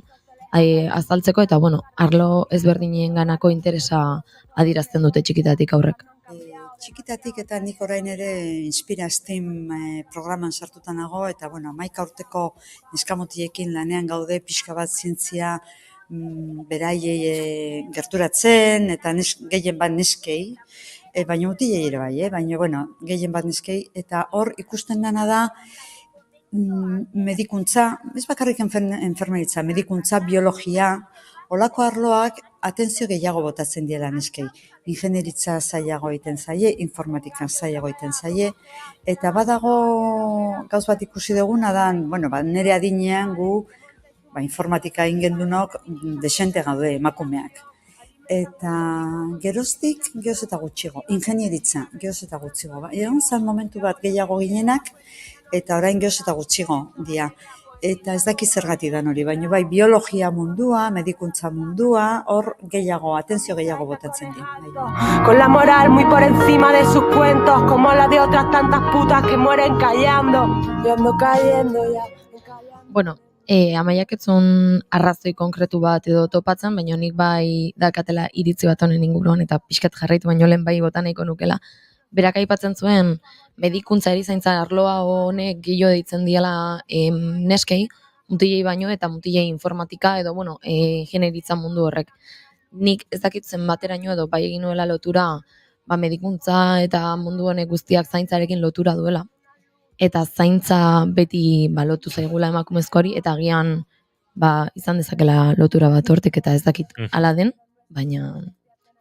azaltzeko, eta arlo ezberdinenganako interesa adierazten dute txikitatik aurrek. Txikitatik eta nik orain ere Inspira STEAM programan sartuta nago, eta 11 urteko neskamotiekin lanean gaude pixka bat zientzia beraiei gerturatzen, eta gehien bat neskei, baina mutilei ere bai, baina gehien bat neskei, eta hor ikusten dena da medikuntza, ez bakarrik enfermeritza, medikuntza, biologia, olako arloak atentzio gehiago botatzen diela neskei. Ingenieritza zailago egiten zaie, informatika zailago egiten zaie, eta badago gauz bat ikusi duguna da, nire adinean gu informatika ingendunok desente gaude emakumeak. Eta geroztik gehoz eta gutxigo, ingenieritza gehoz eta gutxigo. Egon zan momentu bat gehiago ginenak, eta orain gehoz eta gutxigo dia. Eta ez daki zergatik dan hori, baina bai biologia mundua, medikuntza mundua, hor gehiago, atentzio gehiago botatzen dira. Con la moral muy por encima de sus cuentos, como la de otras tantas putas que mueren callando. Yo ando cayendo ya. Amaiak etzun arrazoi konkretu bat edo topatzen, baina nik bai dakatela iritzi bat honen inguruan, eta pixkat jarraitu baino lehen bai bota nahiko nukela. Berak aipatzen zuen, medikuntza erizaintza arloa honek gehiago deitzen diela neskei, mutilei baino eta mutilei informatika edo, ingenieritza mundu horrek. Nik ez dakitzen bateraino edo bai egin nuela lotura, medikuntza eta mundu honek guztiak zaintzarekin lotura duela. Eta zaintza beti lotu zaigula emakumezkoari, eta agian izan dezakela lotura bat hortik, eta ez dakit ala den, baina...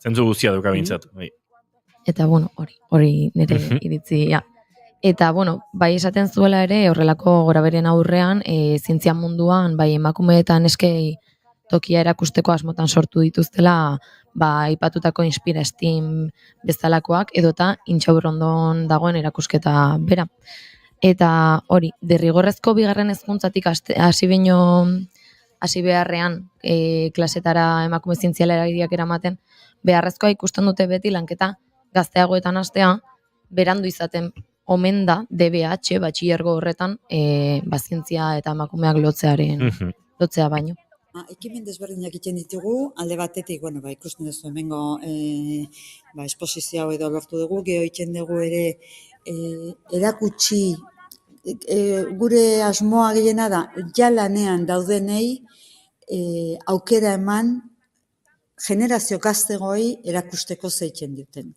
Zentzu guztia duka bintzat, bai. Eta, hori nire iritzia. Eta, bai esaten zuela ere, horrelako goraberen aurrean, zientzia munduan, bai emakume eta neskei tokia erakusteko asmotan sortu dituztela, aipatutako Inspira STEAM bezalakoak, edota Intxaurrondon dagoen erakusketa bera. Eta hori, derrigorrezko bigarren hezkuntzatik hasi beharrean klasetara emakume zientzialariak eramaten, beharrezkoa ikusten dute beti lanketa gazteagoetan hastea, berandu izaten omen da DBH, batxilergo horretan, zientzia eta emakumeak lotzea baino. Ekimen desberdinak egiten ditugu, alde batetik, ikusten duzu hemengo esposizio edo lortu dugu, geho egiten dugu ere erakutsi, gure asmoa gehiena da, lanean daudenei aukera eman generazio gaztegoi erakusteko zeitzen duten.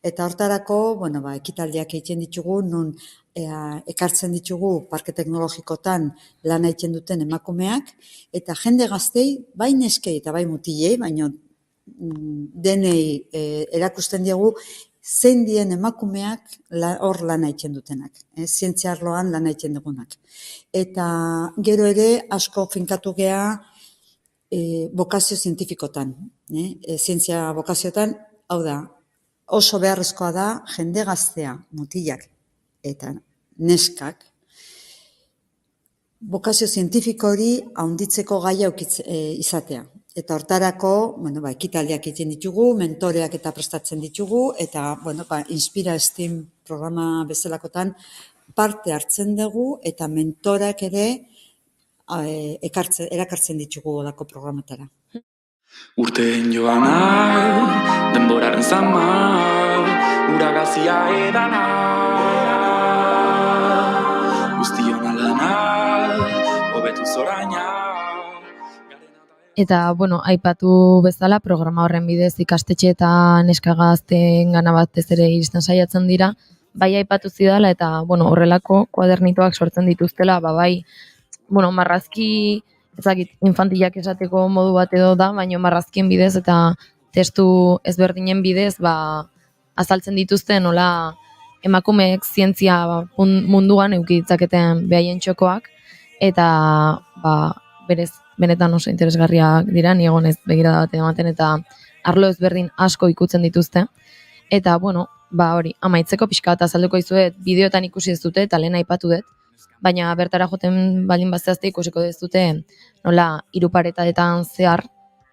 Eta hortarako, ekitaldiak egiten ditugu, nun ekartzen ditugu parke teknologikotan lan egiten duten emakumeak, eta jende gaztei, bai neskei eta bai mutilei, baina denei erakusten diegu, zein dien emakumeak hor lan egiten dutenak, zientzia arloan lan egiten dugunak. Eta gero ere asko finkatu gea bokazio zientifikotan, zientzia bokaziotan, hau da, oso beharrezkoa da jende gaztea, mutilak eta neskak, bokazio zientifiko hori haunditzeko gaia izatea. Eta hortarako, ekitaldiak egiten ditugu, mentoreak eta prestatzen ditugu, eta, Inspira Steam programa bezalakotan parte hartzen dugu, eta mentorak ere erakartzen ditugu olako programatara. Urteen joana, denboraren zama, uragazia edana, guztion alana, hobetu zoraina. Eta, aipatu bezala, programa horren bidez ikastetxe eta neska gazteen gana batez ere iristen saiatzen dira, bai aipatu zidala eta, horrelako kuadernitoak sortzen dituztela, bai, marrazki, ezakit, infantilak esateko modu bat edo da, baina marrazkien bidez eta testu ezberdinen bidez, azaltzen dituzten, nola emakumeek zientzia munduan eukiditzaketen behaien txokoak, eta, berez, benetan oso interesgarriak dira, ni egon ez begirada bat ematen, eta arlo ezberdin asko ikutzen dituzte. Eta, hori, amaitzeko pixka bat azalduko izuet, bideotan ikusi ez dute, eta lehen aipatu dut, baina bertara joten baldin bazteazte ikusiko ez dute, nola, 3 paretatetan zehar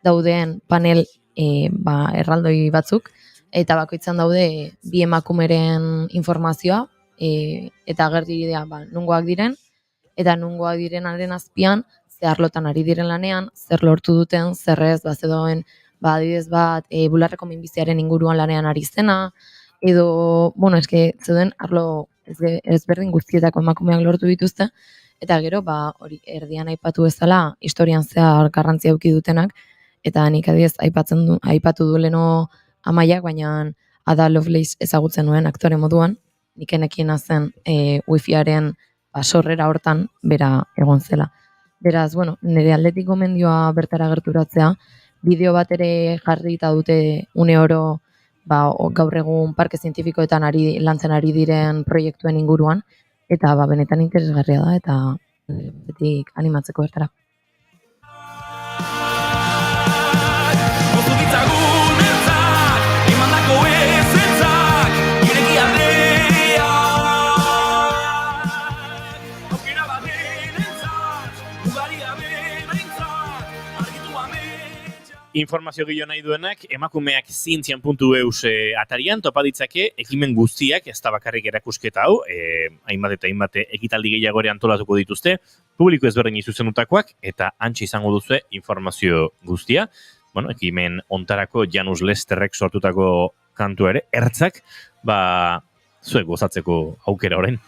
dauden panel erraldoi batzuk, eta bakoitzan daude 2 emakumeren informazioa, eta agertidea nungoak diren, eta nungoak direnaren azpian, zer lotan ari diren lanean, zer lortu duten, zerrez, zedoen, adibidez bat, bularreko minbiziaren inguruan lanean ari zena, edo, zeuden arlo ezberdin guztietako emakumeak lortu dituzte, eta gero, hori erdian aipatu bezala, historian zehar garrantzia eduki dutenak, eta nik adibidez aipatu du leno Amaiak, baina Ada Lovelace ezagutzen nuen aktore moduan, nik enekiena zen wifiaren sorrera hortan bera egon zela. Beraz, nire aldetik gomendioa bertara gerturatzea, bideo bat ere jarrita dute une oro gaur egun parke zientifikoetan lantzen ari diren proiektuen inguruan, eta benetan interesgarria da, eta betik animatzeko bertara. Informazio gehiago nahi duenak, emakumeak zientzian.eus atarian topa ditzake ekimen guztiak, ez da bakarrik erakusketa hau, hainbat eta hainbat ekitaldi gehiago ere antolatuko dituzte, publiko ezberdin izuzenutakoak, eta antxe izango duzu informazio guztia. Ekimen ontarako Janus Lesterrek sortutako kantu ere, ertzak, zuek gozatzeko aukera orain.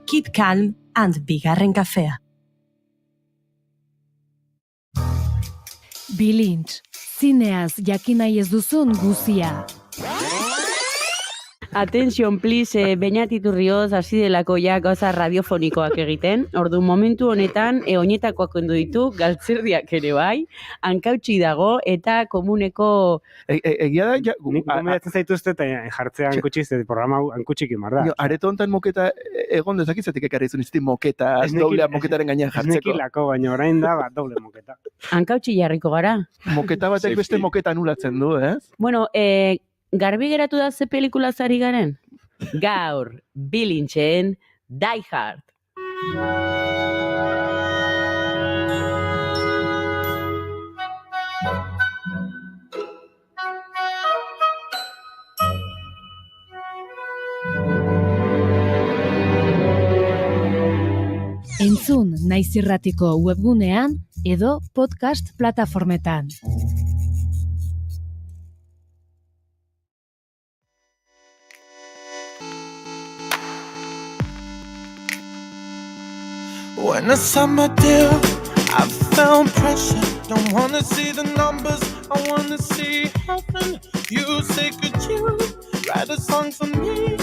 Keep calm and bigarren kafea. Bilintz, zineaz jakin nahi ez duzun guzia. Attention, please, Beñat Iturrioz hasi delako ja gauza radiofonikoak egiten. Ordu momentu honetan, oinetakoak ondo ditu, galtzerdiak ere bai, hankautsi dago eta komuneko... Egia da, gomendatzen zaituzte eta jartzea hankutsi, programa hankutsik imar da. Areto honetan moketa egon dezakitzatik ekarrizun izti moketa, doblea moketaren gainean jartzeko. Nekilako, baina orain da, doble moketa. Hankautsi jarriko gara. Moketa batek beste moketa anulatzen du, ez? Bueno, garbi geratu da ze pelikula zari garen? Gaur, Bilintzen, Die Hard. Entzun Naiz Irratiko webgunean edo podcast plataformetan. When the summer deal, I found pressure. Don't wanna see the numbers, I wanna see heaven. You say, could you write a song for me?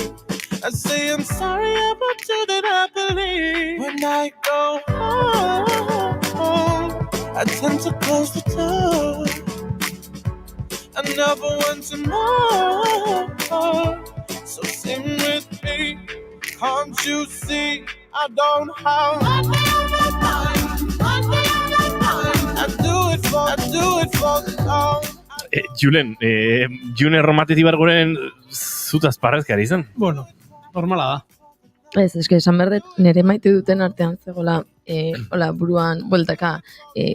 I say, I'm sorry about you that I believe. When I go home, I tend to close the door. I never want to know. So sing with me, can't you see? I don't have one day on my mind, one day on my mind. I do it for the town. Julen, June erromateti bargoren zutaz parrezkari izan? Bueno, normala da. Ez, eske esan berdet, nire maite duten artean zegoela, hola, buruan, bueltaka,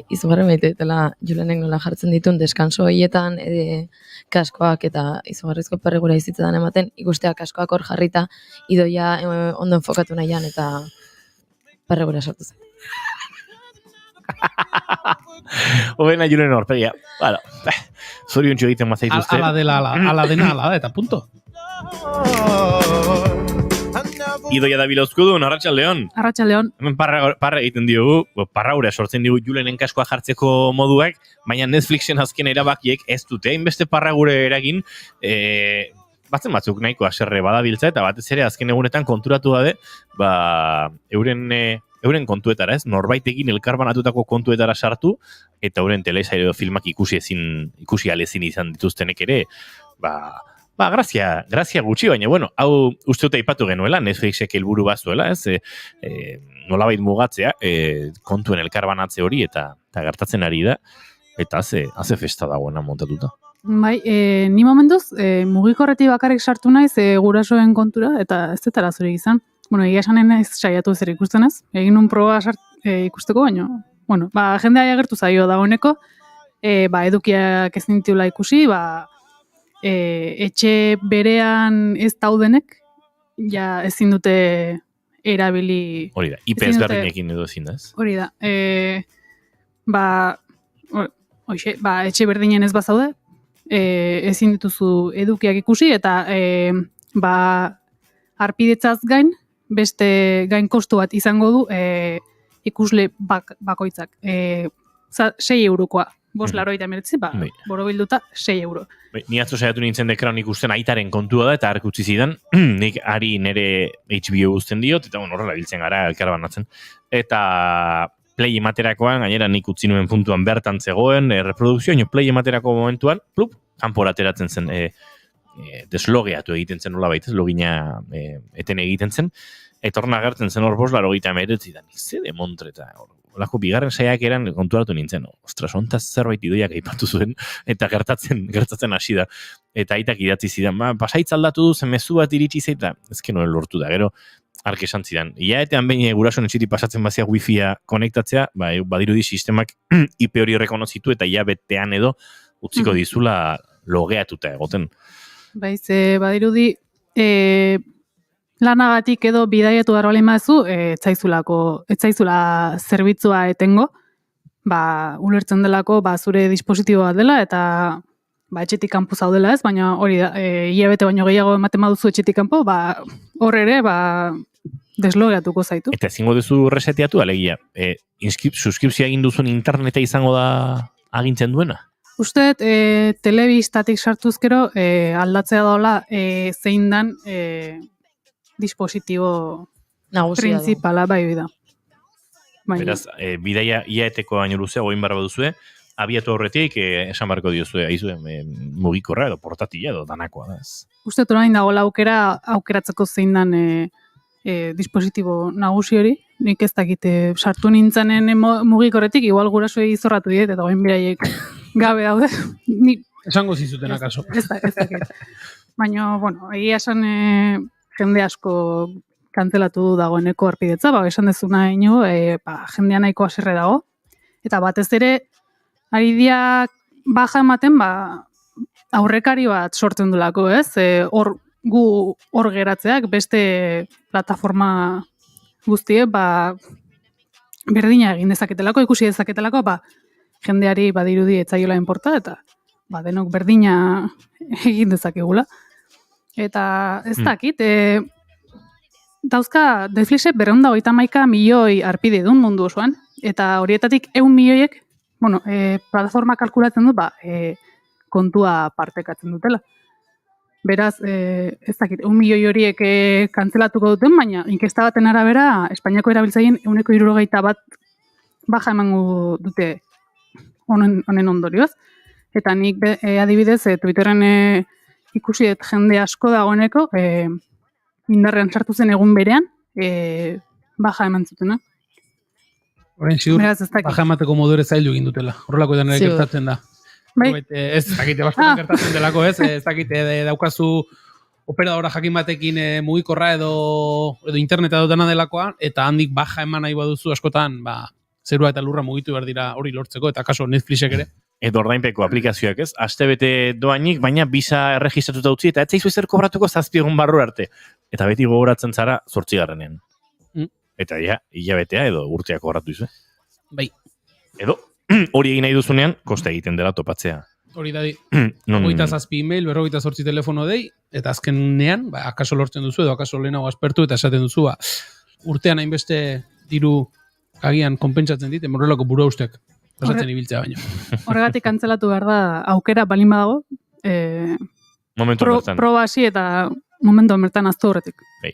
izugarri maite dutela Julenen nola jartzen ditun deskanso horietan, kaskoak eta izugarrizko perregura izitzetan ematen, ikustea kaskoak hor jarrita, idoia ondo enfokatu nahian eta perregura sortu zen. Hobena Julen horpegia. Bueno, zorion egiten mazaituzte. Ala dena, eta punto. Idoia da bilauzkudun, Arratsaldeon. Arratsaldeon. Hemen parra egiten diogu, parraura sortzen digu Julenen kaskoa jartzeko moduak, baina Netflixen azken erabakiek ez dute, hainbeste parragure eragin, batzen batzuk nahiko haserre badabiltza, eta batez ere azken egunetan konturatu dade, euren kontuetara, ez? Norbaitekin elkarbanatutako kontuetara sartu, eta euren telesail edo filmak ikusi alezin izan dituztenek ere, grazia gutxi, baina, bueno, hau uste dut aipatu genuela, Netflixek helburu bazuela, ez? Nolabait mugatzea, kontuen elkarbanatze hori, eta gertatzen ari da, eta haze festa dagoena montatuta. Bai, ni momentuz, mugikorreti bakarrik sartu naiz gurasoen kontura, eta ez dut arazorik izan. Bueno, egia esanen ez saiatu zer ikusten ez. Egin un proba ikusteko, baina, bueno, jendea agertu zaio dagoeneko, edukiak ez ditula ikusi, etxe berean ez daudenek, ja ezin dute erabili... Hori da, IP ezberdinekin edo ezin da ez? Hori da, etxe berdinen ez bazaude, ezin dituzu edukiak ikusi, eta harpidetzaz gain, beste gain kostu bat izango du ikusle bakoitzak. 6 eurokoa. 5,89, borobilduta 6 euro. Ni atzo saiatu nintzen dekran ikusten aitaren kontua da, eta ark utzi zidan, nik ari nire HBO uzten diot, eta horrela biltzen gara, elkarbanatzen. Eta play ematerakoan, gainera nik utzi nuen puntuan bertan zegoen, reprodukzioa, play ematerako momentuan, kanpora ateratzen zen, deslogeatu egiten zen nola baitez, logina eten egiten zen, eta horren agertzen zen hor 5,89 da, nik ze demontre, eta olako bigarren saiak eran konturatu nintzen, ostras, ontaz zerbait idoiak aipatu zuen, eta gertatzen hasi da, eta aitak idatzi zidan, pasaitz aldatu du, mezu bat iritsi zeita, ezken noren lortu da, gero, ark esan zidan, iaetean behin gurasoen etxetik pasatzen bazia wifia konektatzea, badirudi sistemak IP hori rekonozitu, eta iabetean edo utziko dizula logeatuta egoten. Baiz, badirudi, lanagatik edo bidaiatu behar bali mazu, etzaizula zerbitzua etengo, ulertzen delako, zure dispositibo bat dela, eta etxetik kanpo zaudela ez, baina hori da, hilabete baino gehiago ematen baduzu etxetik kanpo, hor ere, deslogeatuko zaitu. Eta ezingo duzu reseteatu, alegia, suskripzioa egin duzun interneta izango da agintzen duena? Uste, telebistatik sartuzkero aldatzea daola zein dan dispositibo principala, da. Beraz, bidaia iaeteko baino luzea, goin barra baduzue, abiatu horretik esan barko diozue, mugikorra edo portatila edo danakoa da ez. Uste, orain dagoela aukeratzeko zein dan dispositibo nagusi hori, nik ez dakite sartu nintzanen mugikorretik, igual gurasoei izorratu diet, eta goin biraiek gabe daude. Esango zizuten akaso. Ez dakit. Baina, bueno, egia esan jende asko kantzelatu dagoeneko harpidetza, esan dezuna ino, jendea nahiko haserre dago, eta batez ere, ari dia baja ematen, aurrekari bat sortzen dulako, ez? Hor geratzeak, beste plataforma guztie, berdina egin dezaketelako, ikusi dezaketelako, jendeari badirudi etzaiola enporta, eta denok berdina egin dezakegula. Eta ez dakit, dauzka Netflixek 231 milioi arpide dun mundu osoan, eta horietatik 100 milioiek, plataforma kalkulatzen du, kontua partekatzen dutela. Beraz, ez dakit, 1 milioi horiek kantzelatuko duten, baina inkesta baten arabera, Espainiako erabiltzaileen 161 baja emango dute honen ondorioz. Eta nik adibidez, Twitterren ikusi dut jende asko dagoeneko, indarrean sartu zen egun berean, baja eman zutena. Horren ziur, baja emateko modu ere zaildu egin dutela. Horrelako edan ere gertatzen da. Ez dakite baskotan gertatzen delako, ez dakite daukazu operadora jakin batekin mugikorra edo interneta dutena delakoa, eta handik baja eman nahi baduzu askotan, zerua eta lurra mugitu behar dira hori lortzeko, eta kaso Netflixek ere. Edo ordainpeko aplikazioak ez, astebete doainik, baina bisa erregistratuta utzi, eta etzaizu ezer kobratuko 7 egun barru arte. Eta beti gogoratzen zara 8. Eta hilabetea edo urteak kobratu izu. Bai. Edo, hori egin nahi duzunean, koste egiten dela topatzea. Hori da di. 27 email, 48 telefono dei, eta azkenean, akaso lortzen duzu, edo akaso lehenago aspertu, eta esaten duzu, urtean hainbeste diru agian konpentsatzen dit, horrelako burua ustek. Pasatzen ibiltzea baino. Horregatik kantzelatu behar da aukera balin badago. Proba hasi eta momentu mertan aztu horretik. Bai.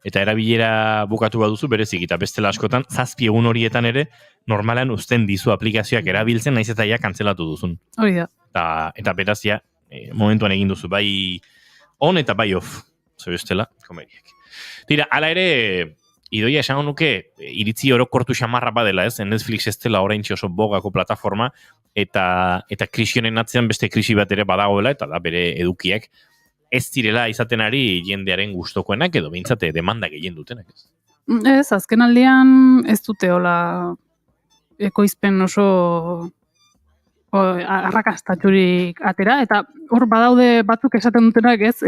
Eta erabilera bukatu baduzu berezik, eta bestela askotan, 7 egun horietan ere, normalan uzten dizu aplikazioak erabiltzen, naiz eta ja kantzelatu duzun. Hori da. Eta beraz ja, momentuan egin duzu, bai on eta bai off. Zer bestela, komeriak. Tira, ala ere... Idoia esango nuke, iritzi orokortu xamarra badela, ez? Netflix ez dela orain oso bogako plataforma, eta krisionen atzean beste krisi bat ere badagoela, eta da bere edukiak ez direla izaten ari jendearen gustokoenak, edo behintzate demanda gehien dutenak, ez? Ez, azken aldian ez dute hola ekoizpen oso arrakastatxurik atera, eta hor badaude batzuk esaten dutenak, ez?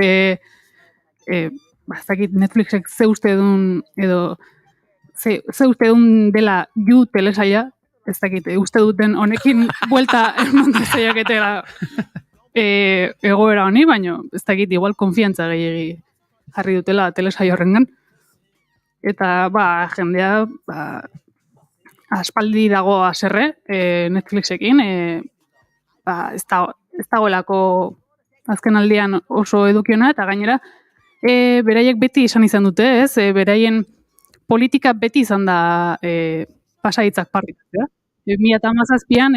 Ez dakit Netflixek ze uste duen edo ze uste duen dela telesaila, ez dakit uste duten honekin buelta eman zaiaketela egoera honi, baina ez dakit igual konfiantza gehiagi jarri dutela telesaila horrengan. Eta jendea aspaldi dago haserre Netflixekin, ez dagoelako azken aldian oso edukiona, eta gainera beraiek beti izan dute, ez? Beraien politika beti izan da pasaitzak parritatzea. 2017an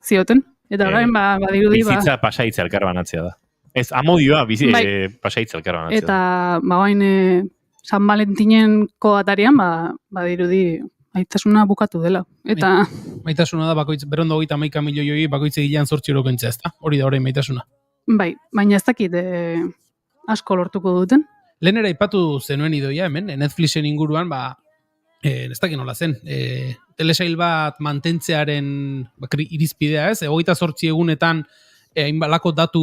zioten, eta orain badirudi bizitza pasaitza elkarbanatzea da. Ez, amodioa pasaitza elkarbanatzea da. Eta bagoin San Valentinenko atarian badirudi maitasuna bukatu dela. Eta maitasuna da berondo 31 milioi bakoitze gilean 8 euro kentzea, ezta? Hori da orain maitasuna. Bai, baina ez dakit asko lortuko duten. Lehenera aipatu zenuen Idoia hemen, Netflixen inguruan, ez dakit nola zen, telesail bat mantentzearen irizpidea, ez? 28 egunetan hainbalako datu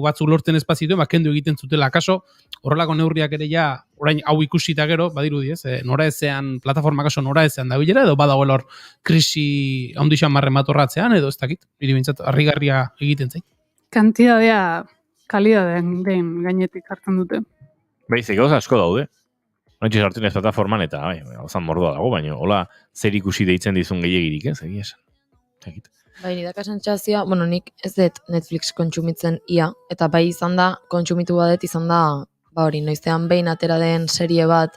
batzuk lortzen espazituen, kendu egiten zutela kaso, horrelako neurriak ere ja, orain hau ikusita gero, badirudi, ez? Noraezean, plataforma kaso noraezean da bilera, edo badagoela hor krisi ondixan marrematorratzean, edo ez dakit, iribentzat, harrigarria egiten zait. Kantidadea kalidadean den gainetik hartzen dute. Baizik, gauza asko daude. Noitxe sartzen ez plataforman eta gauzan mordoa dago, baina hola zer ikusi deitzen dizun gehiagirik, ez? Egia esan. Bai, nidaka sentsazioa, nik ez dut Netflix kontsumitzen ia, eta bai izan da, kontsumitu badet izan da, hori, noiztean behin atera den serie bat,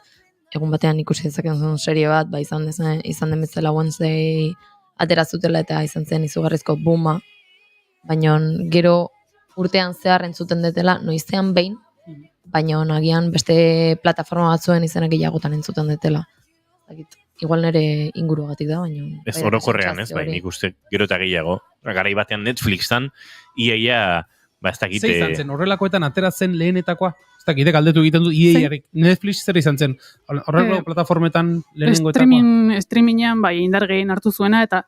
egun batean ikusi dezaken zen serie bat, izan den bezala Wednesday atera zutela eta izan zen izugarrizko booma, baina gero urtean zehar entzuten detela, noizean behin, baina agian beste plataforma batzuen izenak gehiagotan entzuten detela. Igual nire inguruagatik da, baina... Ez orokorrean, ez, nik uste gero eta gehiago. Garai batean Netflixan, iaia, ez dakite... Zer izan zen, horrelakoetan ateratzen lehenetakoa? Ez dakite, galdetu egiten du, iaia, Netflix zer izan zen? Horrelako plataformetan lehenengo etakoa? Streamingean, indar gehien hartu zuena, eta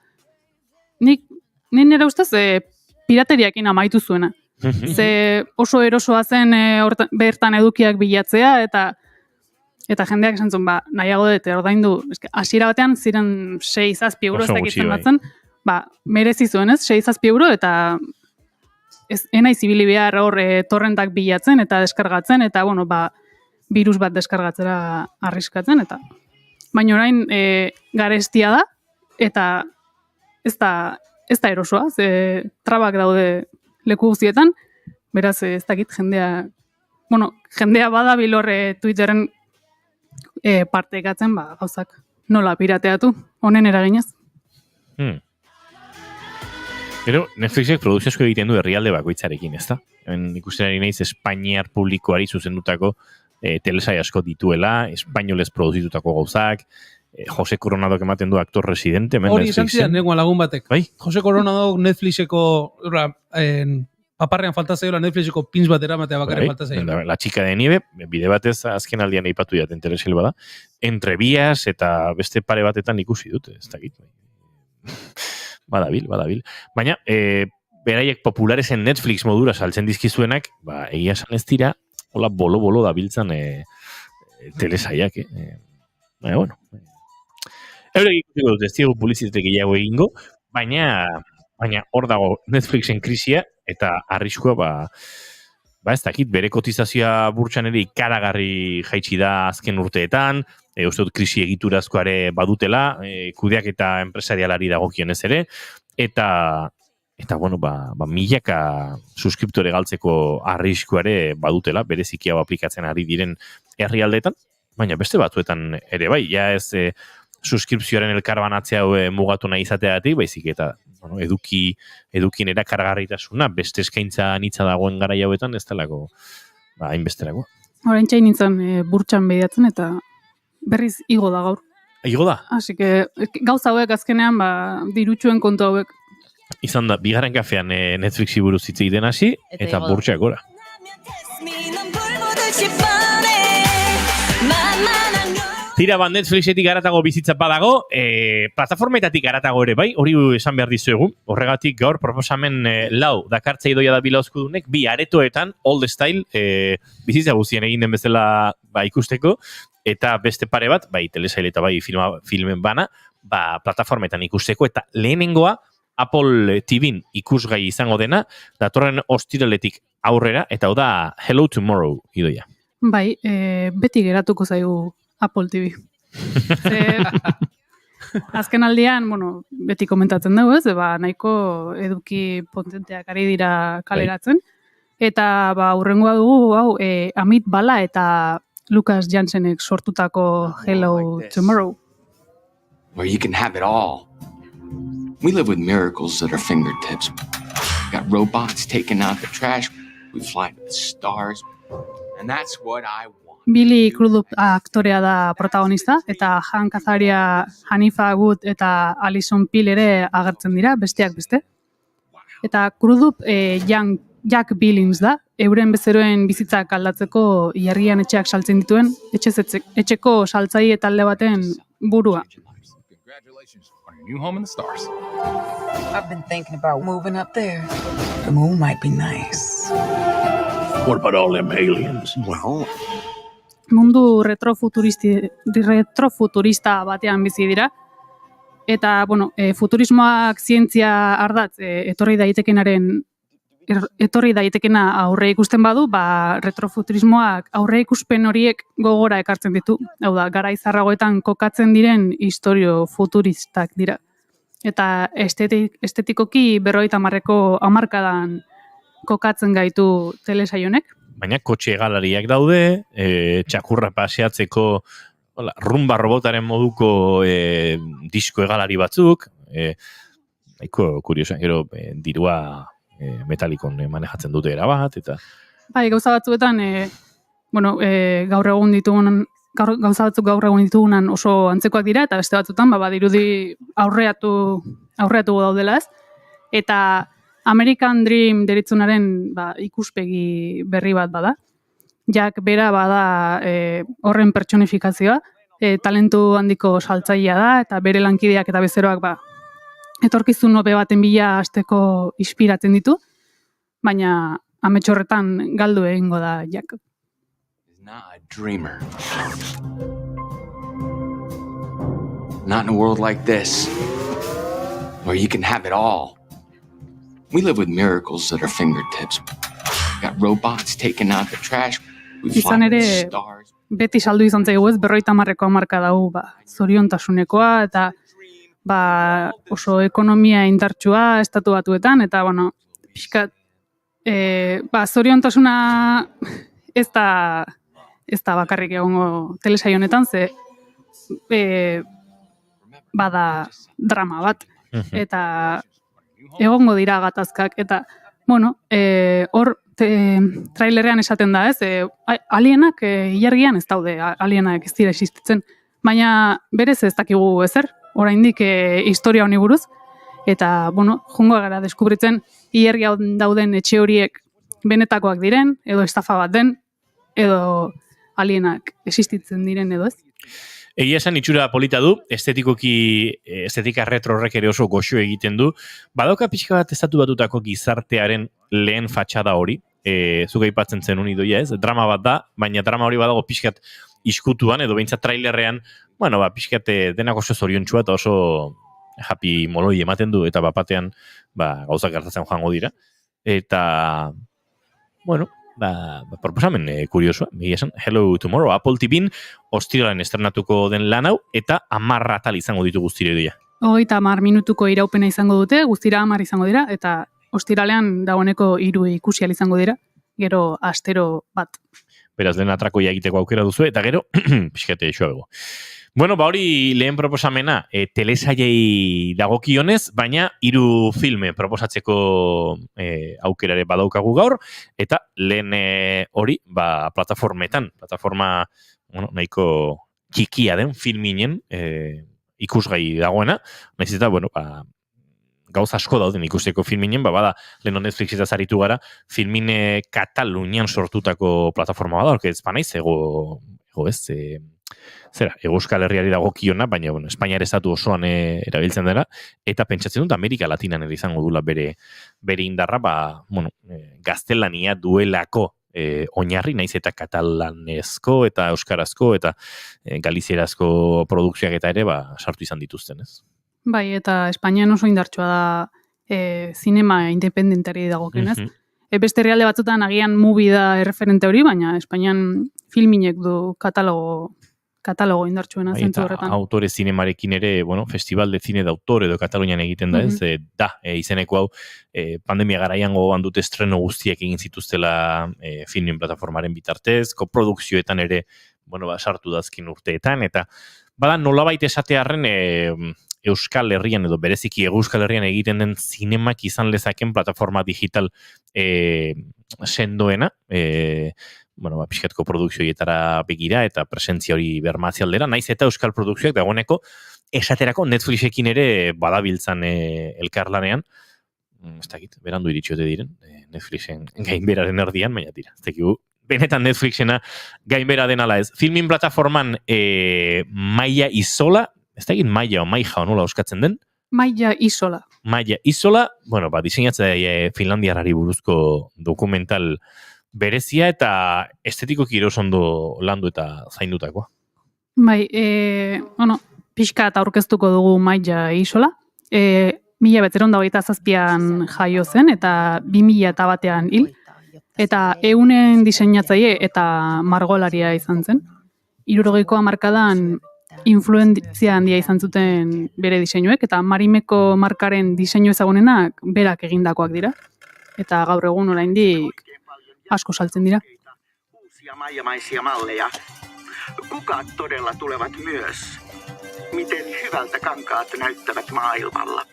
nik nire ustez pirateriakin amaitu zuena. Ze oso erosoa zen bertan edukiak bilatzea, eta Eta jendeak esan zuen, nahiago dut, ordaindu, hasiera batean ziren 6-7 euro, ez dakitzen batzen, merezi zuen, ez? 6-7 euro, eta enaiz ibili behar hor torrentak bilatzen, eta deskargatzen, eta, virus bat deskargatzera arriskatzen, eta baina orain garestia da, eta ez da erosoa, trabak daude leku guztietan, beraz ez dakit jendea badabil horre Twitterren partekatzen, gauzak nola pirateatu, honen eraginez. Pero Netflixek produkzio asko egiten du herrialde bakoitzarekin, ezta? Hemen ikusten ari naiz Espainiar publikoari zuzendutako telesai asko dituela, espainolez produzitutako gauzak, Jose Coronadok ematen du aktor residente, hemen Netflixen. Hori izan zidan, nengoan lagun batek. Bai? Jose Coronadok Netflixeko, paparrean falta zaiola Netflixeko pins bat eramatea bakarren falta zaiola. La chica de nieve, bide batez azken aldian aipatu jaten telesil bada, entre vías eta beste pare batetan ikusi dute, ez dakit. Badabil. Baina, beraiek popularesen Netflix modura saltzen dizkizuenak, egia esan ez dira, hola bolo-bolo dabiltzan telesaiak, Baina, bueno. Eure ikusiko dut, ez diegu publizitate gehiago egingo, baina hor dago Netflixen krisia, eta arriskua, ez dakit, bere kotizazioa burtsan ere ikaragarri jaitsi da azken urteetan, uste dut krisi egiturazkoare badutela, kudeak eta enpresarialari dagokionez ere, eta milaka suskriptore galtzeko arriskuare badutela, bereziki hau aplikatzen ari diren herrialdeetan, baina beste batzuetan ere bai, ja ez suskripzioaren elkarbanatzea mugatu nahi izateagatik, baizik eta edukin erakargarritasuna, beste eskaintza anitza dagoen garai hauetan, ez delako hainbesterako. Horain txain nintzen burtsan behiatzen, eta berriz igo da gaur. Igo da? Así que gauza hauek azkenean, dirutxuen kontu hauek. Izan da, bigarren kafean Netflixi buruz hitz egiten hasi, eta burtsak gora. Tira Netflixetik garatago bizitza badago, plataformetatik garatago ere bai, hori esan behar dizuegu, horregatik gaur proposamen lau dakartzea idoia da bilauzkudunek, bi aretoetan, old style, bizitza guztien egin den bezala ikusteko, eta beste pare bat, bai telesail eta bai filmen bana, plataformetan ikusteko, eta lehenengoa Apple TVn ikusgai izango dena, datorren ostiraletik aurrera, eta hau da Hello Tomorrow idoia. Bai, beti geratuko zaigu Apple TV. Azken aldian, beti komentatzen dugu, ez? Nahiko eduki potenteak ari dira kaleratzen. Eta hurrengoa dugu, Amit Bala eta Lucas Jansenek sortutako Hello Tomorrow. Where you can have it all. We live with miracles at our fingertips. We got robots taking out the trash. We fly to the stars. And that's what I want. Billy Crudup aktorea da protagonista, eta Hank Azaria, Hanifa Wood eta Alison Peel ere agertzen dira, besteak beste. Eta Crudup Jack Billings da, euren bezeroen bizitzak aldatzeko jarrian etxeak saltzen dituen, etxeko saltzaile talde baten burua. New home in the stars. I've been thinking about moving up there. The moon might be nice. What about all them aliens? Well, mundu retrofuturista batean bizi dira. Eta, futurismoak zientzia ardatz etorri daitekena aurre ikusten badu, retrofuturismoak aurre ikuspen horiek gogora ekartzen ditu. Hau da, garai zarragoetan kokatzen diren istorio futuristak dira. Eta estetikoki 50ko hamarkadan kokatzen gaitu telesaionek. Baina kotxe galariak daude, txakurra paseatzeko rumba robotaren moduko disko egalari batzuk, haiko kuriosa, gero dirua metalikon manejatzen dute erabat, eta... Gauza batzuetan, gaur egun ditugunan oso antzekoak dira, eta beste batzuetan, dirudi aurreatu daudela ez, eta American Dream deritzunaren ikuspegi berri bat bada. Jack bera bada horren pertsonifikazioa, talentu handiko saltzailea da, eta bere lankideak eta bezeroak etorkizun hobe baten bila hasteko inspiratzen ditu, baina amets horretan galdu egingo da Jack. not a dreamer. Not in a world like this, where you can have it all. We live with miracles at our fingertips. We got robots taking out the trash. We fly Izan to the ere, stars. beti saldu izan zaigu ez, 50ko marka dugu, zoriontasunekoa, eta oso ekonomia indartsua estatu batuetan, eta, bueno, pixkat, zoriontasuna ez da bakarrik egongo telesaio honetan, ze bada drama bat, eta egongo dira gatazkak, eta, bueno, hor trailerean esaten da, ez, alienak ilargian ez daude, alienak ez dira existitzen, baina berez ez dakigu ezer, oraindik historia honi buruz, eta, bueno, jungo gara deskubritzen ilargia dauden etxe horiek benetakoak diren, edo estafa bat den, edo alienak existitzen diren edo ez. Egia esan itxura polita du, estetika retro horrek ere oso goxo egiten du. Badauka pixka bat estatu batutako gizartearen lehen fatxada hori, zuk aipatzen zen honi doia ez, drama bat da, baina drama hori badago pixkat iskutuan, edo behintzat trailerrean, bueno, pixkat denak oso zoriontsua eta oso happy moloi ematen du, eta bapatean gauzak gertatzen joango dira. Eta, bueno, proposamen kuriosoa, begia esan, Hello Tomorrow, Apple TV-n ostiralean estrenatuko den lan hau, eta 10 atal izango ditu guztire doia. 30 minutuko iraupena izango dute, guztira 10 izango dira, eta ostiralean dagoeneko 3 ikusial izango dira, gero astero bat. Beraz, lehen atrakoia egiteko aukera duzu, eta gero, pixkate xoago. Bueno, hori lehen proposamena telesaiei dagokionez, baina 3 filme proposatzeko aukerare badaukagu gaur, eta lehen hori plataforma nahiko txikia den filminen ikusgai dagoena, nahiz eta, bueno, gauza asko dauden ikusteko filminen, bada lehen Netflix eta zaritu gara, filmine Katalunian sortutako plataforma bada, orke ez banaiz, ego ez, Ego Euskal Herriari dagokiona, baina, bueno, Espainiar estatu osoan erabiltzen dela, eta pentsatzen dut Amerika Latinan ere izango dula bere indarra, gaztelania duelako oinarri, naiz eta katalanezko, eta euskarazko, eta galizierazko produkzioak eta ere, sartu izan dituzten, ez? Bai, eta Espainian oso indartsua da zinema independentari dagokenez. Beste herrialde batzutan agian Movie da erreferente hori, baina Espainian filminek du katalogo indartsuena zentzu horretan. Autore zinemarekin ere, bueno, Festival de Cine de Autor edo Katalunian egiten da, ez? Izeneko hau, pandemia garaian gogoan dute estreno guztiak egin zituztela filmin plataformaren bitartez, koprodukzioetan ere, bueno, sartu dazkin urteetan, eta bada nolabait esatearren Euskal Herrian edo bereziki Euskal Herrian egiten den zinemak izan lezaken plataforma digital sendoena, pixkatko produkzioietara begira eta presentzia hori bermatzi aldera, naiz eta euskal produkzioak dagoeneko esaterako Netflixekin ere badabiltzan elkarlanean, ez dakit, berandu iritsiote diren, Netflixen gainberaren erdian, baina dira, ez dakigu, benetan Netflixena gainbera denala ez. Filmin plataforman Maia Isola, ez dakit Maia o Maija nola oskatzen den? Maia Isola. Maia Isola, diseinatzea Finlandiarrari buruzko dokumental berezia eta estetikoki ere oso ondo landu eta zaindutakoa. Bai, pixka eta aurkeztuko dugu Maia Isola. 1927an jaio zen eta 2001an hil. Eta eunen diseinatzaile eta margolaria izan zen. 60ko hamarkadan influentzia handia izan zuten bere diseinuek, eta Marimeko markaren diseinu ezagunenak berak egindakoak dira. Eta gaur egun oraindik asko saltzen dira. Uusia maijamaisia malleja. Kukat todella tulevat myös. Miten hyvältä kankaat näyttävät maailmalla.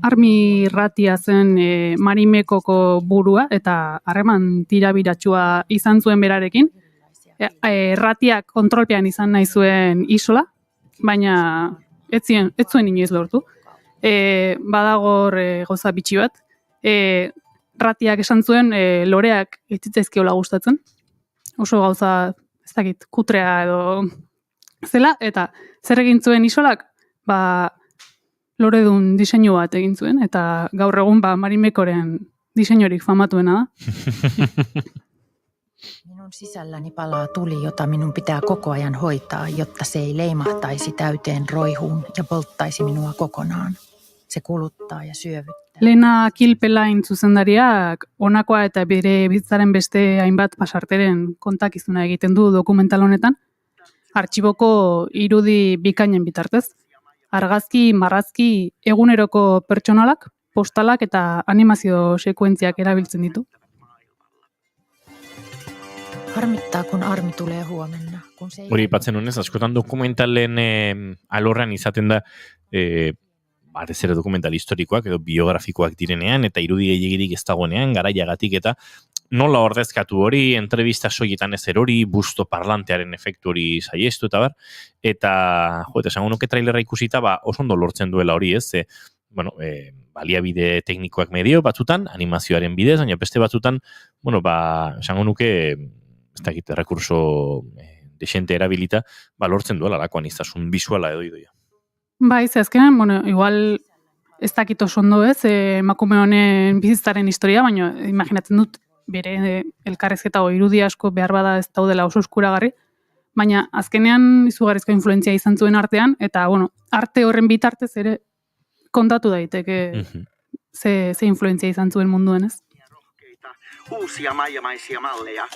Armi Ratia zen Marimekoko burua eta harreman tirabiratsua izan zuen berarekin. Ratiak kontrolpean izan nahi zuen Isola, baina ez zuen inoiz lortu. Badagor gauza bitxi bat. Ratiak esan zuen loreak etzitzaizkiola gustatzen. Oso gauza, ez dakit, kutrea edo zela, eta zer egin zuen Isolak, loredun diseinu bat egin zuen, eta gaur egun Marimekoren diseinurik famatuena da. Minun sisälläni palaa tuli, jota minun pitää koko ajan hoitaa, jotta se ei leimahtaisi täyteen roihuun ja polttaisi minua kokonaan. Se kuluttaa ja syövyttää. Lena Kilpelain zuzendariak honakoa eta bere bizitzaren beste hainbat pasarteren kontakizuna egiten du dokumental honetan, artxiboko irudi bikainen bitartez. Argazki, marrazki, eguneroko pertsonalak, postalak eta animazio sekuentziak erabiltzen ditu. Harmittaa, kun armi tulee huomenna. Hori ipatzen honez, askotan dokumentalen alorran izaten da batez ere dokumental historikoak edo biografikoak direnean eta irudi gehiagirik ez dagoenean, garaiagatik eta nola ordezkatu hori, entrevista soietan ez erori, busto parlantearen efektu hori saiestu eta bar, eta esango nuke trailerra ikusita oso ondo lortzen duela hori ez, baliabide teknikoak medio batzutan, animazioaren bidez, baina beste batzutan, esango nuke, ez dakit, rekurso desente erabilita, lortzen duela lakoan iztasun visuala edo idoia. Bai, azkenan, igual ez dakit oso ondo ez, emakume honen bizitzaren historia, baina imaginatzen dut bere elkarrezketa irudi asko behar bada ez daudela oso eskuragarri, baina azkenean izugarrizko influentzia izan zuen artean, eta arte horren bitartez ere kontatu daiteke ze influentzia izan zuen munduan ez. Uusia maijamaisia malleja.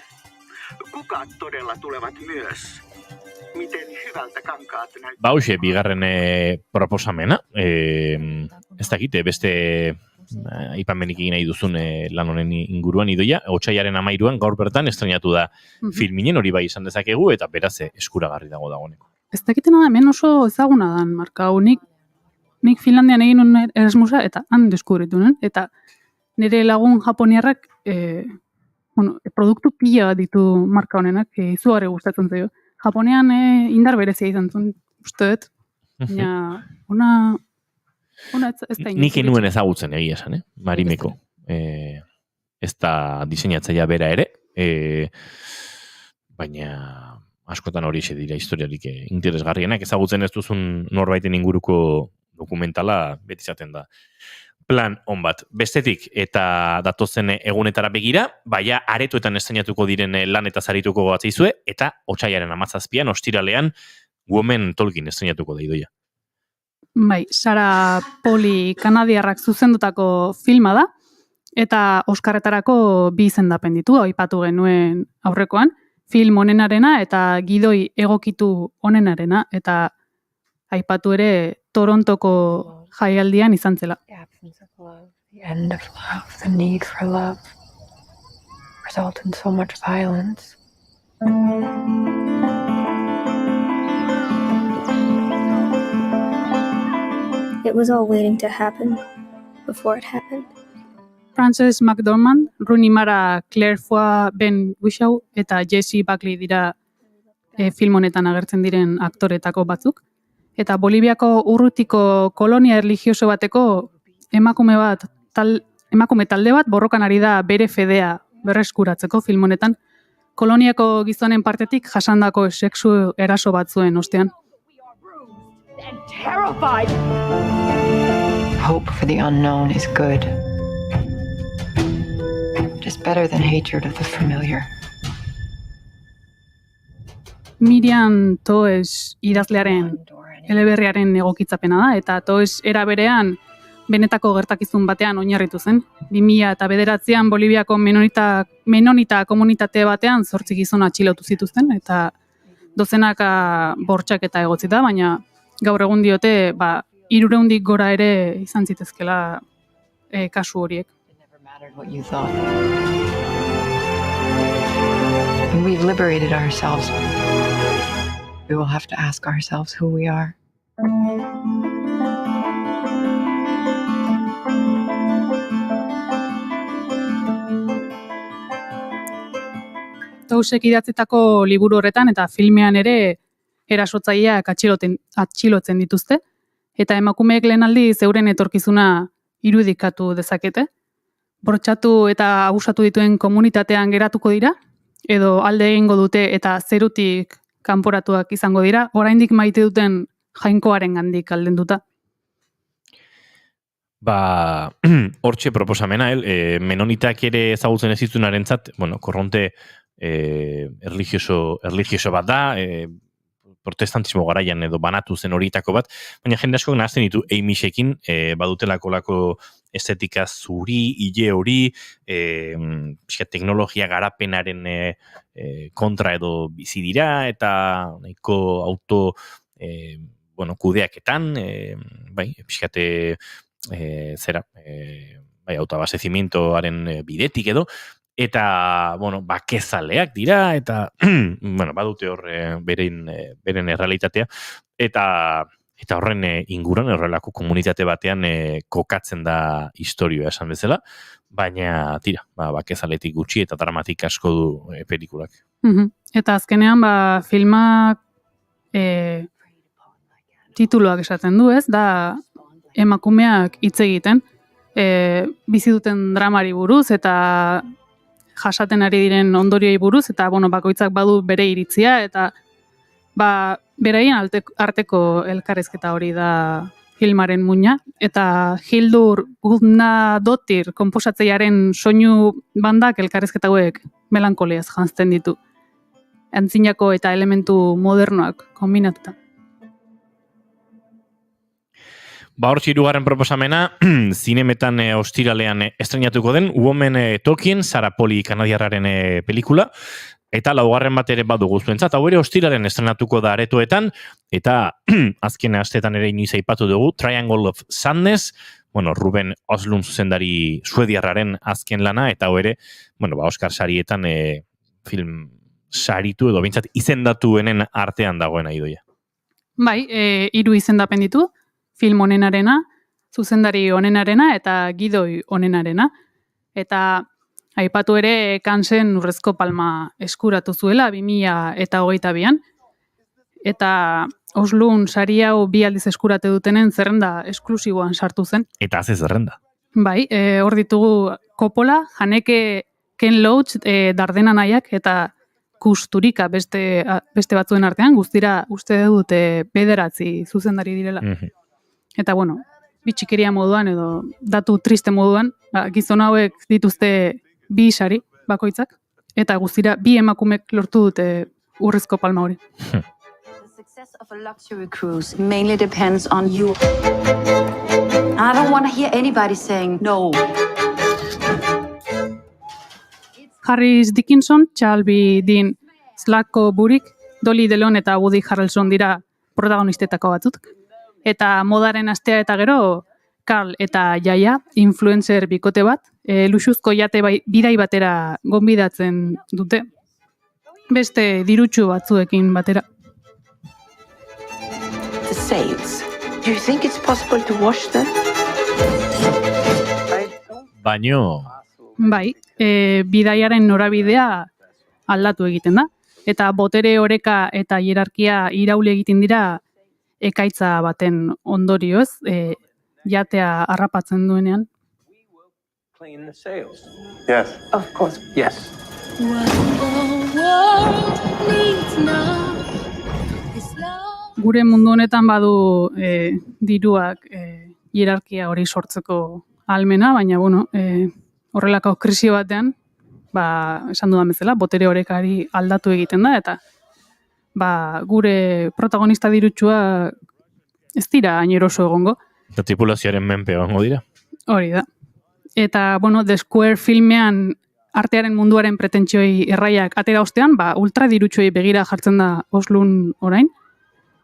Kukat todella tulevat myös. Miten hyvältä kankaat näyttää. Hoxe, bigarren proposamena. Ez dakit, beste aipamenik egin nahi duzun lan honen inguruan idoia. Otsaiaren 13an gaur bertan estrenatu da filminen hori bai izan dezakegu eta beraz eskuragarri dagoeneko. Ez dakitena da, hemen oso ezaguna dan, marka. Nik Finlandian egin nuen Erasmusa eta han deskubritu nuen. Eta nire lagun japoniarrak produktu pila bat ditu marka honenak, izugarri gustatzen zaio. Japonean indar berezia izan zuen, uste dut. Baina, ez da nik enuen ezagutzen egia esan, Marimeko. Ez da diseinatzaia bera ere, baina askotan hori xe dira historiarik interesgarrienak. Ezagutzen ez duzun norbaiten inguruko dokumentala beti izaten da. Plan on bat. Bestetik eta datozen egunetara begira, baina aretoetan estrenatuko diren lan eta zarituko goatzaizue, eta otsaiaren 17an, ostiralean, Women Talking estrenatuko da idoia. Bai, Sara Poli kanadiarrak zuzendutako filma da, eta Oskarretarako 2 izendapen ditu, aipatu genuen aurrekoan, film onenarena eta gidoi egokitu onenarena, eta aipatu ere Torontoko jaialdian izan zela. The end of love, the need for love, result in so much violence. It was all waiting to happen before it happened. Frances McDormand, Rooney Mara, Claire Foy, Ben Whishaw eta Jessie Buckley dira film honetan agertzen diren aktoretako batzuk. Eta Boliviako urrutiko kolonia erlijioso bateko emakume talde bat borrokan ari da bere fedea berreskuratzeko film honetan. Koloniako gizonen partetik jasandako sexu eraso batzuen ostean. Terrified. Hope for the unknown is good. It is better than hatred of the familiar. Miriam Toews idazlearen eleberriaren egokitzapena da, eta Toews era berean benetako gertakizun batean oinarritu zen. 2009an Boliviako menonita komunitate batean 8 gizon atxilotu zituzten, eta dozenaka bortxaketa egotzi da, baina gaur egun diote 300 gora ere izan zitezkela kasu horiek. When we've liberated ourselves, we will have to ask ourselves who we are. Toewsek idatzitako liburu horretan eta filmean ere erasotzaileak atxilotzen dituzte, eta emakumeek lehenaldi zeuren etorkizuna irudikatu dezakete. Bortxatu eta abusatu dituen komunitatean geratuko dira, edo alde egingo dute eta zerutik kanporatuak izango dira, oraindik maite duten jainkoaren gandik aldenduta. Hortxe proposamena, menonitak ere ezagutzen ez ditunarentzat, korronte erlijioso bat da, protestantismo garaian edo banatu zen horietako bat, baina jende asko nahazten ditu Amish'ekin, badutelako estetika zuri, ile hori, teknologia garapenaren kontra edo bizi dira, eta nahiko auto kudeaketan, pixkate autoabastecimientoaren bidetik edo, eta, bakezaleak dira, eta, badute hor beren errealitatea, eta horren inguruan horrelako komunitate batean kokatzen da historioa esan bezala, baina tira, bakezaletik gutxi eta dramatik asko du pelikulak. Eta azkenean, filmak tituloak esaten du, ez? Da emakumeak hitz egiten, bizi duten dramari buruz eta jasaten ari diren ondorioi buruz, eta bakoitzak badu bere iritzia, eta beraien arteko elkarrezketa hori da filmaren muina, eta Hildur Guðnadóttir konposatzailearen soinu bandak elkarrezketa hauek melankoliaz janzten ditu. Antzinako eta elementu modernoak kombinatuta. Hor hirugarren proposamena, zinemetan ostiralean estreinatuko den Woman Talking, Sarah Polley kanadiarraren pelikula, eta laugarren bat ere badugu zuentzat, hau ere ostiralen estrenatuko da aretoetan, eta azken asteetan ere inoiz aipatu dugu, Triangle of Sadness, Ruben Östlund zuzendari suediarraren azken lana, eta hau ere, Oscar sarietan film saritu edo bintzat izendatuenen artean dagoena idoia. Bai, 3 izendapen ditu, film onenarena, zuzendari onenarena eta gidoi onenarena. Eta aipatu ere Cannesen Urrezko Palma eskuratu zuela 2022an. Eta Östlund sari hau 2 aldiz eskurate dutenen zerrenda esklusiboan sartu zen. Eta ze zerrenda. Bai, hor ditugu Coppola, Haneke, Ken Loach, Dardena nahiak eta Kusturika beste batzuen artean, guztira uste dut 9 zuzendari direla. Eta bitxikeria moduan edo datu triste moduan, gizon hauek dituzte 2 sari bakoitzak, eta guztira 2 emakumek lortu dute Urrezko Palma hori. The success of a luxury cruise mainly depends on you. I don't want to hear anybody saying no. Harris Dickinson, Chalby Dean, Slatko Burik, Dolly Delon eta Woody Harrelson dira protagonistetako batzuk. Eta modaren astea eta gero, Karl eta Jaia, influencer bikote bat, luxuzko jate bidai batera gonbidatzen dute. Beste dirutsu batzuekin batera. The sails. Do you think it's possible to wash them? Baino. Bai, bidaiaren norabidea aldatu egiten da. Eta botere oreka eta hierarkia irauli egiten dira ekaitza baten ondorioz, jatea harrapatzen duenean. Clean the sails. Yes. Of course. Yes. Gure mundu honetan badu diruak hierarkia hori sortzeko ahalmena, baina horrelako krisio batean, esan dudan bezala, botere orekari aldatu egiten da, eta gure protagonista dirutsua ez dira hain eroso egongo. Eta tripulazioaren menpe egongo dira. Hori da. Eta, The Square filmean artearen munduaren pretentzioi erraiak atera ostean, ultra dirutsuei begira jartzen da Östlund orain,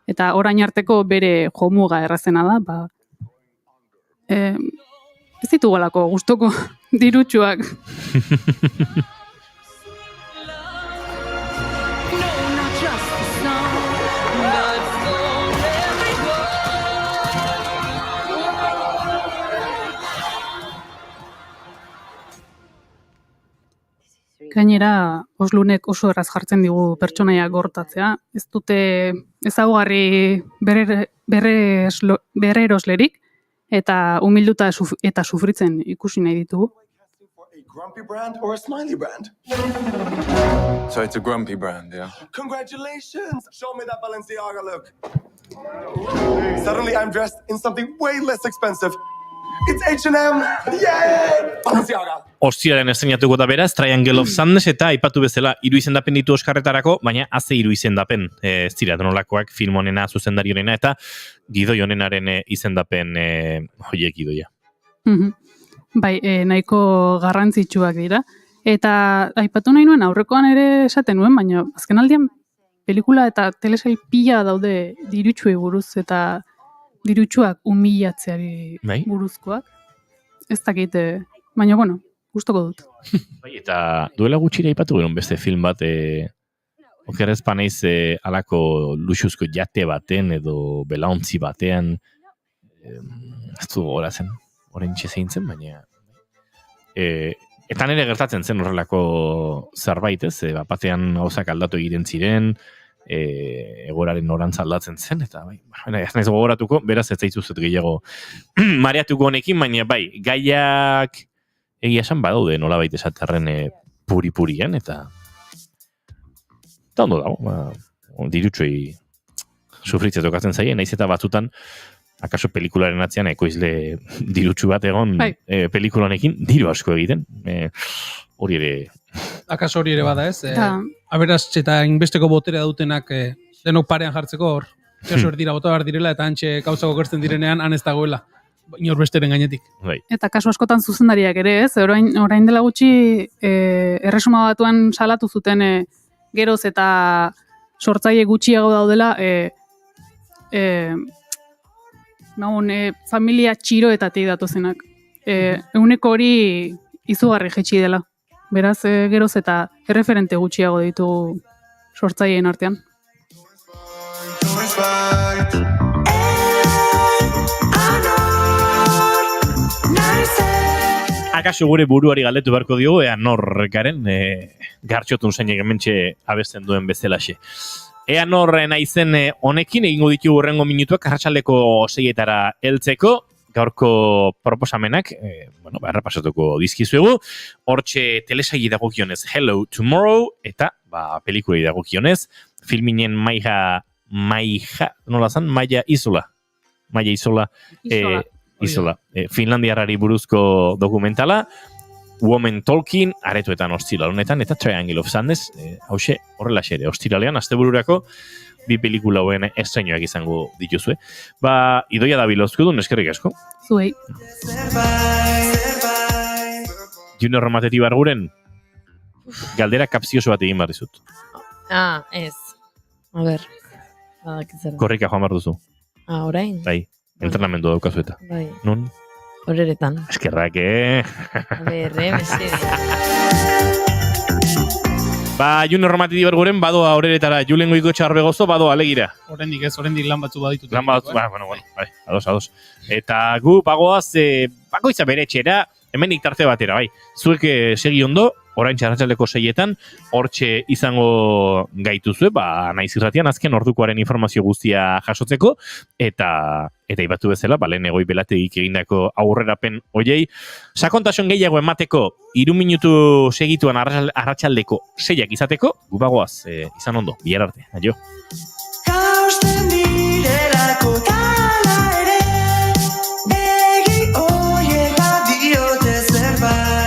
eta orain arteko bere jomuga errazena da, ez ditugalako gustoko dirutsuak. Gainera, Östlundek oso erraz jartzen digu pertsonaia gortatzea. Ez dute ezaugarri bereroslerik, eta humilduta eta sufritzen ikusi nahi ditugu. Grumpy brand or a smiley brand? So it's a grumpy brand, yeah. Congratulations! Show me that Balenciaga look. Suddenly I'm dressed in something way less expensive. It's H&M! Yay! Balenciaga! Ostiraren estrenatuko da beraz, Triangle of Sadness, eta aipatu bezala, 3 izendapen ditu Oskarretarako, baina haze 3 izendapen, ez dira nolakoak, film honena, zuzendari honena, eta Gidoi honenaren izendapen hoiek gidoia. Bai, nahiko garrantzitsuak dira. Eta aipatu nahi nuen aurrekoan ere esaten nuen, baina azken aldian pelikula eta telesail pila daude dirutsuei buruz, eta dirutsuak humilatzeari buruzkoak. Ez dakit, baina bueno, gustoko dut. Bai, eta duela gutxira aipatu genuen beste film bat, okerrez paneiz alako luxuzko jate baten edo belauntzi batean, ez du gorazen, orentxe zeintzen, baina eta nire gertatzen zen horrelako zerbait, ez, batean gauzak aldatu egiten ziren, egoraren norantza aldatzen zen, eta bai, ez naiz gogoratuko, beraz ez zaituzet gehiago mareatuko honekin, baina bai, gaiak egia esan badaude nolabait esaterren puri-purian, eta ondo dago, dirutsuei sufritze tokatzen zaie, naiz eta batzutan akaso pelikularen atzean ekoizle dirutsu bat egon pelikula honekin diru asko egiten, hori ere akaso hori ere bada ez, aberaz eta inbesteko boterea dutenak denok parean jartzeko hor, kaso erdira bota behar direla eta antxe gauzako gertzen direnean han ez dagoela, inor besteren gainetik. Eta kasu askotan zuzendariak ere ez, orain dela gutxi Erresuma Batuan salatu zuten geroz eta sortzaile gutxiago daudela familia txiroetatik datozenak. Euneko hori izugarri jetxi dela. Beraz, geroz eta erreferente gutxiago ditu sortzaileen artean. Akaso gure buruari galdetu beharko diogu, ea nor garen, gartxotun zeinek hementxe abesten duen bezalaxe. Ea nor naizen honekin, egingo ditugu hurrengo minutuak, arratsaldeko 6etara heltzeko, gaurko proposamenak, errepasatuko dizkizuegu, hortxe telesaili dagokionez Hello Tomorrow, eta pelikulei dagokionez, filminen Maia Isola, Finlandiarrari buruzko dokumentala, Woman Talking, aretoetan ostiral honetan, eta Triangle of Sadness, hause horrela xere, ostiralean, astebururako, bi pelikula hoen estreinoak izango dituzue. Idoia da bilozko duen, eskerrik asko. Zuei. Junior Romateti barguren, galdera kapzioso bat egin barrizut. Ez. A ber. Korrika joan behar duzu. Orain? Bai, entrenamendu daukazu eta. Bai. Non? Horeretan. Eskerrak, A ber, mesede. Junior Romateti barguren, badoa horeretara, Julen Goikotxa Arbegozo, badoa alegira. Orendik lan batzu baditut. Lan batzu, bai, ados. Eta gu, bagoaz, bakoitza bere etxera, hemenik tarte batera, bai. Zuek segi ondo, orain arratsaldeko 6etan, hortxe izango gaituzue, naiz irratian azken ordukoaren informazio guztia jasotzeko, eta ibatu bezala, lehen egoi belategik egindako aurrerapen hoiei. Sakontasun gehiago emateko, 3 minutu segituan arratsaldeko 6ak izateko, gu bagoaz, izan ondo, bihar arte, aio. Kausten direlako tala ere, begi hoieka diote zerbait.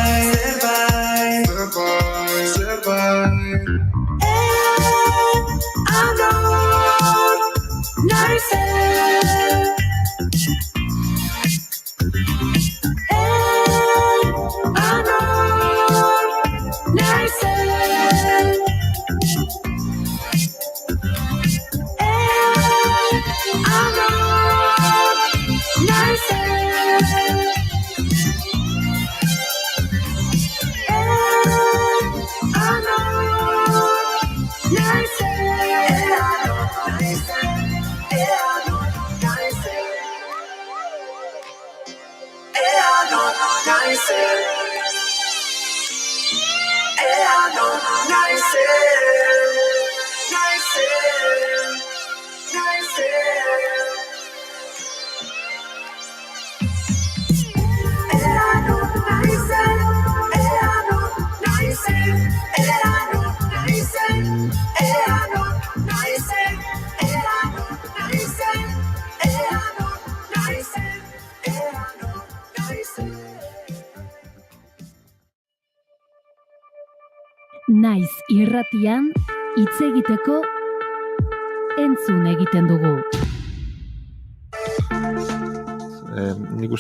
Naiz irratian hitz egiteko entzun egiten dugu. Nik